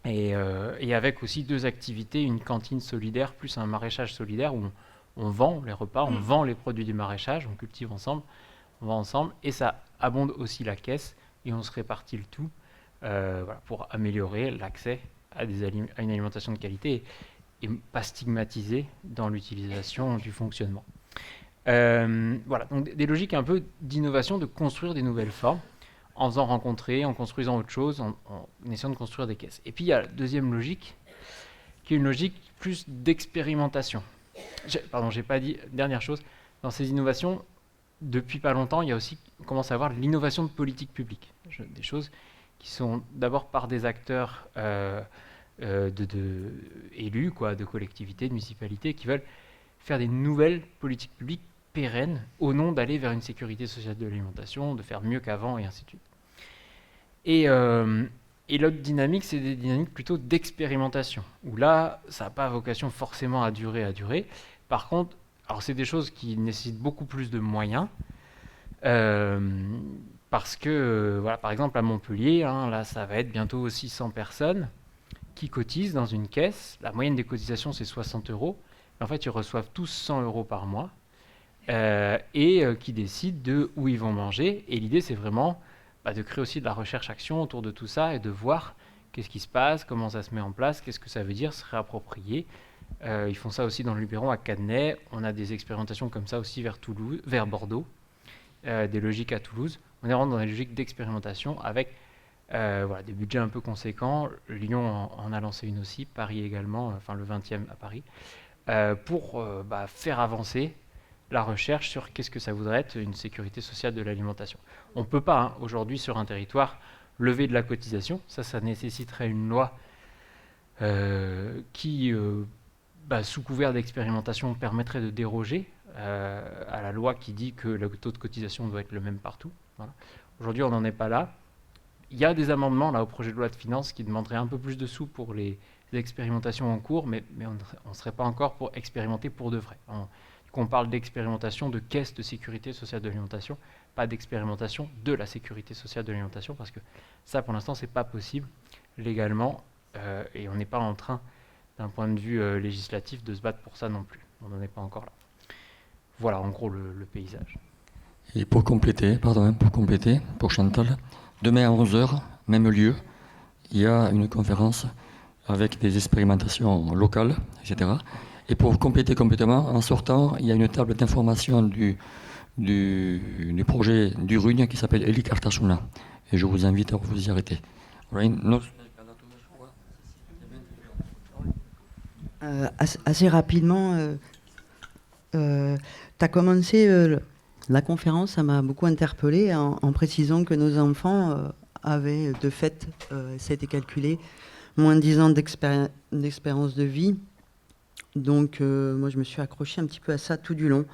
et avec aussi 2 activités, une cantine solidaire plus un maraîchage solidaire où on vend les repas, on vend les produits du maraîchage, on cultive ensemble, on vend ensemble, et ça abonde aussi la caisse, et on se répartit le tout voilà, pour améliorer l'accès à une alimentation de qualité et pas stigmatisé dans l'utilisation du fonctionnement. Voilà, donc des logiques un peu d'innovation, de construire des nouvelles formes, en faisant rencontrer, en construisant autre chose, en essayant de construire des caisses. Et puis il y a la deuxième logique, qui est une logique plus d'expérimentation. Pardon, j'ai pas dit, dernière chose, dans ces innovations, depuis pas longtemps, il y a aussi, on commence à avoir de l'innovation de politique publique. Des choses qui sont d'abord par des acteurs élus, quoi, de collectivités, de municipalités, qui veulent faire des nouvelles politiques publiques pérennes au nom d'aller vers une sécurité sociale de l'alimentation, de faire mieux qu'avant, et ainsi de suite. Et l'autre dynamique, c'est des dynamiques plutôt d'expérimentation, où là, ça n'a pas vocation forcément à durer. Par contre, alors c'est des choses qui nécessitent beaucoup plus de moyens, parce que, voilà, par exemple, à Montpellier, là, ça va être bientôt aussi 100 personnes qui cotisent dans une caisse. La moyenne des cotisations, c'est 60 €. En fait, ils reçoivent tous 100 € par mois et qui décident de où ils vont manger. Et l'idée, c'est vraiment de créer aussi de la recherche-action autour de tout ça et de voir qu'est-ce qui se passe, comment ça se met en place, qu'est-ce que ça veut dire se réapproprier. Ils font ça aussi dans le Luberon, à Cadenet. On a des expérimentations comme ça aussi vers Bordeaux, des logiques à Toulouse. On est vraiment dans des logiques d'expérimentation avec voilà, des budgets un peu conséquents. Lyon en a lancé une aussi, Paris également, enfin le 20e à Paris, pour faire avancer la recherche sur qu'est-ce que ça voudrait être une sécurité sociale de l'alimentation. On ne peut pas, aujourd'hui, sur un territoire, lever de la cotisation. Ça nécessiterait une loi qui, sous couvert d'expérimentation, permettrait de déroger à la loi qui dit que le taux de cotisation doit être le même partout. Voilà. Aujourd'hui, on n'en est pas là. Il y a des amendements là, au projet de loi de finances qui demanderaient un peu plus de sous pour les expérimentations en cours, mais on ne serait pas encore pour expérimenter pour de vrai. On parle d'expérimentation de caisse de sécurité sociale de l'alimentation, pas d'expérimentation de la sécurité sociale de l'alimentation, parce que ça, pour l'instant, c'est pas possible légalement, et on n'est pas en train, d'un point de vue législatif, de se battre pour ça non plus. On n'en est pas encore là. Voilà, en gros, le paysage. Et pour compléter, pour Chantal, demain à 11h, même lieu, il y a une conférence avec des expérimentations locales, etc. Et pour compléter complètement, en sortant, il y a une table d'information du projet du RUN qui s'appelle Eli Kartasuna. Et je vous invite à vous y arrêter. Assez rapidement, tu as commencé la conférence, ça m'a beaucoup interpellée en précisant que nos enfants avaient de fait, ça a été calculé, moins de 10 ans d'expérience de vie. Donc moi je me suis accrochée un petit peu à ça tout du long,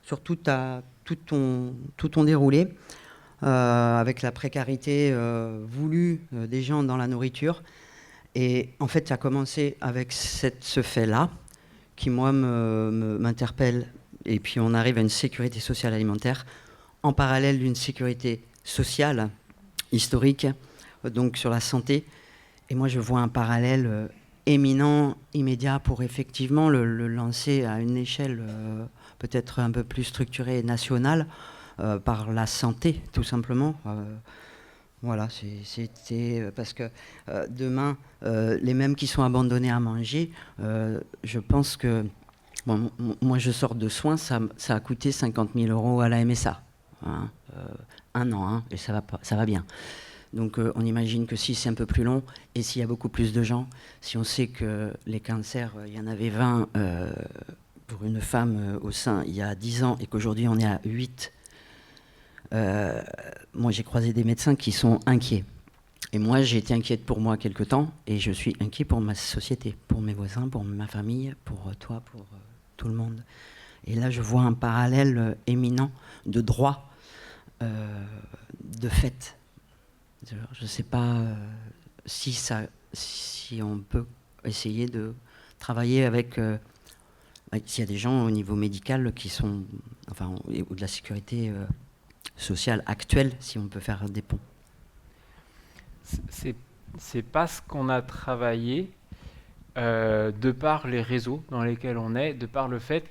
sur tout ton déroulé, avec la précarité voulue des gens dans la nourriture. Et en fait ça a commencé avec ce fait-là, qui moi m'interpelle, et puis on arrive à une sécurité sociale alimentaire, en parallèle d'une sécurité sociale historique, donc sur la santé. Et moi je vois un parallèle éminent, immédiat, pour effectivement le lancer à une échelle peut-être un peu plus structurée et nationale, par la santé, tout simplement. Voilà, c'était parce que demain, les mêmes qui sont abandonnés à manger, je pense que, bon, moi je sors de soins, ça a coûté 50 000 € à la MSA, hein, un an, hein, et ça va bien. Donc on imagine que si c'est un peu plus long, et s'il y a beaucoup plus de gens, si on sait que les cancers, il y en avait 20 pour une femme au sein il y a 10 ans, et qu'aujourd'hui on est à 8, moi j'ai croisé des médecins qui sont inquiets. Et moi j'ai été inquiète pour moi quelque temps, et je suis inquiet pour ma société, pour mes voisins, pour ma famille, pour toi, pour tout le monde. Et là je vois un parallèle éminent de droit, de fait. Je ne sais pas si on peut essayer de travailler avec... s'il y a des gens au niveau médical qui sont... Enfin, ou de la sécurité sociale actuelle, si on peut faire des ponts. C'est pas ce qu'on a travaillé de par les réseaux dans lesquels on est, de par le fait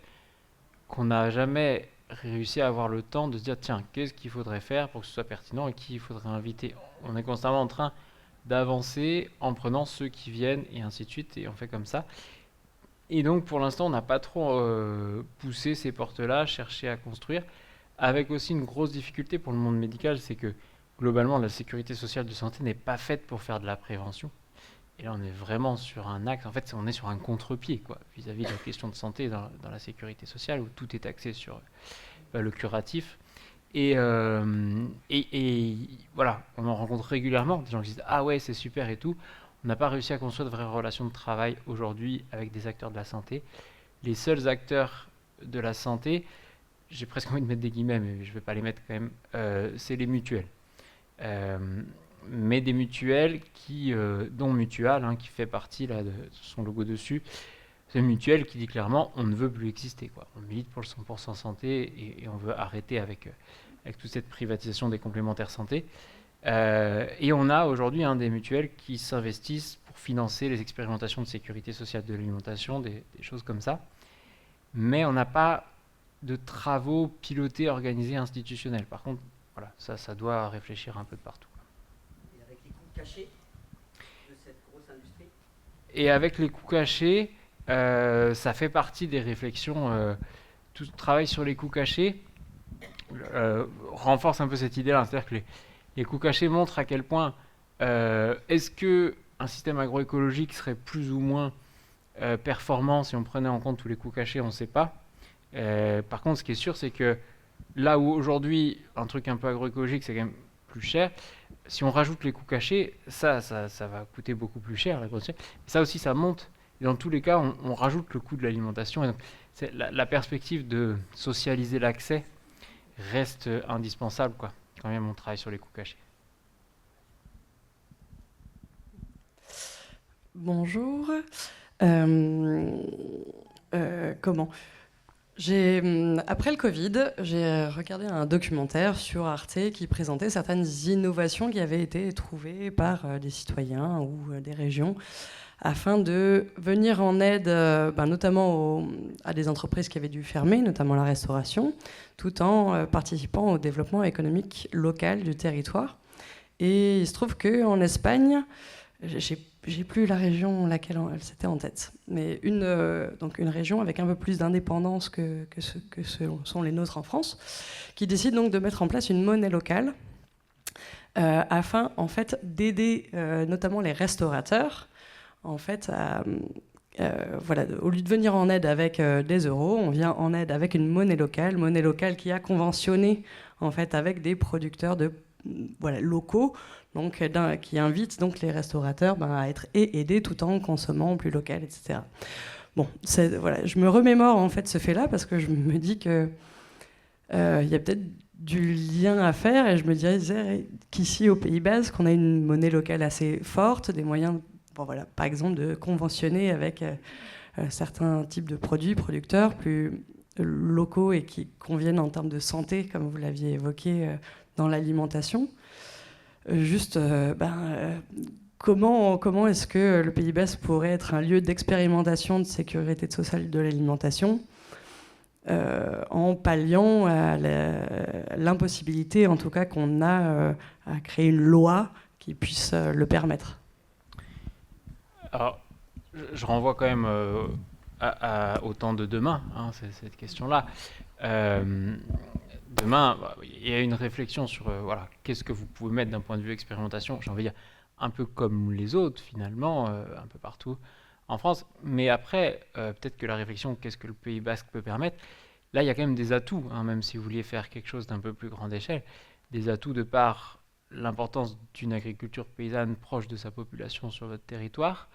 qu'on n'a jamais réussi à avoir le temps de se dire tiens, qu'est-ce qu'il faudrait faire pour que ce soit pertinent et qui il faudrait inviter. On est constamment en train d'avancer en prenant ceux qui viennent et ainsi de suite, et on fait comme ça. Et donc pour l'instant on n'a pas trop poussé ces portes-là, cherché à construire, avec aussi une grosse difficulté pour le monde médical, c'est que globalement la sécurité sociale de santé n'est pas faite pour faire de la prévention. Et là on est vraiment sur un axe, en fait on est sur un contre-pied quoi, vis-à-vis de la question de santé dans la sécurité sociale, où tout est axé sur le curatif. Et voilà, on en rencontre régulièrement, des gens qui disent ah ouais c'est super et tout. On n'a pas réussi à construire de vraies relations de travail aujourd'hui avec des acteurs de la santé. Les seuls acteurs de la santé, j'ai presque envie de mettre des guillemets, mais je ne vais pas les mettre quand même, c'est les mutuelles. Mais des mutuelles dont Mutual, hein, qui fait partie là, de son logo dessus, c'est une mutuelle qui dit clairement on ne veut plus exister, quoi. On milite pour le 100% santé et on veut arrêter avec toute cette privatisation des complémentaires santé. Et on a aujourd'hui des mutuelles qui s'investissent pour financer les expérimentations de sécurité sociale de l'alimentation, des choses comme ça. Mais on n'a pas de travaux pilotés, organisés, institutionnels. Par contre, voilà, ça doit réfléchir un peu de partout. Et avec les coûts cachés de cette grosse industrie ? Et avec les coûts cachés, ça fait partie des réflexions. Tout travail sur les coûts cachés renforce un peu cette idée-là. C'est-à-dire que les coûts cachés montrent à quel point est-ce qu'un système agroécologique serait plus ou moins performant si on prenait en compte tous les coûts cachés, on ne sait pas. Par contre, ce qui est sûr, c'est que là où aujourd'hui, un truc un peu agroécologique, c'est quand même plus cher, si on rajoute les coûts cachés, ça va coûter beaucoup plus cher. Ça aussi, ça monte. Et dans tous les cas, on rajoute le coût de l'alimentation. Et donc, la perspective de socialiser l'accès reste indispensable, quoi, quand même on travaille sur les coûts cachés. Bonjour. Comment Après le Covid, j'ai regardé un documentaire sur Arte qui présentait certaines innovations qui avaient été trouvées par des citoyens ou des régions afin de venir en aide notamment à des entreprises qui avaient dû fermer, notamment la restauration, tout en participant au développement économique local du territoire. Et il se trouve qu'en Espagne, j'ai plus la région laquelle c'était en tête, mais donc une région avec un peu plus d'indépendance que ce sont les nôtres en France, qui décide donc de mettre en place une monnaie locale afin en fait d'aider notamment les restaurateurs en fait au lieu de venir en aide avec des euros, on vient en aide avec une monnaie locale qui a conventionné en fait avec des producteurs locaux, donc qui invite donc les restaurateurs à être aidés tout en consommant plus local, etc. Bon, je me remémore en fait ce fait-là parce que je me dis que y a peut-être du lien à faire, et je me disais qu'ici au Pays Basque, on a une monnaie locale assez forte, des moyens, par exemple, de conventionner avec certains types de producteurs plus locaux et qui conviennent en termes de santé, comme vous l'aviez évoqué dans l'alimentation. comment est-ce que le Pays Basque pourrait être un lieu d'expérimentation de sécurité sociale de l'alimentation en palliant à l'impossibilité, en tout cas, qu'on a à créer une loi qui puisse le permettre? Alors, je renvoie quand même au temps de demain, hein, cette question-là. Demain, il y a une réflexion sur voilà, qu'est-ce que vous pouvez mettre d'un point de vue expérimentation, j'ai envie de dire, un peu comme les autres, finalement, un peu partout en France. Mais après, peut-être que la réflexion, qu'est-ce que le Pays Basque peut permettre, là, il y a quand même des atouts, hein, même si vous vouliez faire quelque chose d'un peu plus grande échelle, des atouts de par l'importance d'une agriculture paysanne proche de sa population sur votre territoire,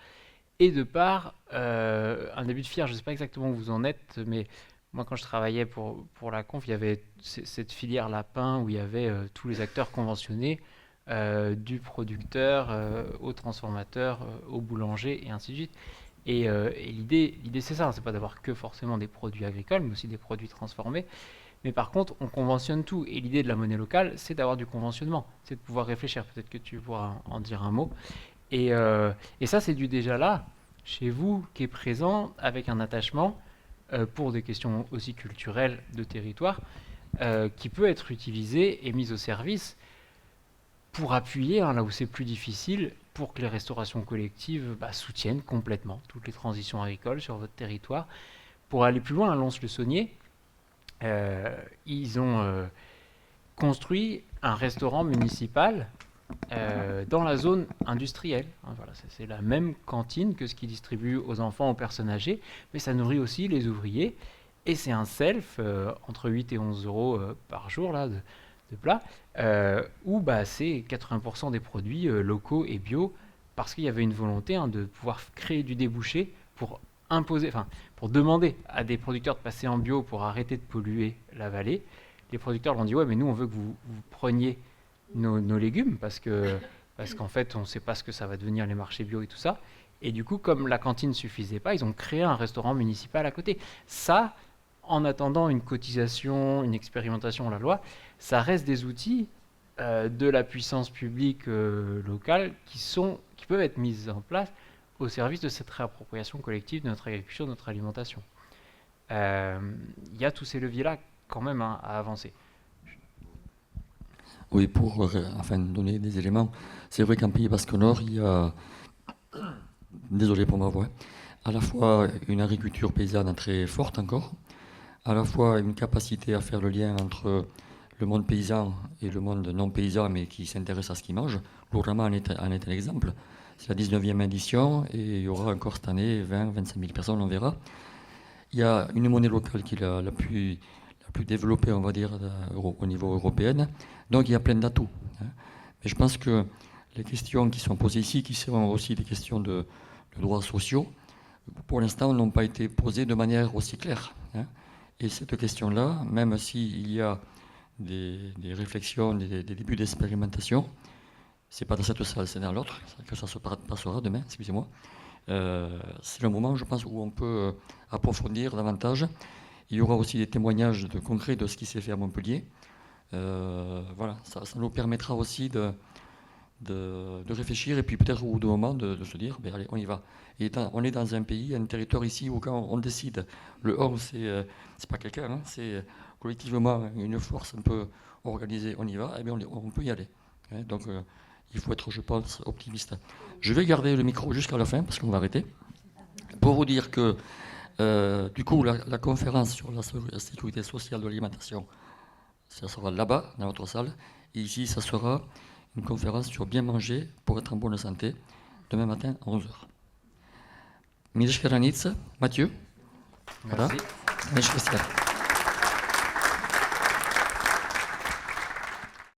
et de par un début de fier, je ne sais pas exactement où vous en êtes, mais moi quand je travaillais pour la conf, il y avait cette filière lapin où il y avait tous les acteurs conventionnés, du producteur au transformateur, au boulanger et ainsi de suite. Et l'idée c'est ça, c'est pas d'avoir que forcément des produits agricoles, mais aussi des produits transformés. Mais par contre, on conventionne tout. Et l'idée de la monnaie locale, c'est d'avoir du conventionnement, c'est de pouvoir réfléchir. Peut-être que tu pourras en dire un mot. Et ça, c'est du déjà là, chez vous, qui est présent avec un attachement pour des questions aussi culturelles de territoire, qui peut être utilisé et mis au service pour appuyer, hein, là où c'est plus difficile, pour que les restaurations collectives soutiennent complètement toutes les transitions agricoles sur votre territoire. Pour aller plus loin, à Lons-le-Saunier, ils ont construit un restaurant municipal dans la zone industrielle. Hein, voilà, c'est la même cantine que ce qu'ils distribuent aux enfants, aux personnes âgées, mais ça nourrit aussi les ouvriers. Et c'est un self entre 8 et 11 euros par jour là, de plat, où c'est 80% des produits locaux et bio, parce qu'il y avait une volonté de pouvoir créer du débouché pour imposer, pour demander à des producteurs de passer en bio pour arrêter de polluer la vallée. Les producteurs leur ont dit ouais, mais nous on veut que vous preniez nos légumes parce qu'en fait on ne sait pas ce que ça va devenir les marchés bio et tout ça. Et du coup, comme la cantine ne suffisait pas, ils ont créé un restaurant municipal à côté. Ça, en attendant une cotisation, une expérimentation, la loi, ça reste des outils de la puissance publique locale qui peuvent être mis en place au service de cette réappropriation collective de notre agriculture, de notre alimentation. Il y a tous ces leviers-là quand même à avancer. Oui, pour donner des éléments, c'est vrai qu'en Pays Basque Nord, il y a, désolé pour ma voix, à la fois une agriculture paysanne très forte encore, à la fois une capacité à faire le lien entre le monde paysan et le monde non paysan, mais qui s'intéresse à ce qu'il mange. L'Ourama en est un exemple. C'est la 19e édition et il y aura encore cette année 20-25 000 personnes, on verra. Il y a une monnaie locale qui est la plus développée, on va dire, au niveau européen. Donc il y a plein d'atouts. Hein. Mais je pense que les questions qui sont posées ici, qui seront aussi des questions de droits sociaux, pour l'instant n'ont pas été posées de manière aussi claire. Hein. Et cette question-là, même s'il y a des réflexions, des débuts d'expérimentation, c'est pas dans cette salle, c'est dans l'autre, que ça se passera demain, excusez-moi. C'est le moment, je pense, où on peut approfondir davantage. Il y aura aussi des témoignages concrets de ce qui s'est fait à Montpellier. Voilà, ça nous permettra aussi de réfléchir et puis peut-être au bout d'un moment de se dire, ben allez, on y va. Et on est dans un pays, un territoire ici où quand on décide, le on, c'est pas quelqu'un, hein, c'est collectivement une force un peu organisée, on y va, et bien on peut y aller. Hein, donc il faut être, je pense, optimiste. Je vais garder le micro jusqu'à la fin parce qu'on va arrêter. Pour vous dire que du coup la conférence sur la sécurité sociale de l'alimentation, ça sera là-bas, dans notre salle, et ici ça sera une conférence sur bien manger pour être en bonne santé, demain matin à 11h. Mille Mathieu. Merci. Voilà.